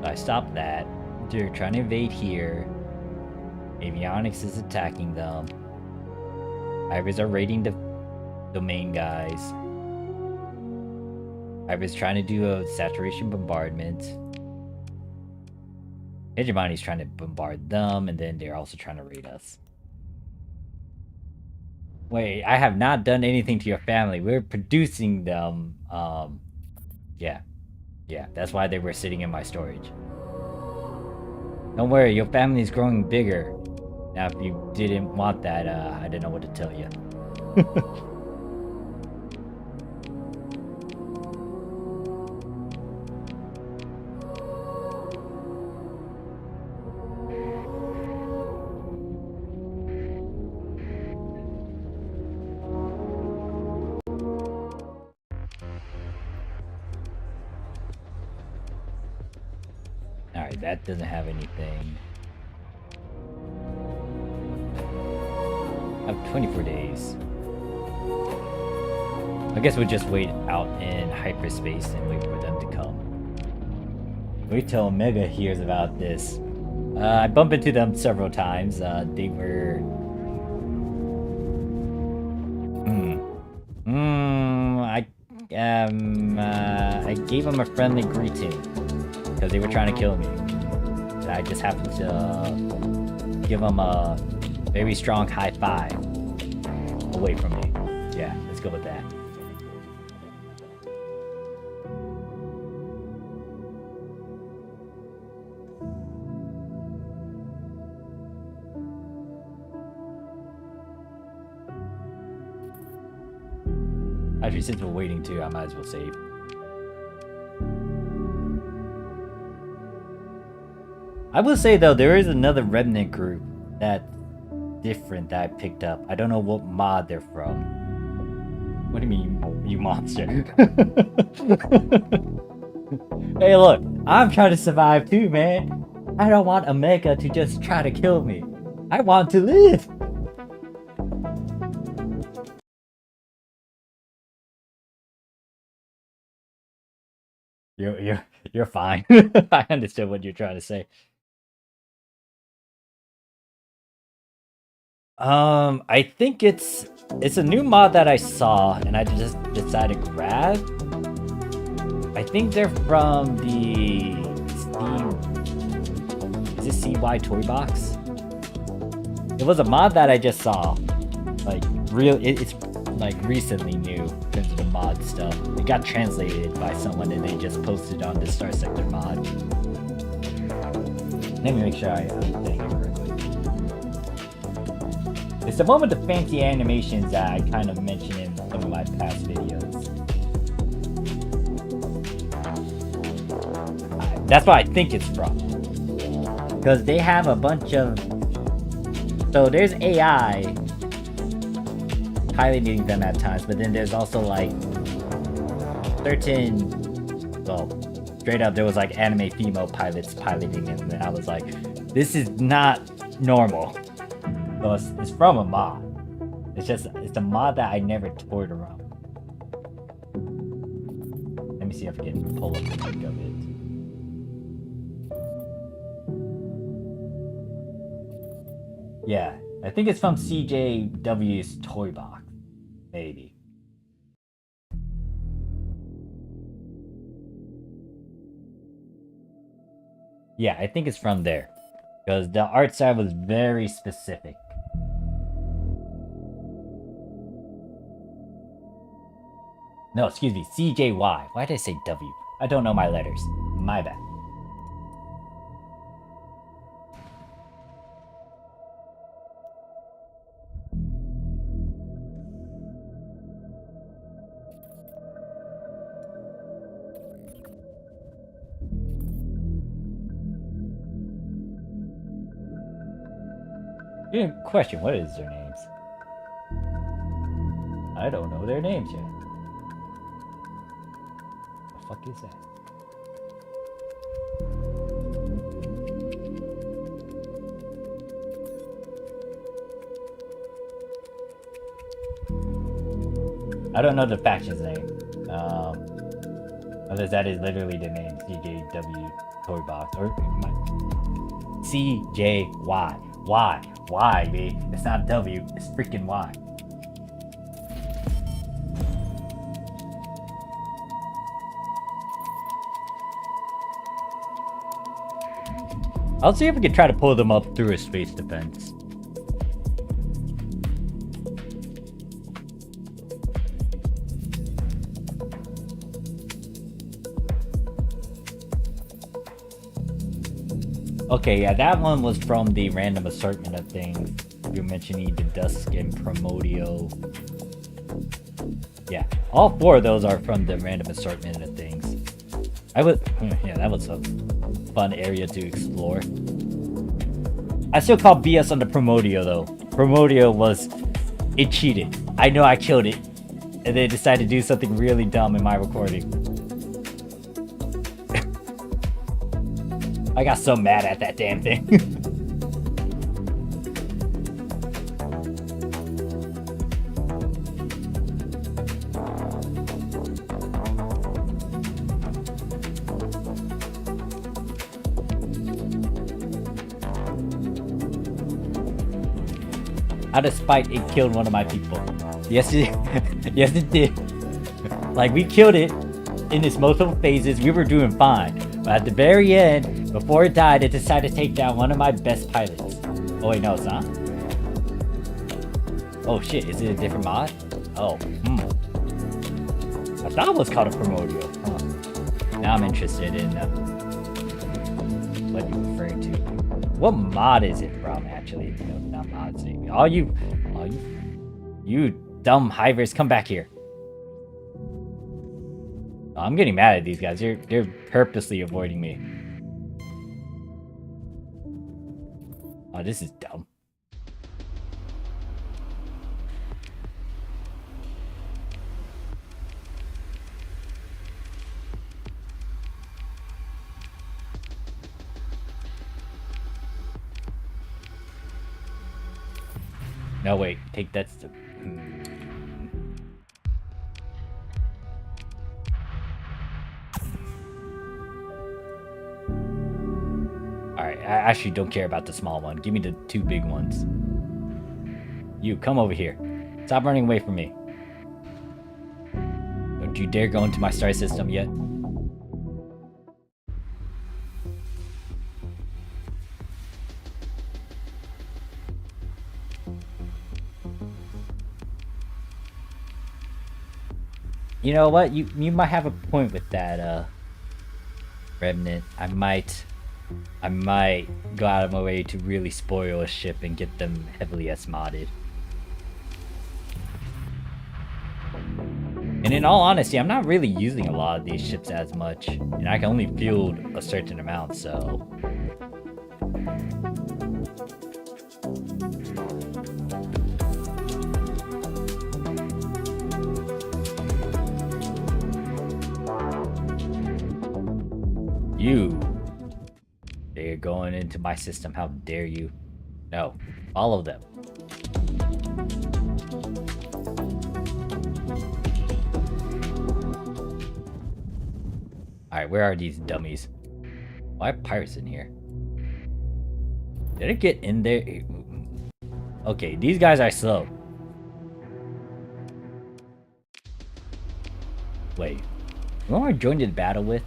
So I stopped that. They're trying to invade here. Avionics is attacking them. Hivers are raiding the domain guys. Hivers trying to do a saturation bombardment. Hegemony's trying to bombard them, and then they're also trying to raid us. Wait, I have not done anything to your family. We're producing them. Yeah, that's why they were sitting in my storage. Don't worry, your family is growing bigger. Now, if you didn't want that, I don't know what to tell you. Alright, that doesn't have anything. I have 24 days. I guess we'll just wait out in hyperspace and wait for them to come. Wait till Omega hears about this. I bumped into them several times. They were... I gave them a friendly greeting. Because they were trying to kill me. And I just happened to give them a very strong high five away from me. Yeah, let's go with that. Actually, since we're waiting too, I might as well save. I will say though, there is another remnant group that's different that I picked up. I don't know what mod they're from. What do you mean, you monster? Hey look, I'm trying to survive too, man. I don't want Omega to just try to kill me. I want to live. You're fine. I understood what you're trying to say. I think it's a new mod that I saw and I just decided to grab. I think they're from the Steam. Is it CY Toy Box? It was a mod that I just saw. Like it's like recently new in terms of the mod stuff. It got translated by someone and they just posted on the Starsector mod. Let me make sure I'm saying it correctly. It's the one with the fancy animations that I kind of mentioned in some of my past videos. That's what I think it's from. Because they have a bunch of... So there's AI piloting them at times, but then there's also like certain... Well, straight up there was like anime female pilots piloting them, and I was like, this is not normal. So it's from a mod. It's a mod that I never toured around. Let me see if I can pull up the link of it. Yeah, I think it's from CJW's Toy Box. Maybe. Yeah, I think it's from there. Because the art style was very specific. No, excuse me, CJY. Why did I say W? I don't know my letters. My bad. Good question. What is their names? I don't know their names yet. The fuck is that? I don't know the faction's name. Unless that is literally the name, CJW Toy Box or CJY. Y, babe. It's not W. It's freaking Y. I'll see if we can try to pull them up through a space defense. Okay, yeah, that one was from the random assortment of things. You're mentioning the Dusk and Primordial. Yeah, all 4 of those are from the random assortment of things. Yeah, that was a fun area to explore. I still call BS on the Primordial though. Primordial it cheated. I know I killed it, and they decided to do something really dumb in my recording. I got so mad at that damn thing. Out of spite, it killed one of my people. Yes, yes, it did. Like, we killed it in its multiple phases. We were doing fine. But at the very end, before it died, it decided to take down one of my best pilots. Oh wait, no, it's not. Oh shit, is it a different mod? Oh, I thought it was called a Primordial. Huh. Now I'm interested in what you're referring to. What mod is it from, actually? No, not mods. All you dumb hivers, come back here. Oh, I'm getting mad at these guys. They're purposely avoiding me. Oh, this is dumb. No, wait. Take that. Alright, I actually don't care about the small one. Give me the 2 big ones. You, come over here. Stop running away from me. Don't you dare go into my star system yet. You know what? You might have a point with that, Remnant. I might go out of my way to really spoil a ship and get them heavily S-modded. And in all honesty, I'm not really using a lot of these ships as much, and I can only field a certain amount, so... You! They're going into my system, how dare you? No, follow them. Alright, where are these dummies? Why are pirates in here? Did it get in there? Okay, these guys are slow. Wait, who am I joined in battle with?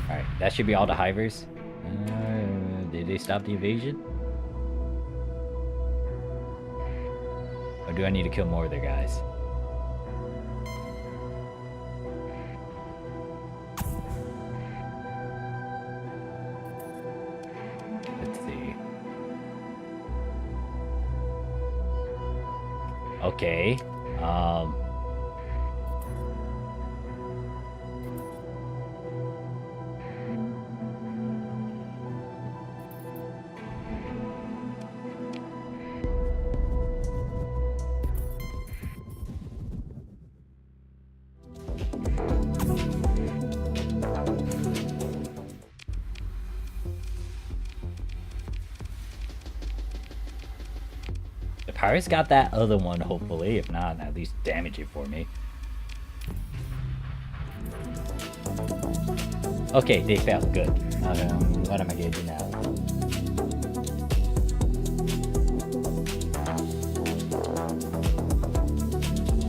Alright, that should be all the hivers. they stop the invasion? Or do I need to kill more of their guys? Let's see. Okay. The pirates got that other one, hopefully. If not, at least damage it for me. Okay, they failed. Good. What am I gonna do now?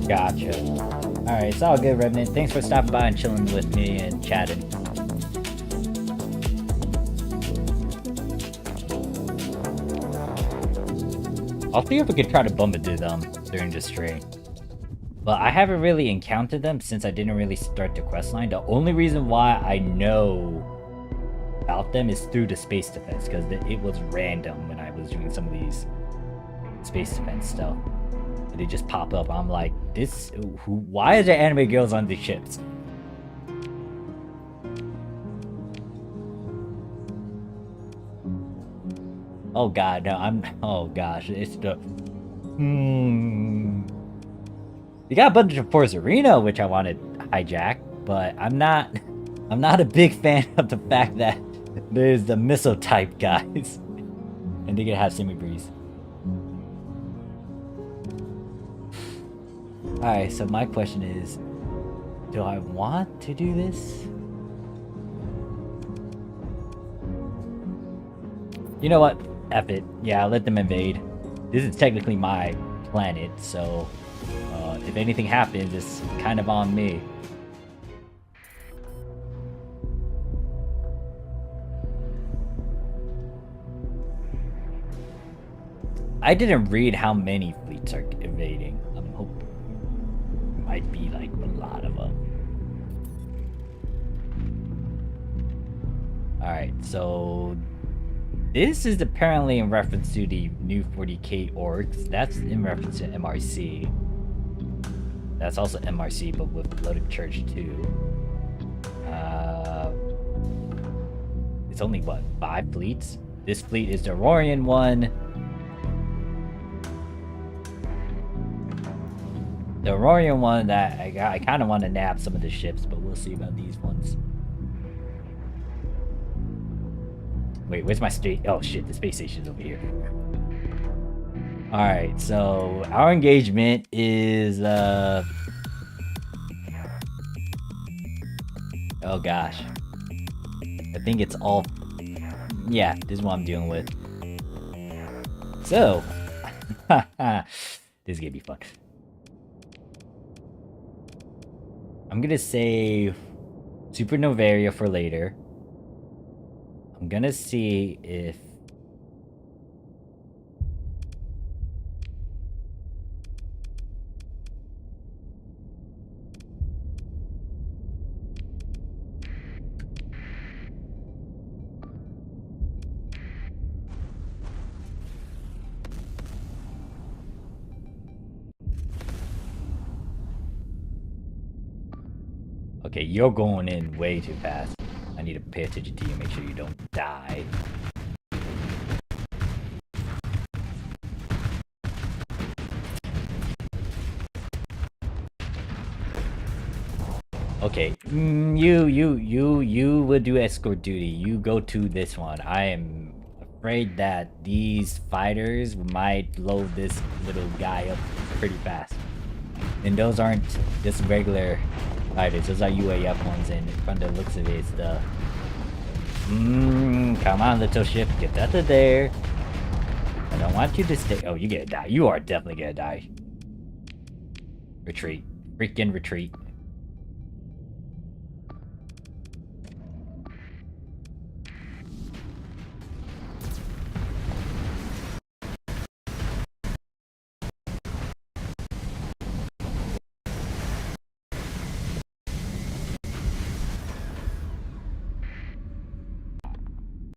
Gotcha. Alright, it's all good, Revenant. Thanks for stopping by and chilling with me and chatting. I'll see if we could try to bump into them during this stream. But I haven't really encountered them since I didn't really start the questline. The only reason why I know about them is through the space defense, because it was random when I was doing some of these space defense stuff. And they just pop up. I'm like, why is there anime girls on these ships? Oh god, no, oh gosh, it's the... You got a bunch of Force Arena, which I wanted to hijack, but I'm not a big fan of the fact that there's the missile type guys. And they can have semi-breeze. Alright, so my question is, do I want to do this? You know what? F it. Yeah, I'll let them invade. This is technically my planet, so if anything happens, it's kind of on me. I didn't read how many fleets are invading. I'm hoping it might be like a lot of them. Alright, so this is apparently in reference to the new 40k orcs. That's in reference to MRC. That's also MRC, but with Bloated Church too. It's only, what, 5 fleets? This fleet is the Aurorian one. The Aurorian one that I kind of want to nab some of the ships, but we'll see about these ones. Wait, where's my state? Oh shit, the space station's over here. Alright, so our engagement is oh gosh. I think it's all... Yeah, this is what I'm dealing with. So this is gonna be fun. I'm gonna save Supernovaria for later. I'm gonna see if... Okay, you're going in way too fast. I need to pay attention to you, make sure you don't die. Okay, you would do escort duty. You go to this one. I am afraid that these fighters might load this little guy up pretty fast. And those aren't just regular fighters. Those are UAF ones, and from the looks of it, it's the... come on, little ship. Get out of there. I don't want you to stay... Oh, you're gonna die. You are definitely gonna die. Retreat. Freaking retreat.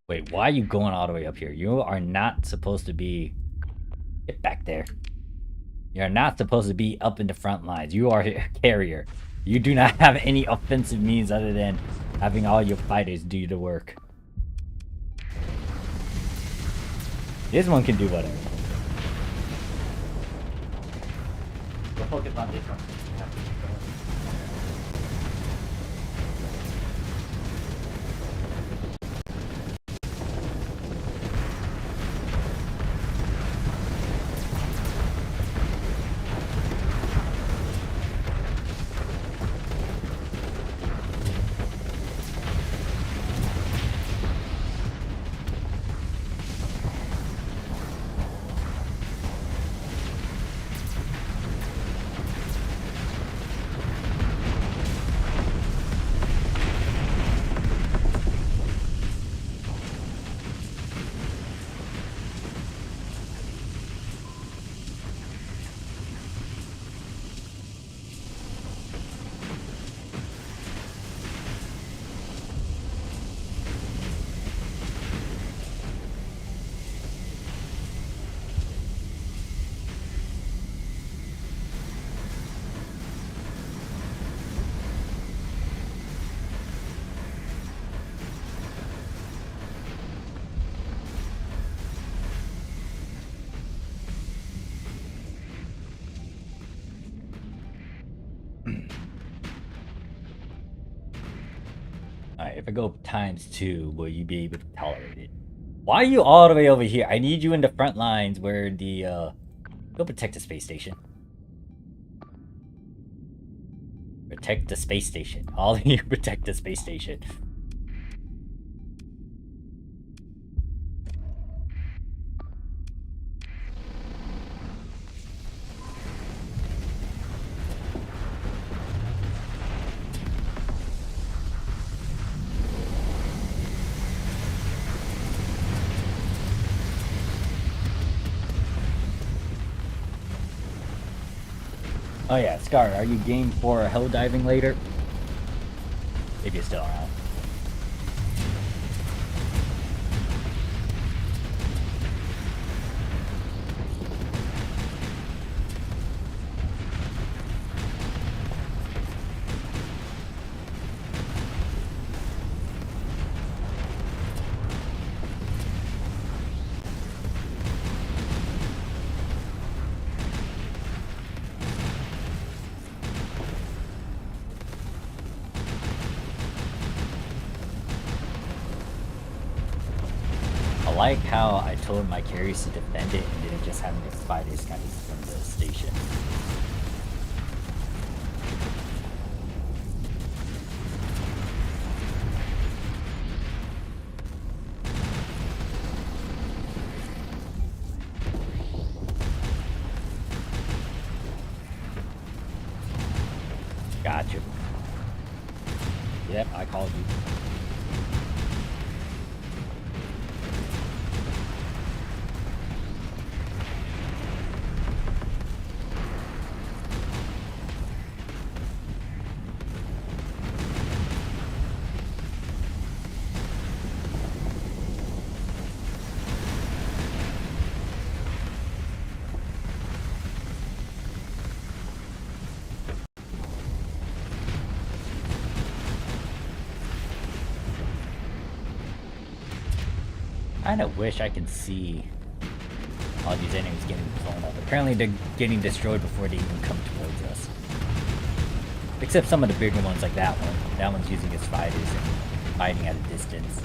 Wait, why are you going all the way up here? You are not supposed to be... Get back there. You're not supposed to be up in the front lines. You are a carrier. You do not have any offensive means other than having all your fighters do the work. This one can do whatever. We'll focus on this one. Alright, if I go ×2, will you be able to tolerate it? Why are you all the way over here? I need you in the front lines where the, Go protect the space station. Protect the space station. All of you protect the space station. Oh yeah, Scar, are you game for hell diving later? If you're still around. I like how I told my carriers to defend it and didn't just have the spiders kind of from the station. Gotcha. Yep, I called you. I kinda wish I could see all these enemies getting blown up. Apparently they're getting destroyed before they even come towards us. Except some of the bigger ones like that one. That one's using its fighters and fighting at a distance.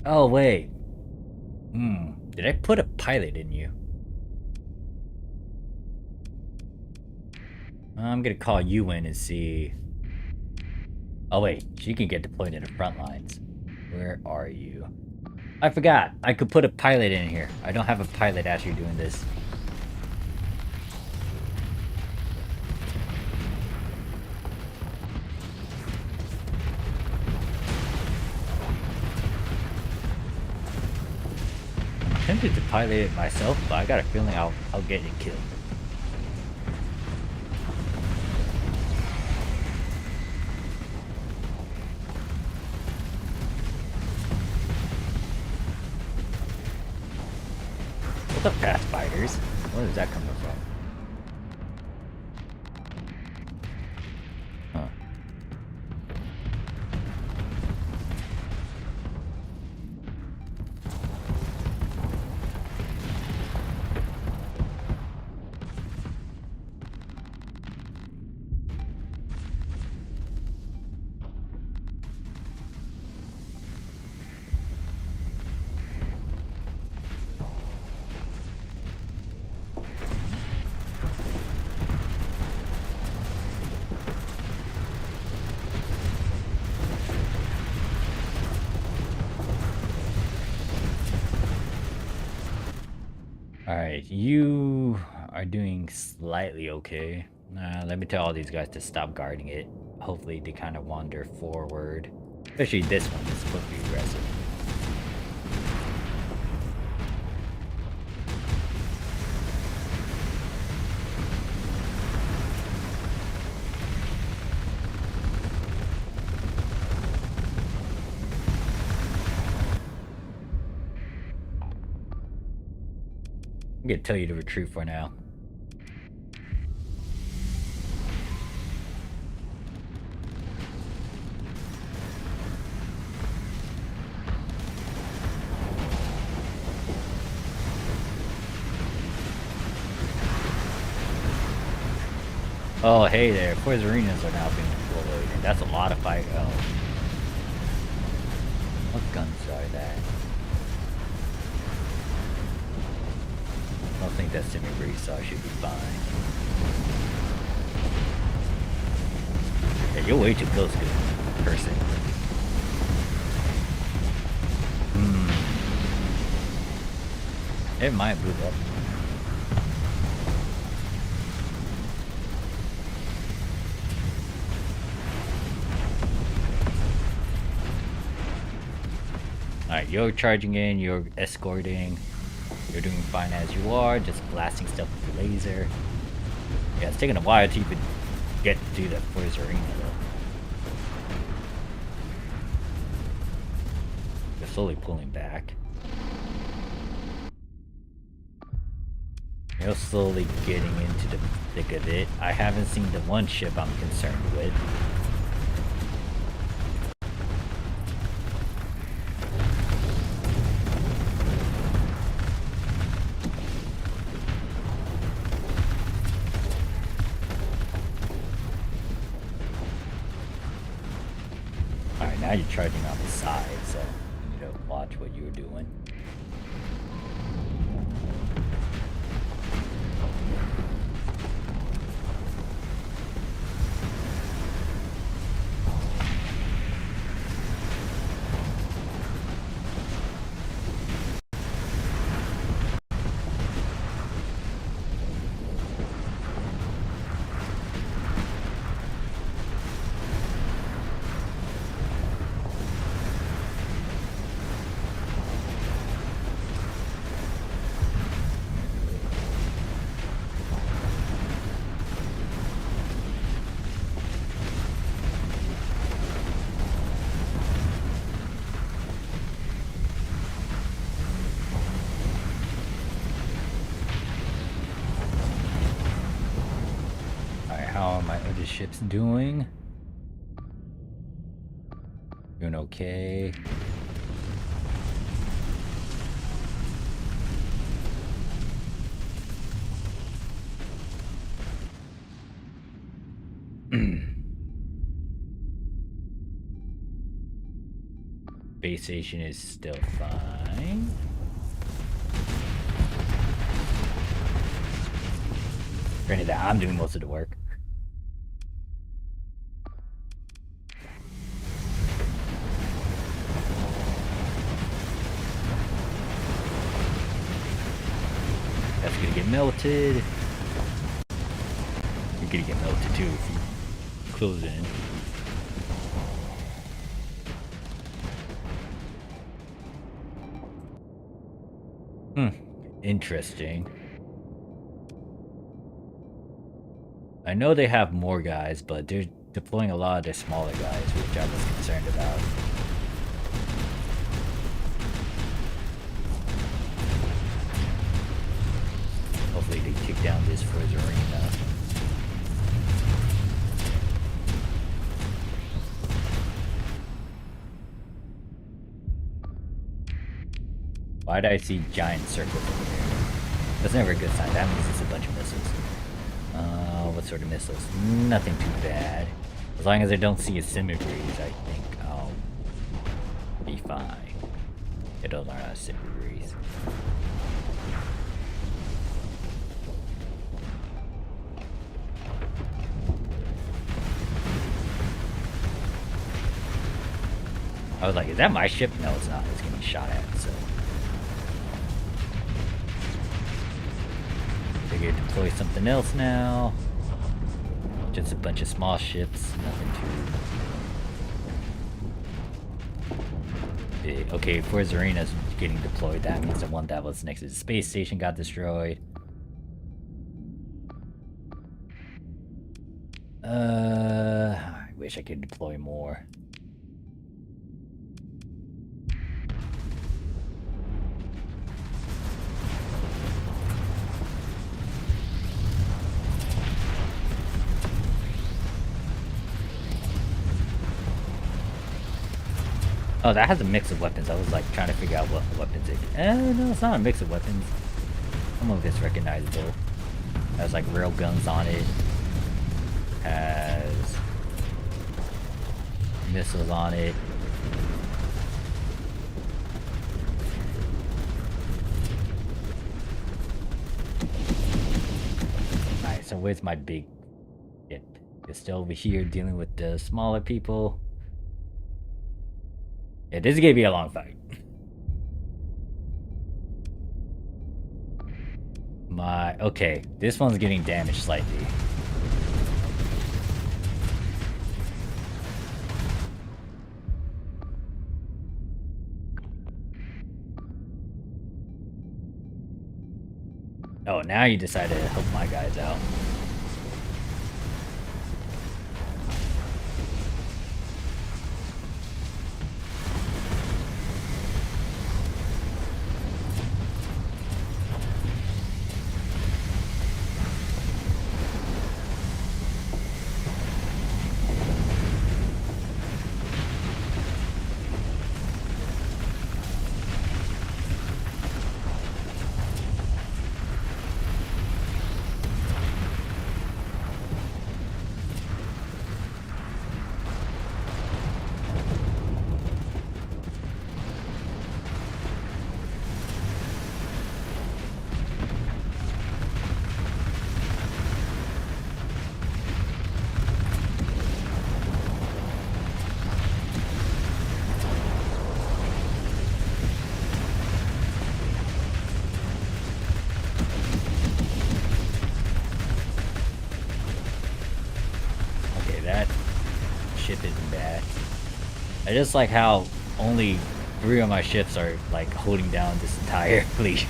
Oh, wait. Did I put a pilot in you? I'm gonna call you in and see... Oh, wait. She can get deployed in the front lines. Where are you? I forgot. I could put a pilot in here. I don't have a pilot actually doing this. tempted to pilot it myself, but I got a feeling I'll get it killed. What's up, fast fighters? Where is that coming from? Huh. Alright, you are doing slightly okay. Let me tell all these guys to stop guarding it. Hopefully they kind of wander forward. Especially this one, it's supposed to be aggressive. I'm gonna tell you to retreat for now. Oh, hey there. Force arenas are now being deployed, and that's a lot of fight. Oh. What guns are that? I don't think that's semi-breeze, so I should be fine. Yeah, you're way too close, good person. It might move up. Alright, you're charging in, you're escorting. You're doing fine as you are, just blasting stuff with the laser. Yeah, it's taking a while to even get to the first arena though. They're slowly pulling back. You're slowly getting into the thick of it. I haven't seen the one ship I'm concerned with. Now you're charging on the side, so you need to watch what you're doing. How are my other ships doing? Doing okay. Base station is still fine. Granted that I'm doing most of the work. That's gonna get melted. You're gonna get melted too if you close in. Interesting. I know they have more guys, but they're deploying a lot of their smaller guys, which I was concerned about. Hopefully they kick down this for his arena. Why did I see giant circles over there? That's never a good sign. That means it's a bunch of missiles. What sort of missiles? Nothing too bad. As long as I don't see asymmetries, I think I'll be fine. Yeah, those aren't asymmetries. I was like, is that my ship? No, it's not. It's getting shot at, so. Figure deploy something else now. Just a bunch of small ships, nothing too big. Okay, Forza Arena's getting deployed. That means the one that was next to the space station got destroyed. I wish I could deploy more. Oh, that has a mix of weapons. I was like trying to figure out what weapons it. No, it's not a mix of weapons. Some of it's recognizable. Has like rail guns on it. Has missiles on it. Alright, so where's my big ship? It's still over here dealing with the smaller people. Yeah, this is gonna be a long fight. Okay, this one's getting damaged slightly. Oh, now you decide to help my guys out. I just like how only 3 of my ships are like holding down this entire fleet.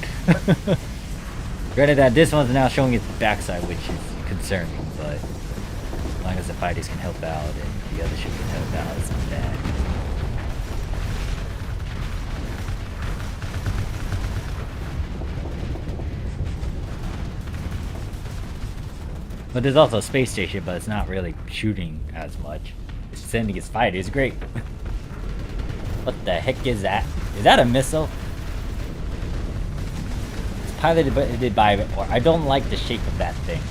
Granted that this one's now showing its backside, which is concerning, but as long as the fighters can help out and the other ship can help out, it's not bad. But there's also a space station, but it's not really shooting as much. It's sending its fighters, great. What the heck is that? Is that a missile? It's piloted by... Or I don't like the shape of that thing.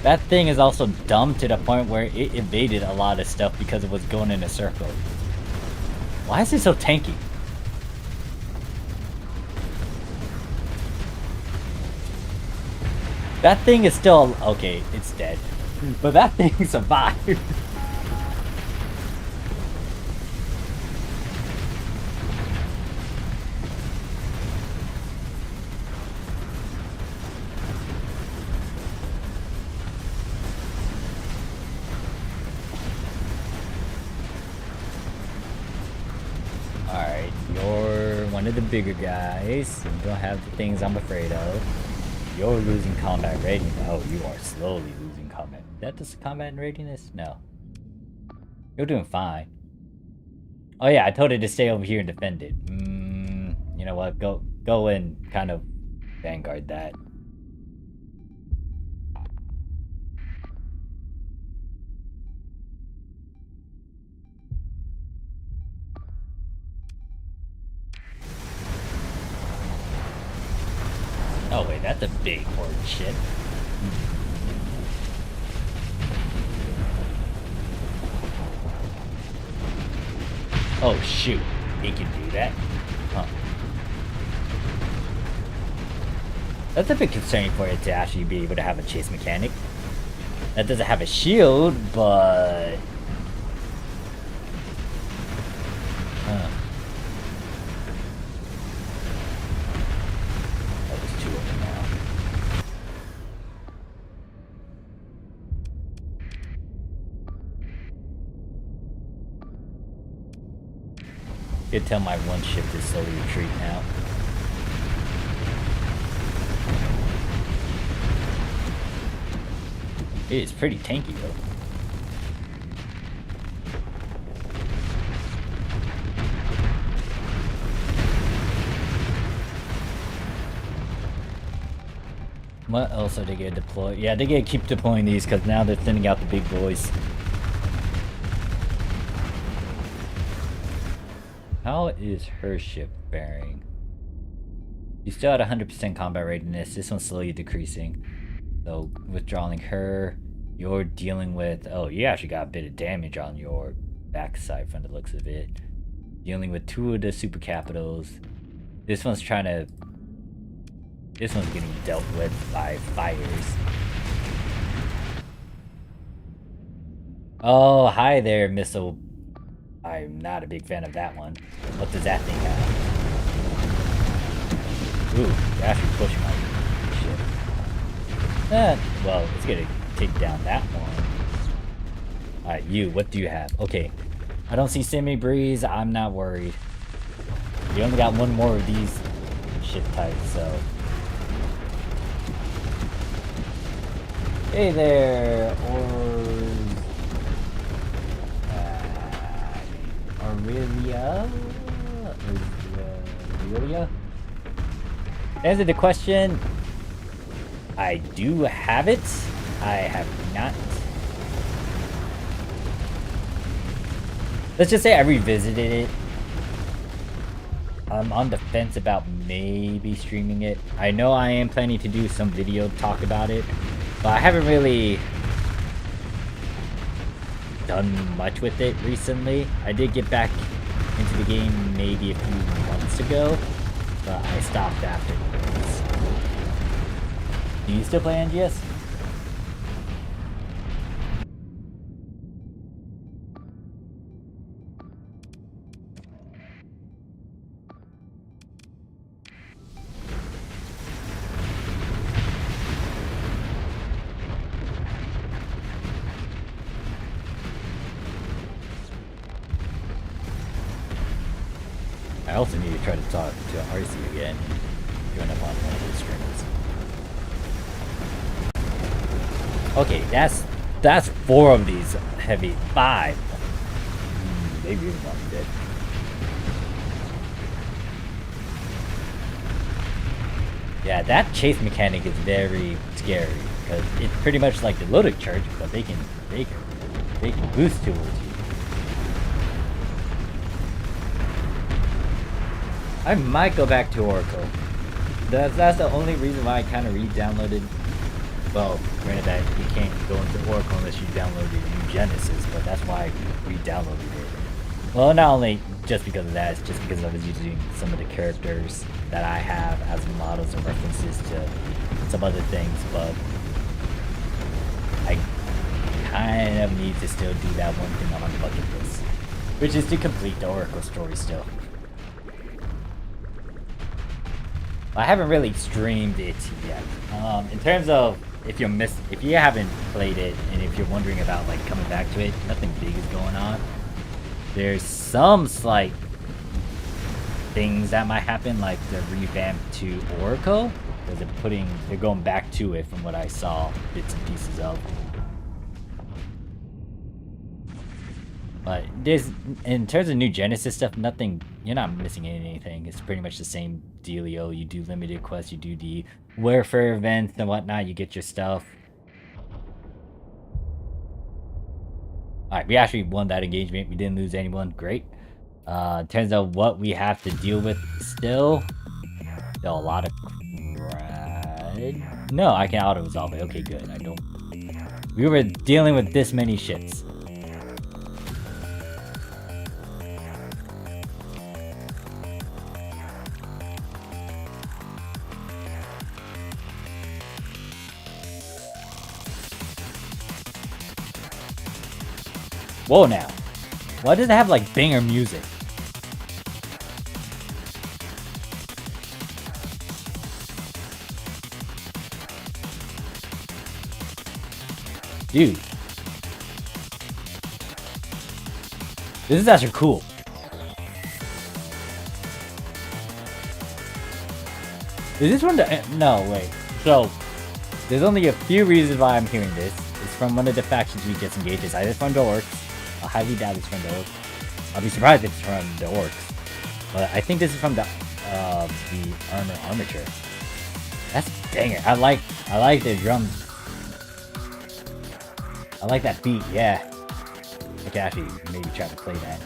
That thing is also dumb to the point where it evaded a lot of stuff because it was going in a circle. Why is it so tanky? That thing is still... Okay, it's dead. But that thing survived. the bigger guys. You don't have the things I'm afraid of. You're losing combat readiness. Oh, you are slowly losing combat. That does combat readiness? No. You're doing fine. Oh yeah, I told her to stay over here and defend it. You know what? Go and kind of vanguard that. Oh wait, that's a big horde ship. Oh shoot, he can do that? Huh. That's a bit concerning for it to actually be able to have a chase mechanic. That doesn't have a shield, but... Huh. Oh, there's two of them now. You can tell my one ship is slowly retreat now. It is pretty tanky though. What else are they gonna deploy? Yeah, they gotta keep deploying these because now they're thinning out the big boys. How is her ship faring? She's still at 100% combat readiness. This one's slowly decreasing. So withdrawing her, you're dealing with... Oh, you actually got a bit of damage on your backside from the looks of it. Dealing with two of the super capitals. This one's trying to... This one's getting dealt with by fires. Oh, hi there, missile. I'm not a big fan of that one. What does that thing have? Ooh, you're actually pushing my shit. Well, it's gonna take down that one. Alright, you, what do you have? Okay, I don't see semi-breeze, I'm not worried. You only got one more of these ship types, so... Hey there, Aurelia? Aurelia? To answer the question, I do have it. I have not. Let's just say I revisited it. I'm on the fence about maybe streaming it. I know I am planning to do some video talk about it, but I haven't really done much with it recently. I did get back into the game maybe a few months ago, but I stopped afterwards. Do you still play NGS? I also need to try to talk to RC again. Join up on one of his streams. Okay, that's 4 of these heavy. 5. They really want me dead. Yeah, that chase mechanic is very scary because it's pretty much like the loading charge, but they can boost towards you. I might go back to Oracle. That's the only reason why I kind of re-downloaded. Well, granted that you can't go into Oracle unless you download the new Genesis, but that's why I re-downloaded it. Well, not only just because of that, it's just because I was using some of the characters that I have as models and references to some other things, but I kind of need to still do that one thing on my bucket list, which is to complete the Oracle story still. I haven't really streamed it yet. In terms of if you haven't played it and if you're wondering about like coming back to it, nothing big is going on. There's some slight things that might happen, like the revamp to Oracle, because they're going back to it from what I saw bits and pieces of. But in terms of new Genesis stuff, nothing, you're not missing anything. It's pretty much the same dealio. You do limited quests, you do the warfare events and whatnot, you get your stuff. Alright, we actually won that engagement. We didn't lose anyone. Great. In terms of what we have to deal with still a lot of crud. No, I can auto-resolve it. Okay, good. We were dealing with this many ships. Whoa now. Why does it have like banger music? Dude. This is actually cool. Is this one the... No, wait. So, there's only a few reasons why I'm hearing this. It's from one of the factions we just engaged. It's either from the Orcs. I highly doubt it's from the Orcs. I'll be surprised if it's from the Orcs. But I think this is from the armature. That's banger. I like the drums. I like that beat, yeah. I can actually maybe try to play that.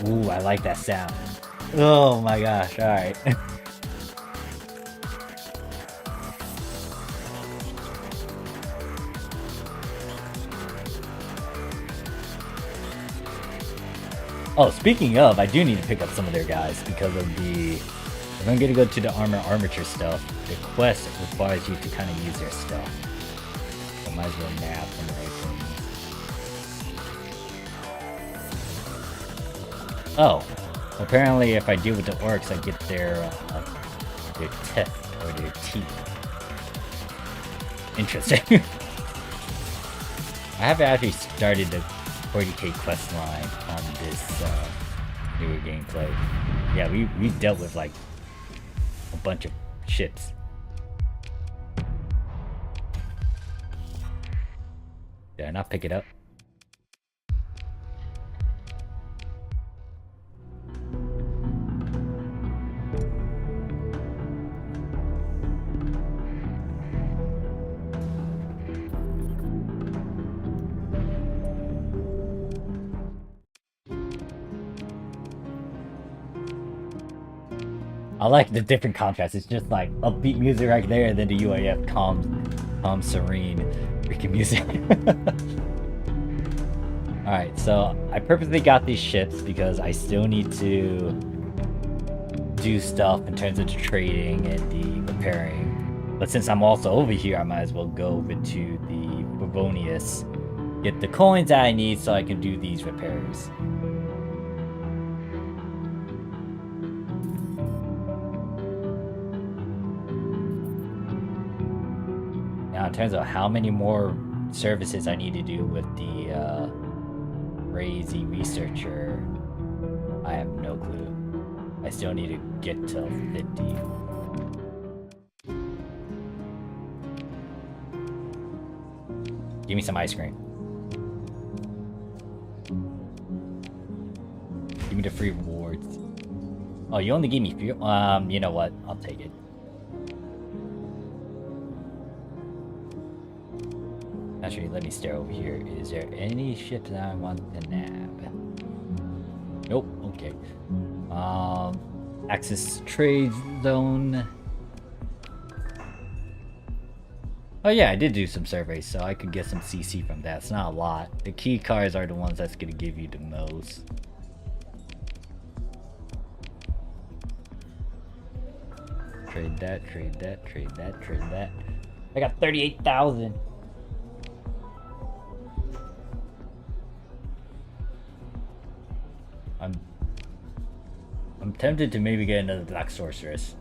Ooh, I like that sound. Oh my gosh, alright. Oh, speaking of, I do need to pick up some of their guys because of the... If I'm gonna go to the armature stuff, the quest requires you to kind of use their stuff. So I might as well nab some of their things. Oh, apparently if I deal with the orcs, I get their teeth or their teeth. Interesting. I haven't actually started the 40k quest line on this newer gameplay. Yeah, we dealt with like a bunch of ships. Did I not pick it up? I like the different contrasts. It's just like upbeat music right there, and then the UAF calm, serene, freaking music. Alright, so I purposely got these ships because I still need to do stuff in terms of the trading and the repairing. But since I'm also over here, I might as well go over to the Bavonius, get the coins that I need so I can do these repairs. Now, in terms of how many more services I need to do with the crazy researcher, I have no clue. I still need to get to 50. Give me some ice cream. Give me the free rewards. Oh, you only gave me few. You know what? I'll take it. Actually, let me stare over here. Is there any ships that I want to nab? Nope. Okay. Access trade zone. Oh yeah, I did do some surveys, so I could get some CC from that. It's not a lot. The key cards are the ones that's gonna give you the most. Trade that, trade that, trade that, trade that. I got 38,000. I'm tempted to maybe get another Black Sorceress.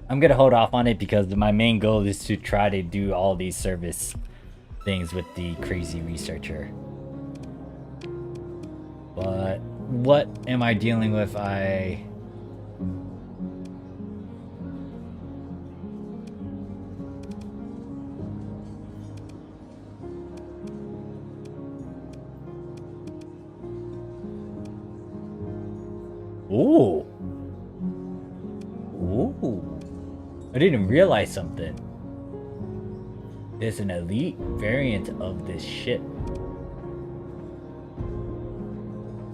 I'm gonna hold off on it because my main goal is to try to do all these service things with the crazy researcher. But what am I dealing with? Ooh. Ooh. I didn't realize something. There's an elite variant of this ship.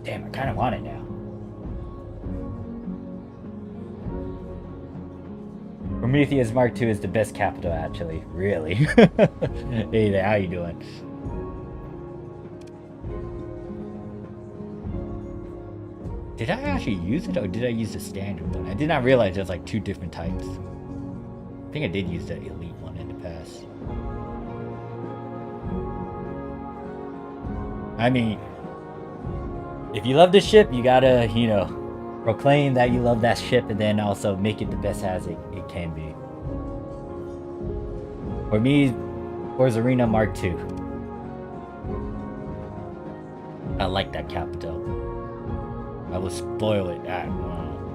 Damn, I kind of want it now. Prometheus Mark II is the best capital, actually. Really. Hey there, how you doing? Did I actually use it, or did I use the standard one? I did not realize there's like 2 different types. I think I did use the elite one in the past. I mean, if you love the ship, you gotta, you know, proclaim that you love that ship and then also make it the best as it can be. For me, Forza Arena Mark II. I like that capital. I will spoil it.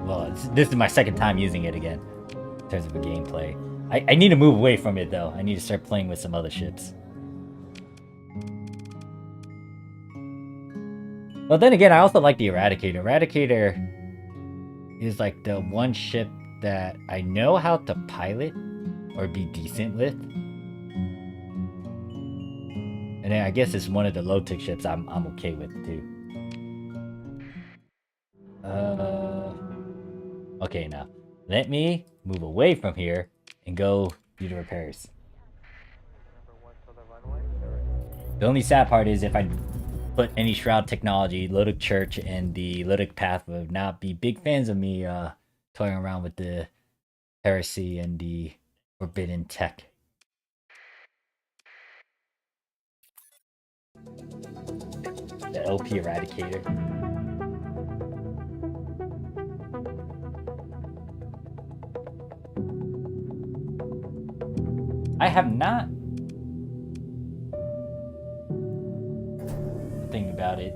Well, this is my second time using it again in terms of a gameplay. I need to move away from it though. I need to start playing with some other ships. But then again, I also like the Eradicator. Eradicator is like the one ship that I know how to pilot or be decent with. And then I guess it's one of the low-tech ships I'm okay with too. Okay, now let me move away from here and go do the repairs. The only sad part is if I put any Shroud technology, Lodic Church and the Lodic Path would not be big fans of me toying around with the heresy and the forbidden tech. The LP Eradicator. I have not. Think about it.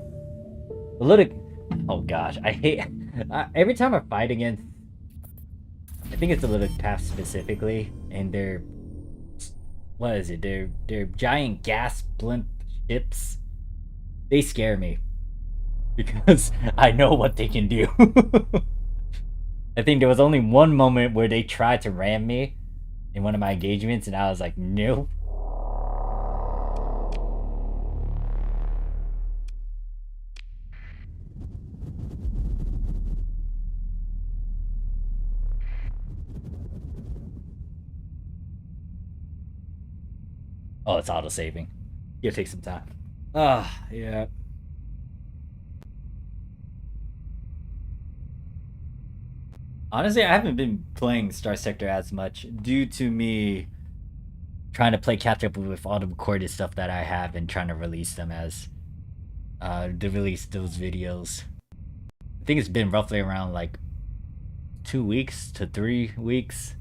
The Ludic. Oh gosh, I hate. Every time I fight against. I think it's the Ludic Path specifically, and they're. What is it? They're giant gas blimp ships. They scare me. Because I know what they can do. I think there was only one moment where they tried to ram me in one of my engagements, and I was like, nope. Oh, it's auto-saving. It'll take some time. Ah, yeah. Honestly, I haven't been playing Starsector as much due to me trying to play catch up with all the recorded stuff that I have and trying to release them as to release those videos. I think it's been roughly around like 2 weeks to 3 weeks.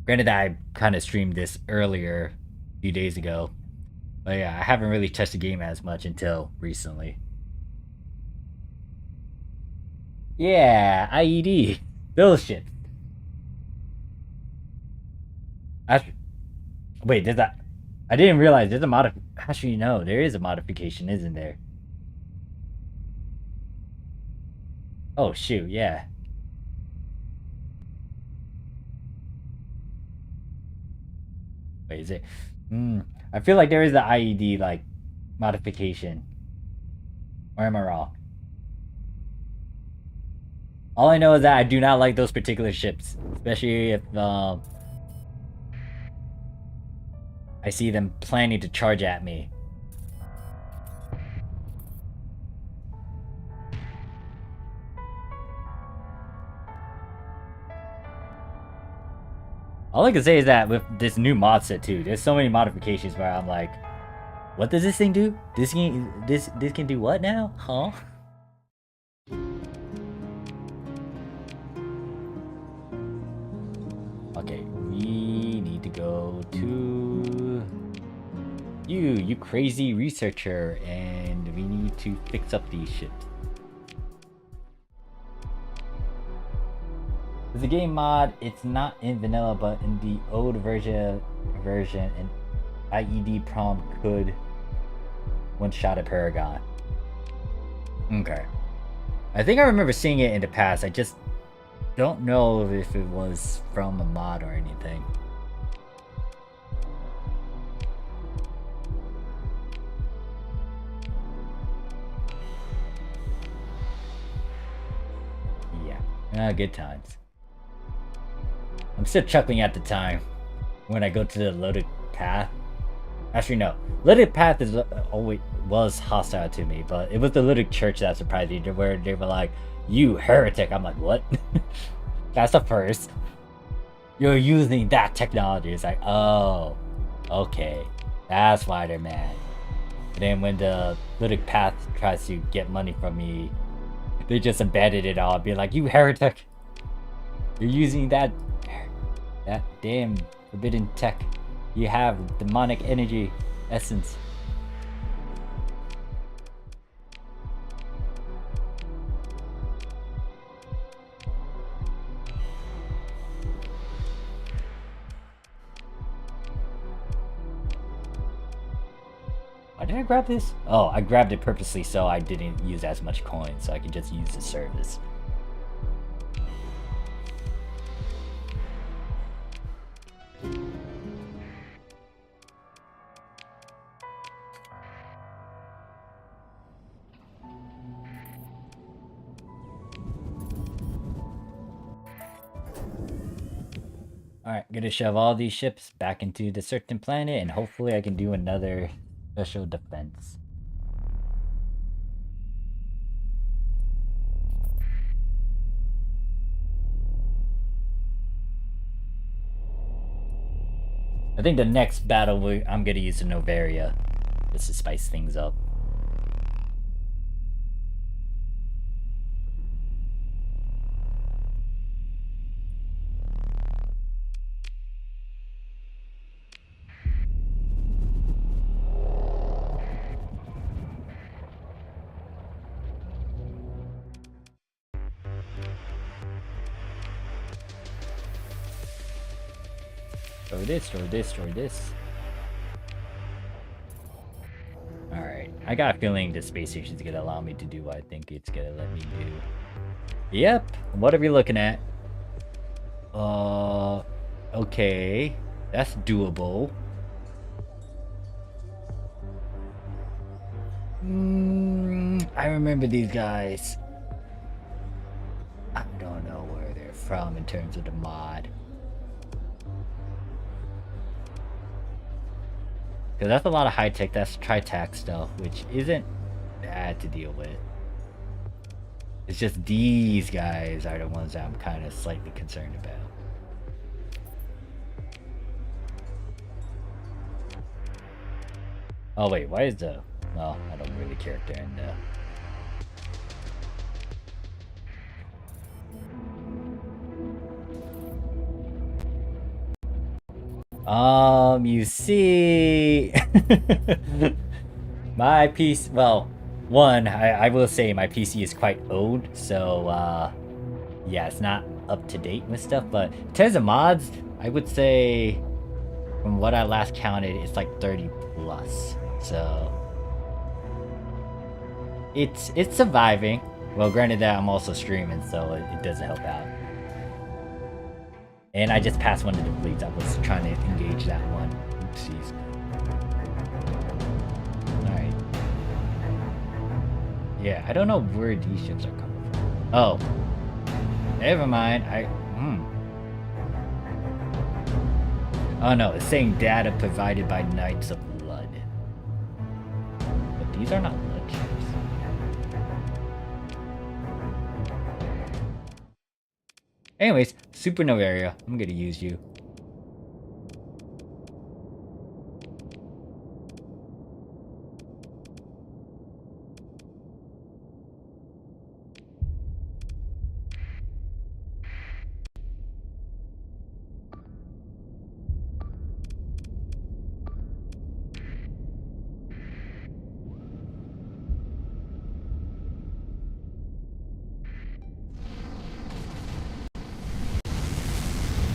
Granted, I kind of streamed this earlier, a few days ago. But yeah, I haven't really touched the game as much until recently. Yeah, IED. Those shit. Wait, there's that. I didn't realize there's a actually, no, there is a modification, isn't there? Oh, shoot, yeah. Wait, is it? I feel like there is an IED, like, modification. Or am I wrong? All I know is that I do not like those particular ships. Especially if, I see them planning to charge at me. All I can say is that with this new mod set too, there's so many modifications where I'm like, what does this thing do? This can do what now? Huh? Okay, we need to go to you crazy researcher, and we need to fix up these ships. It's a game mod. It's not in vanilla, but in the old version, an IED prompt could one-shot a Paragon. Okay. I think I remember seeing it in the past. I just don't know if it was from a mod or anything. Yeah. Good times. I'm still chuckling at the time when I go to the loaded path. Actually, no. Loaded path is always was hostile to me, but it was the loaded church that surprised me, where they were like, "You heretic!" I'm like, "What?" That's the first. You're using that technology. It's like, oh, okay, that's why they're mad. And then when the loaded path tries to get money from me, they just abandon it all, being like, "You heretic! You're using that damn forbidden tech. You have demonic energy essence." Why did I grab this? Oh, I grabbed it purposely so I didn't use as much coins, so I could just use the service. Alright, gonna shove all these ships back into the certain planet, and hopefully I can do another special defense. I think the next battle I'm gonna use the Novaria, just to spice things up. Throw this. Alright, I got a feeling the space station's gonna allow me to do what I think it's gonna let me do. Yep, what are we looking at? Okay, that's doable. I remember these guys. I don't know where they're from in terms of the mod. Because that's a lot of high-tech, that's tri-tac stuff, which isn't bad to deal with. It's just these guys are the ones that I'm kind of slightly concerned about. Oh wait, why is the... Well, I don't really care if they're in the... you see... My PC... Well, one, I will say my PC is quite old, so, yeah, it's not up to date with stuff, but in terms of mods, I would say, from what I last counted, it's like 30 plus, so... It's surviving. Well, granted that I'm also streaming, so it doesn't help out. And I just passed one of the fleets. I was trying to engage that one. Oopsies. Alright. Yeah, I don't know where these ships are coming from. Oh. Never mind. Oh no, it's saying data provided by Knights of Blood. But these are not blood ships. Anyways, Supernova area. I'm gonna use you.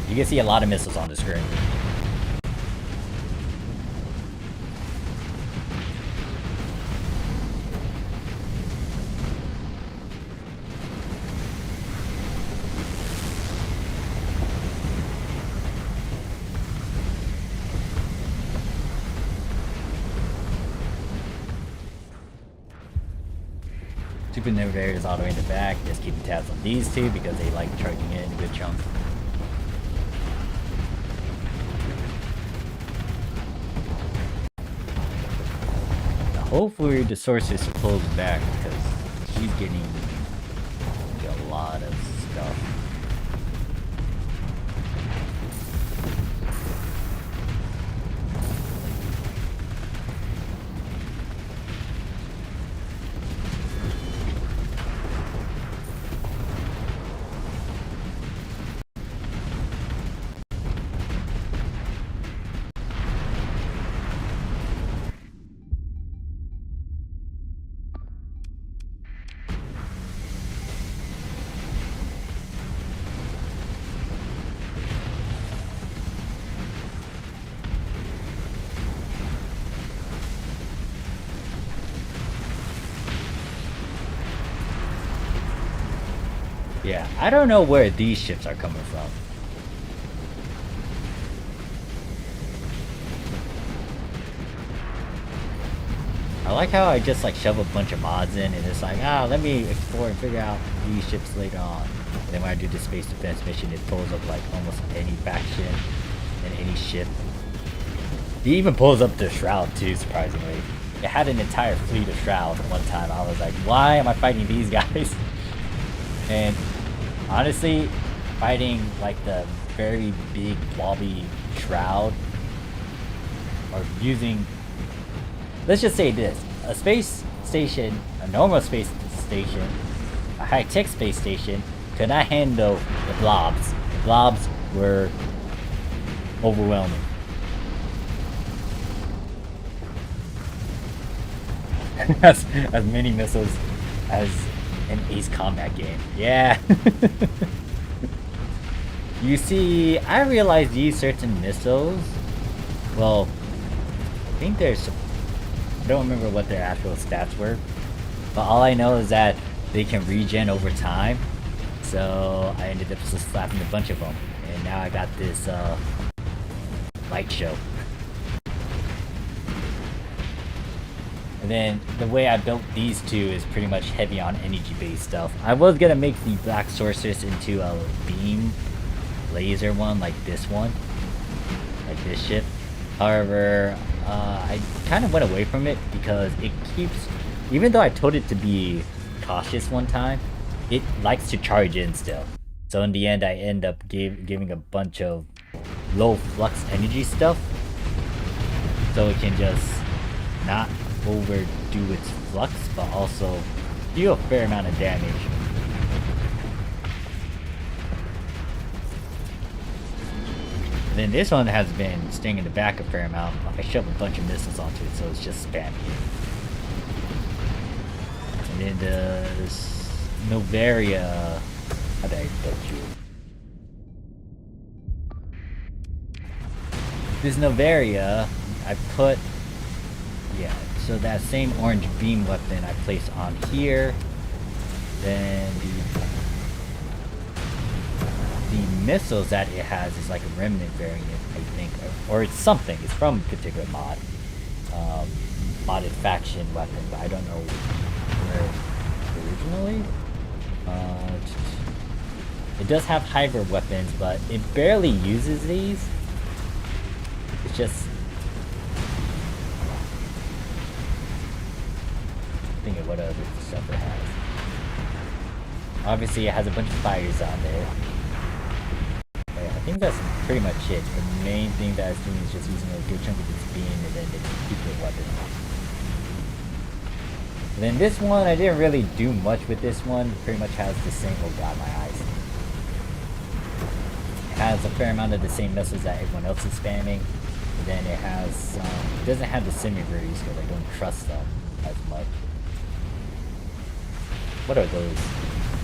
You can see a lot of missiles on the screen. Super Novator is all the way in the back. Just keeping tabs on these two because they like charging in good chunks. Hopefully the Sorceress pulls back because she's getting a lot of stuff. Yeah, I don't know where these ships are coming from. I like how I just like shove a bunch of mods in and it's like, let me explore and figure out these ships later on. And then when I do the space defense mission, it pulls up like almost any faction and any ship. It even pulls up the Shroud too, surprisingly. It had an entire fleet of Shroud one time. I was like, why am I fighting these guys? And honestly, fighting like the very big blobby Shroud or using, let's just say this, a space station, a normal space station, a high-tech space station could not handle the blobs. The blobs were overwhelming. as many missiles as an Ace Combat game. Yeah. You see, I realized these certain missiles, well, I think there's, I don't remember what their actual stats were, but all I know is that they can regen over time. So I ended up just slapping a bunch of them, and now I got this light show. And then the way I built these two is pretty much heavy on energy-based stuff. I was gonna make the Black Sorceress into a beam laser one, like this one, like this ship. However, I kind of went away from it because it keeps, even though I told it to be cautious one time, it likes to charge in still. So in the end, I end up giving a bunch of low flux energy stuff, so it can just not overdo its flux, but also do a fair amount of damage. And then this one has been staying in the back a fair amount. I shove a bunch of missiles onto it, so it's just spamming. And then the Novaria, how did I put you? This Novaria, I put, yeah, so that same orange beam weapon I place on here. Then the missiles that it has is like a remnant variant, I think, or it's something. It's from a particular mod, modded faction weapon, but I don't know where originally. It does have hybrid weapons, but it barely uses these. It's just, think of what other stuff it has. Obviously, it has a bunch of fires on there. But yeah, I think that's pretty much it. The main thing that it's doing is just using a good chunk of its beam and then the secret weapon. And then this one, I didn't really do much with this one. It pretty much has the same, oh god, my eyes. It has a fair amount of the same missiles that everyone else is spamming. And then it has, it doesn't have the semi-breeze because I don't trust them as much. What are those?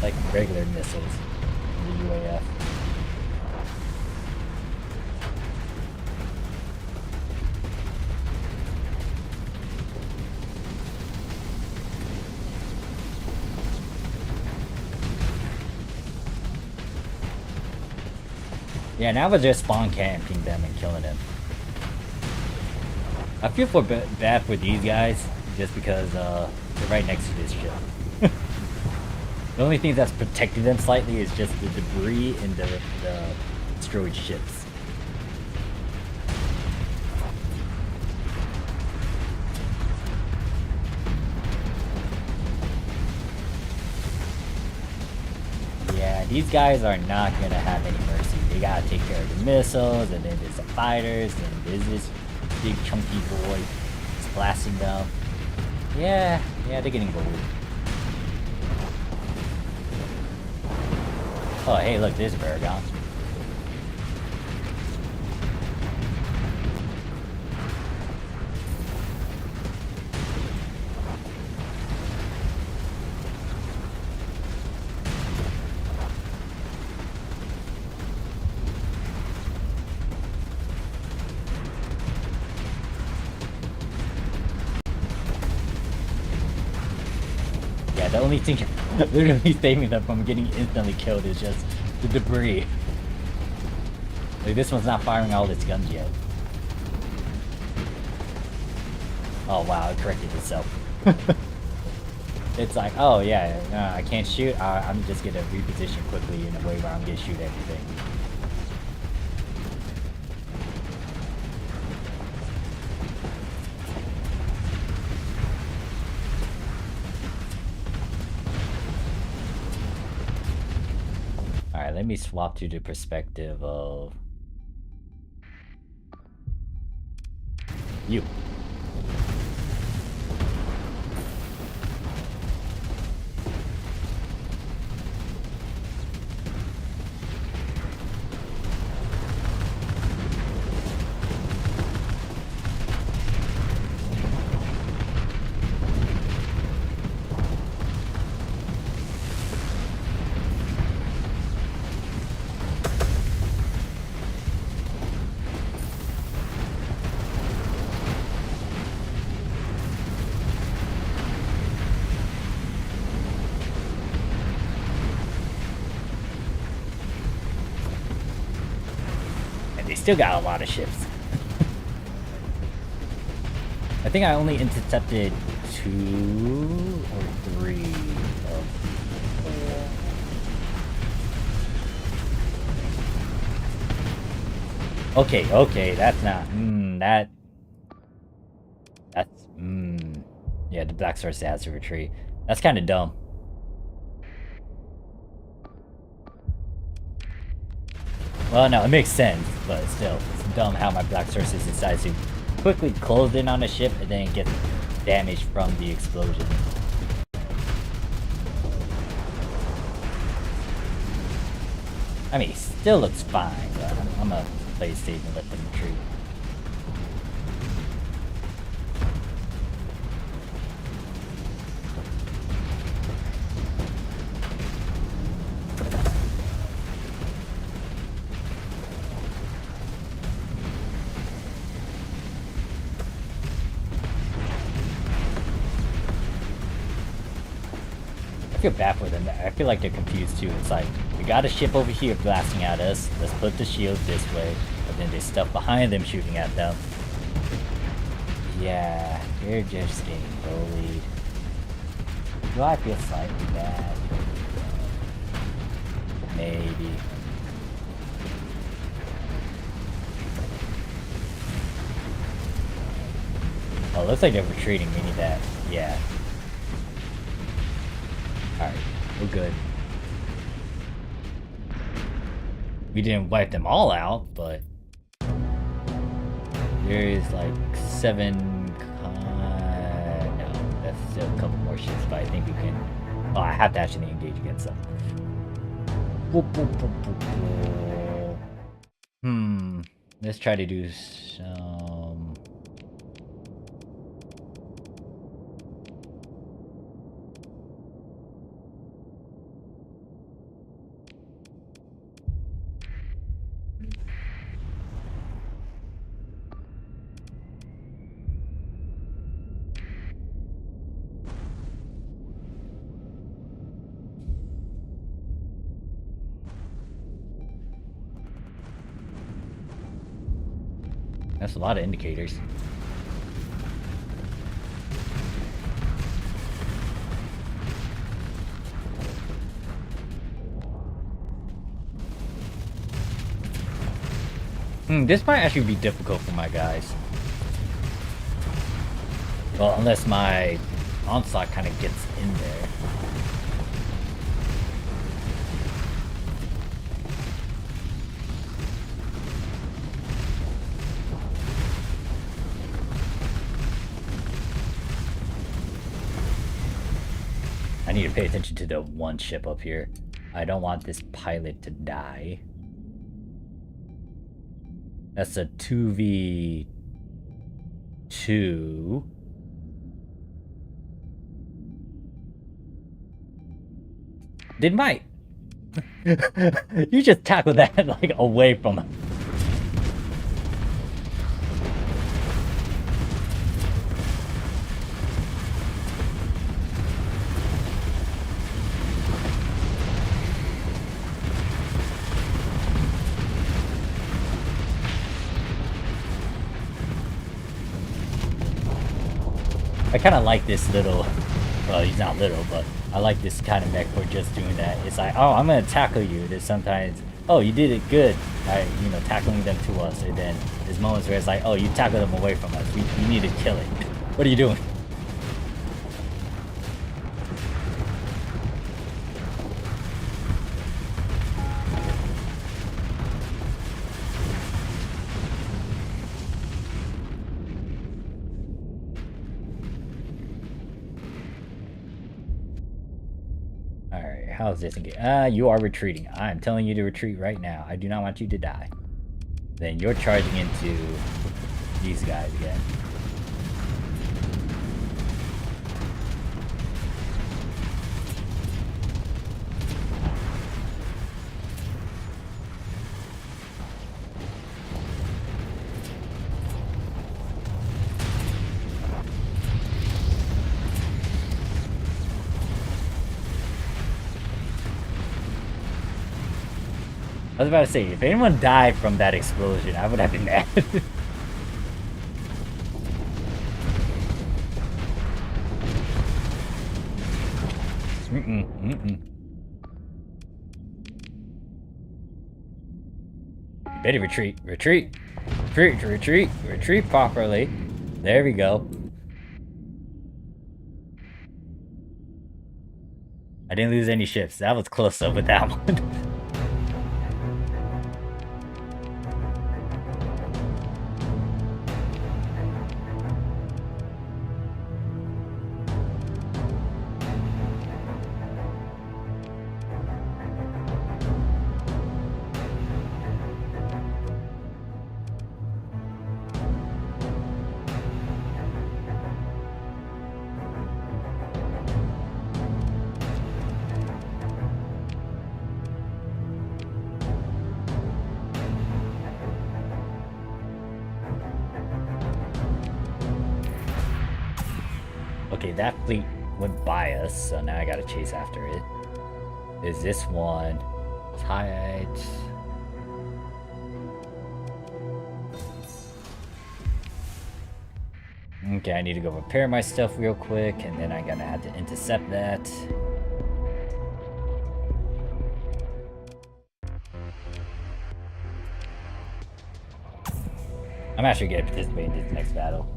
Like regular missiles in the UAF. Yeah, now we're just spawn camping them and killing them. I feel bad for these guys, just because they're right next to this ship. The only thing that's protecting them slightly is just the debris in the destroyed ships. Yeah, these guys are not gonna have any mercy. They gotta take care of the missiles, and then there's the fighters, and there's this big chunky boy just blasting them. Yeah, they're getting bullied. Oh, hey, look, there's Paragon. Yeah, the only thing literally saving them from getting instantly killed is just the debris. Like, this one's not firing all its guns yet. Oh wow, it corrected itself. It's like, oh yeah, I can't shoot. I'm just gonna reposition quickly in a way where I'm gonna shoot everything. Alright, let me swap to the perspective of you. They still got a lot of ships. I think I only intercepted 2 or 3 of 4. Okay, that's not, that's, yeah, the Black Star has to retreat. That's kind of dumb. Well, no, it makes sense, but still, it's dumb how my Black Sources decides to quickly close in on a ship and then get damaged from the explosion. I mean, it still looks fine, but I'm gonna play it safe and let them retreat. I feel bad for them. I feel like they're confused too. It's like, we got a ship over here blasting at us, let's put the shields this way, but then there's stuff behind them shooting at them. Yeah, they're just getting bullied. Do I feel slightly bad? Maybe. Oh, looks like they're retreating, meaning that, yeah. Alright, we're good. We didn't wipe them all out, but there is like 7. No, that's still a couple more ships, but I think we can. Oh, I have to actually engage against them. Let's try to do some. That's a lot of indicators. This might actually be difficult for my guys. Well, unless my onslaught kind of gets in there. I need to pay attention to the one ship up here. I don't want this pilot to die. That's a 2v2. Did my... You just tackled that like away from him. I kind of like this little, well, he's not little, but I like this kind of mech for just doing that. It's like, oh, I'm going to tackle you. There's sometimes, oh, you did it good by, you know, tackling them to us. And then there's moments where it's like, oh, you tackled them away from us. We need to kill it. What are you doing? How's this again? You are retreating. I'm telling you to retreat right now. I do not want you to die. Then you're charging into these guys again. I was about to say, if anyone died from that explosion, I would have been mad. Better retreat, retreat, retreat, retreat, retreat properly. There we go. I didn't lose any ships. That was close up with that one. Okay, that fleet went by us, so now I gotta chase after it. Is this one tight? Okay, I need to go repair my stuff real quick, and then I'm gonna have to intercept that. I'm actually gonna participate in this next battle.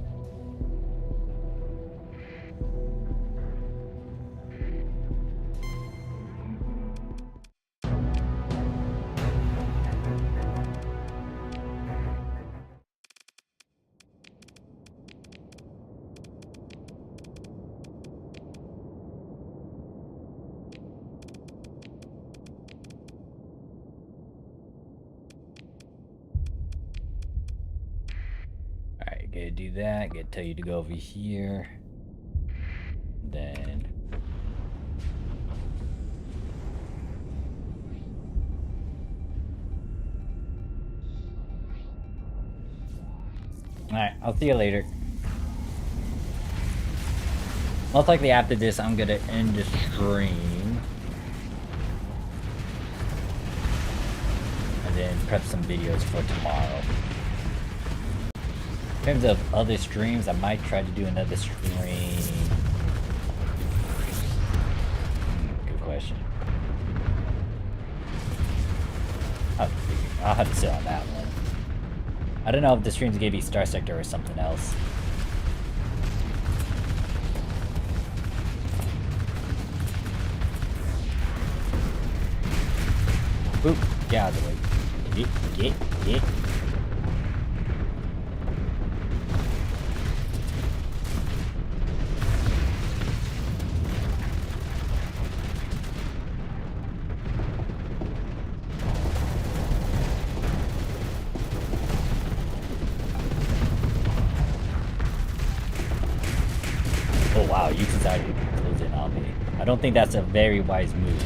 Gotta do that, gotta tell you to go over here. Then alright, I'll see you later. Most likely after this I'm gonna end the stream. And then prep some videos for tomorrow. In terms of other streams, I might try to do another stream. Good question. I'll have to sit on that one. I don't know if the stream's gonna be Starsector or something else. Boop, get out of the way. Get. Oh wow, you decided to close in on me. I don't think that's a very wise move.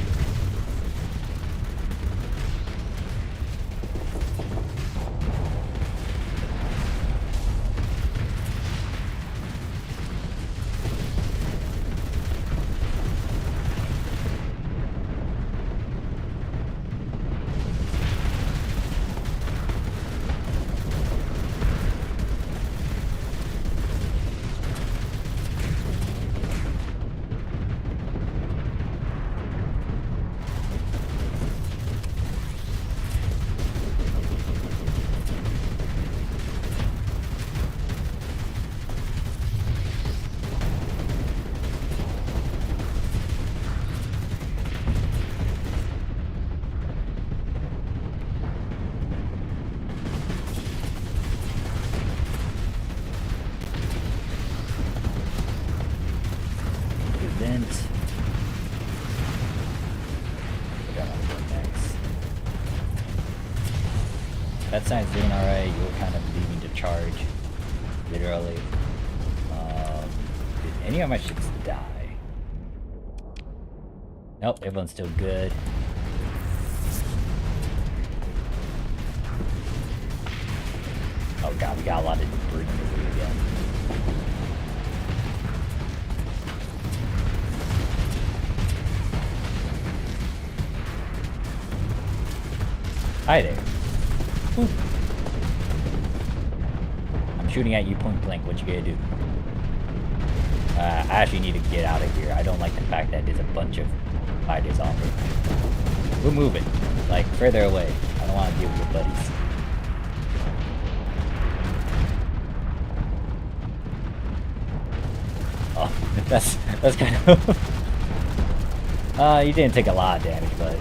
That sign's doing alright. You're kind of leaving to charge. Literally. Did any of my ships die? Nope, everyone's still good. Oh god, we got a lot of debris again. Hi there. Ooh. I'm shooting at you point blank. What you gonna do? I actually need to get out of here. I don't like the fact that there's a bunch of fighters on me. We're moving. Like, further away. I don't want to deal with your buddies. Oh, that's kind of... you didn't take a lot of damage, but...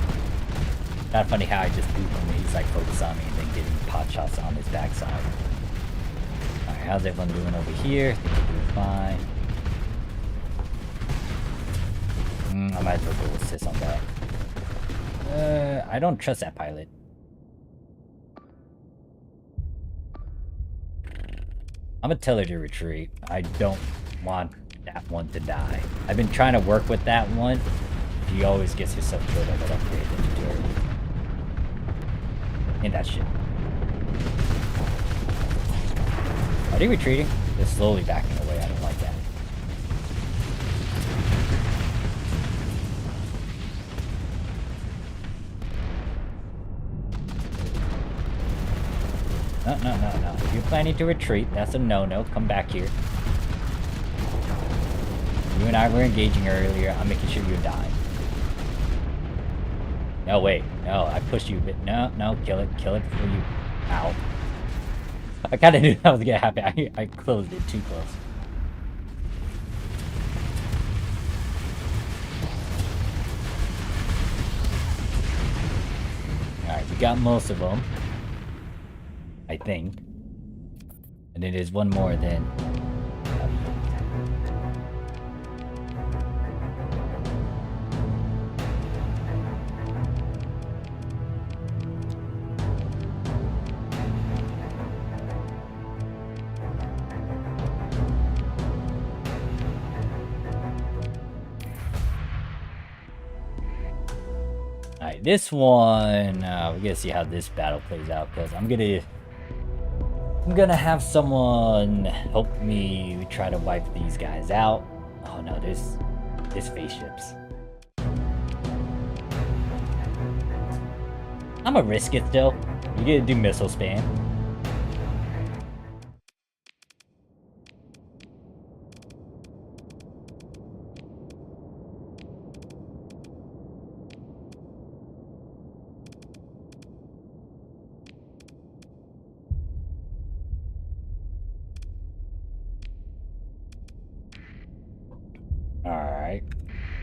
Not funny how I just booped him and he's like focused on me and then getting pot shots on his backside. Alright, how's everyone doing over here? I think they're doing fine. I might as well go assist on that. I don't trust that pilot. I'm gonna tell her to retreat. I don't want that one to die. I've been trying to work with that one. She always gets herself killed. I gotta pay attention to her. In that shit. Are they retreating? They're slowly backing away. I don't like that. No. If you're planning to retreat, that's a no-no. Come back here. You and I were engaging earlier. I'm making sure you die. No, wait. No, I pushed you a bit. No, kill it. Kill it before you... Ow. I kind of knew that was gonna happen. I closed it too close. Alright, we got most of them. I think. And then there's one more then. Alright, this one, we're gonna see how this battle plays out, because I'm gonna have someone help me try to wipe these guys out. Oh no, there's spaceships. I'm gonna risk it still. You're gonna do missile spam.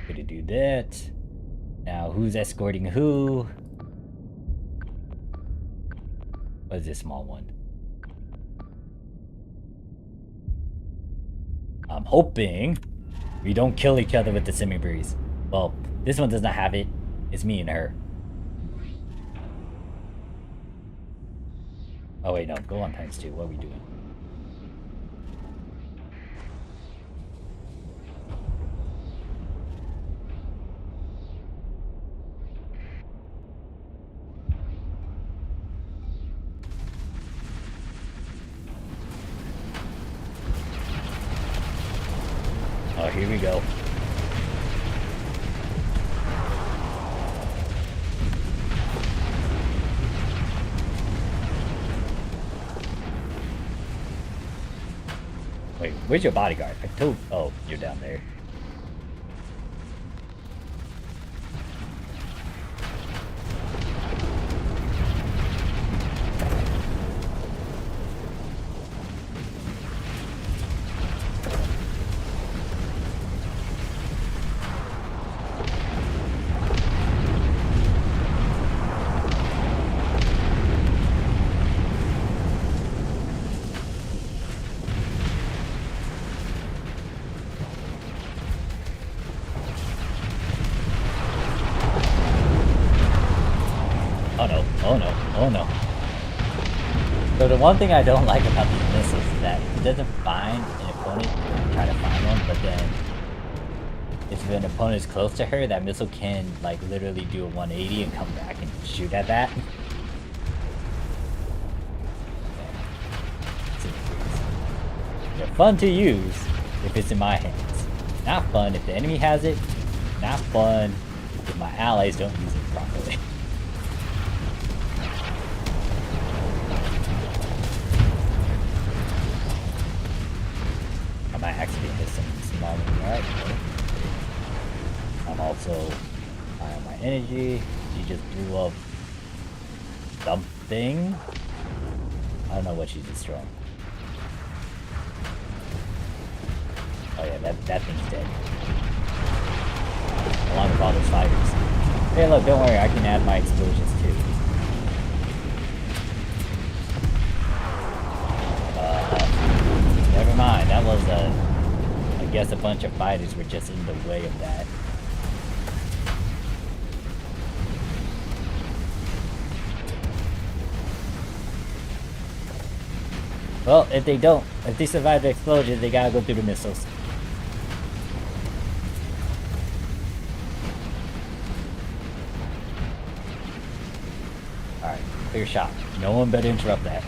Gonna do that. Now, who's escorting who? What is this small one? I'm hoping we don't kill each other with the semi-breeze. Well, this one does not have it. It's me and her. Oh wait, no. Go on ×2. What are we doing? Oh, here we go. Wait, where's your bodyguard? I told... Oh, you're down there. Oh no, oh no, oh no. So the one thing I don't like about these missiles is that it doesn't find an opponent and try to find one, but then if an opponent is close to her, that missile can like literally do a 180 and come back and shoot at that. They're fun to use if it's in my hands. Not fun if the enemy has it. Not fun if my allies don't use it properly. I might actually hit some small right. I'm also high on my energy. She just blew up something. I don't know what she's destroying. Oh yeah, that thing's dead. Along with all those fighters. Hey look, don't worry, I can add my explosions too. Never mind, that was I guess a bunch of fighters were just in the way of that. Well, if they survive the explosion, they gotta go through the missiles. Alright, clear shot. No one better interrupt that.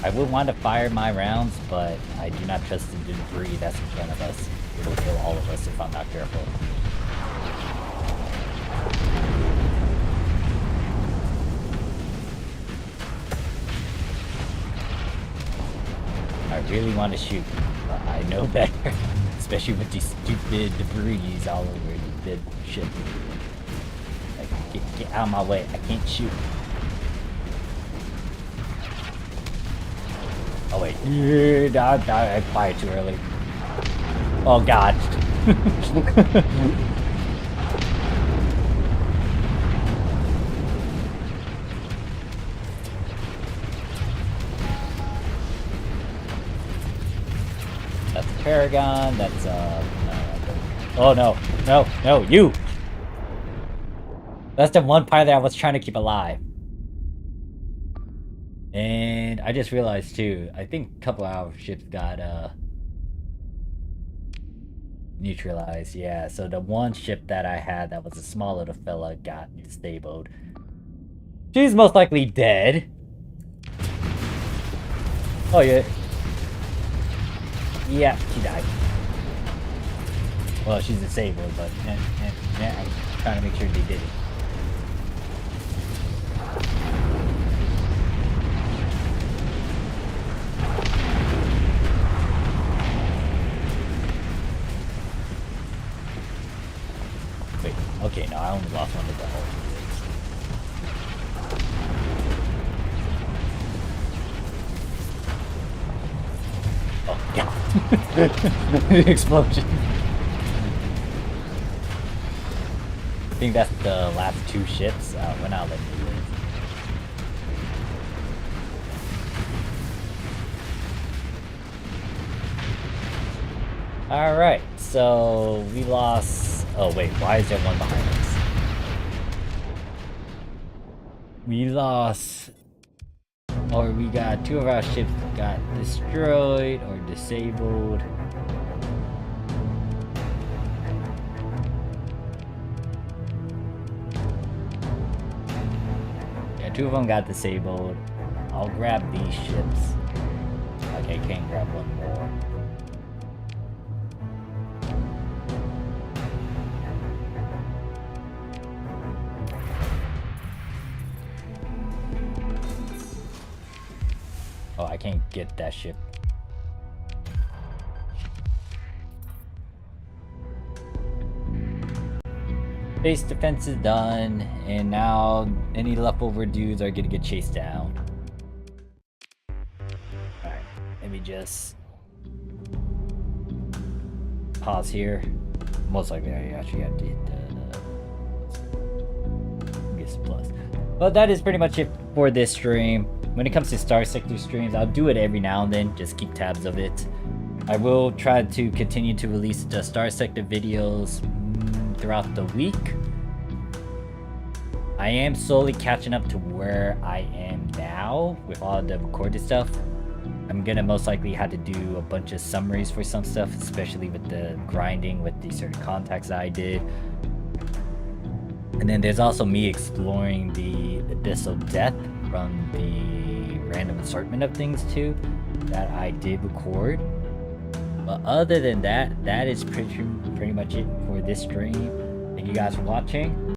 I would want to fire my rounds, but I do not trust the debris that's in front of us. It'll kill all of us if I'm not careful. I really want to shoot, but I know better. Especially with these stupid debris all over the dead shit. Like, get out of my way. I can't shoot. Oh wait, I fired too early. Oh god. That's a Paragon, that's oh no, you! That's the one pilot I was trying to keep alive. And I just realized too, I think a couple of our ships got neutralized. Yeah, so the one ship that I had that was a small little fella got disabled. She's most likely dead. Oh yeah. Yeah, she died. Well, she's disabled, but I'm trying to make sure they did it. Wait, okay, no, I only lost one of the whole things. Oh, yeah. Explosion. I think that's the last two ships. We're not letting you live. Alright, so we lost... Oh wait, why is there one behind us? We lost... Or we got two of our ships got destroyed or disabled. Yeah, two of them got disabled. I'll grab these ships. Okay, can't grab one more. Oh, I can't get that ship. Base defense is done, and now any leftover dudes are gonna get chased down. Alright, let me just pause here. Most likely I actually have to hit the plus. But that is pretty much it for this stream. When it comes to Starsector streams, I'll do it every now and then, just keep tabs of it. I will try to continue to release the Starsector videos throughout the week. I am slowly catching up to where I am now with all the recorded stuff. I'm gonna most likely have to do a bunch of summaries for some stuff, especially with the grinding with the certain contacts that I did. And then there's also me exploring the Abyss of Death from the random assortment of things too that I did record. But other than that, that is pretty much it for this stream. Thank you guys for watching.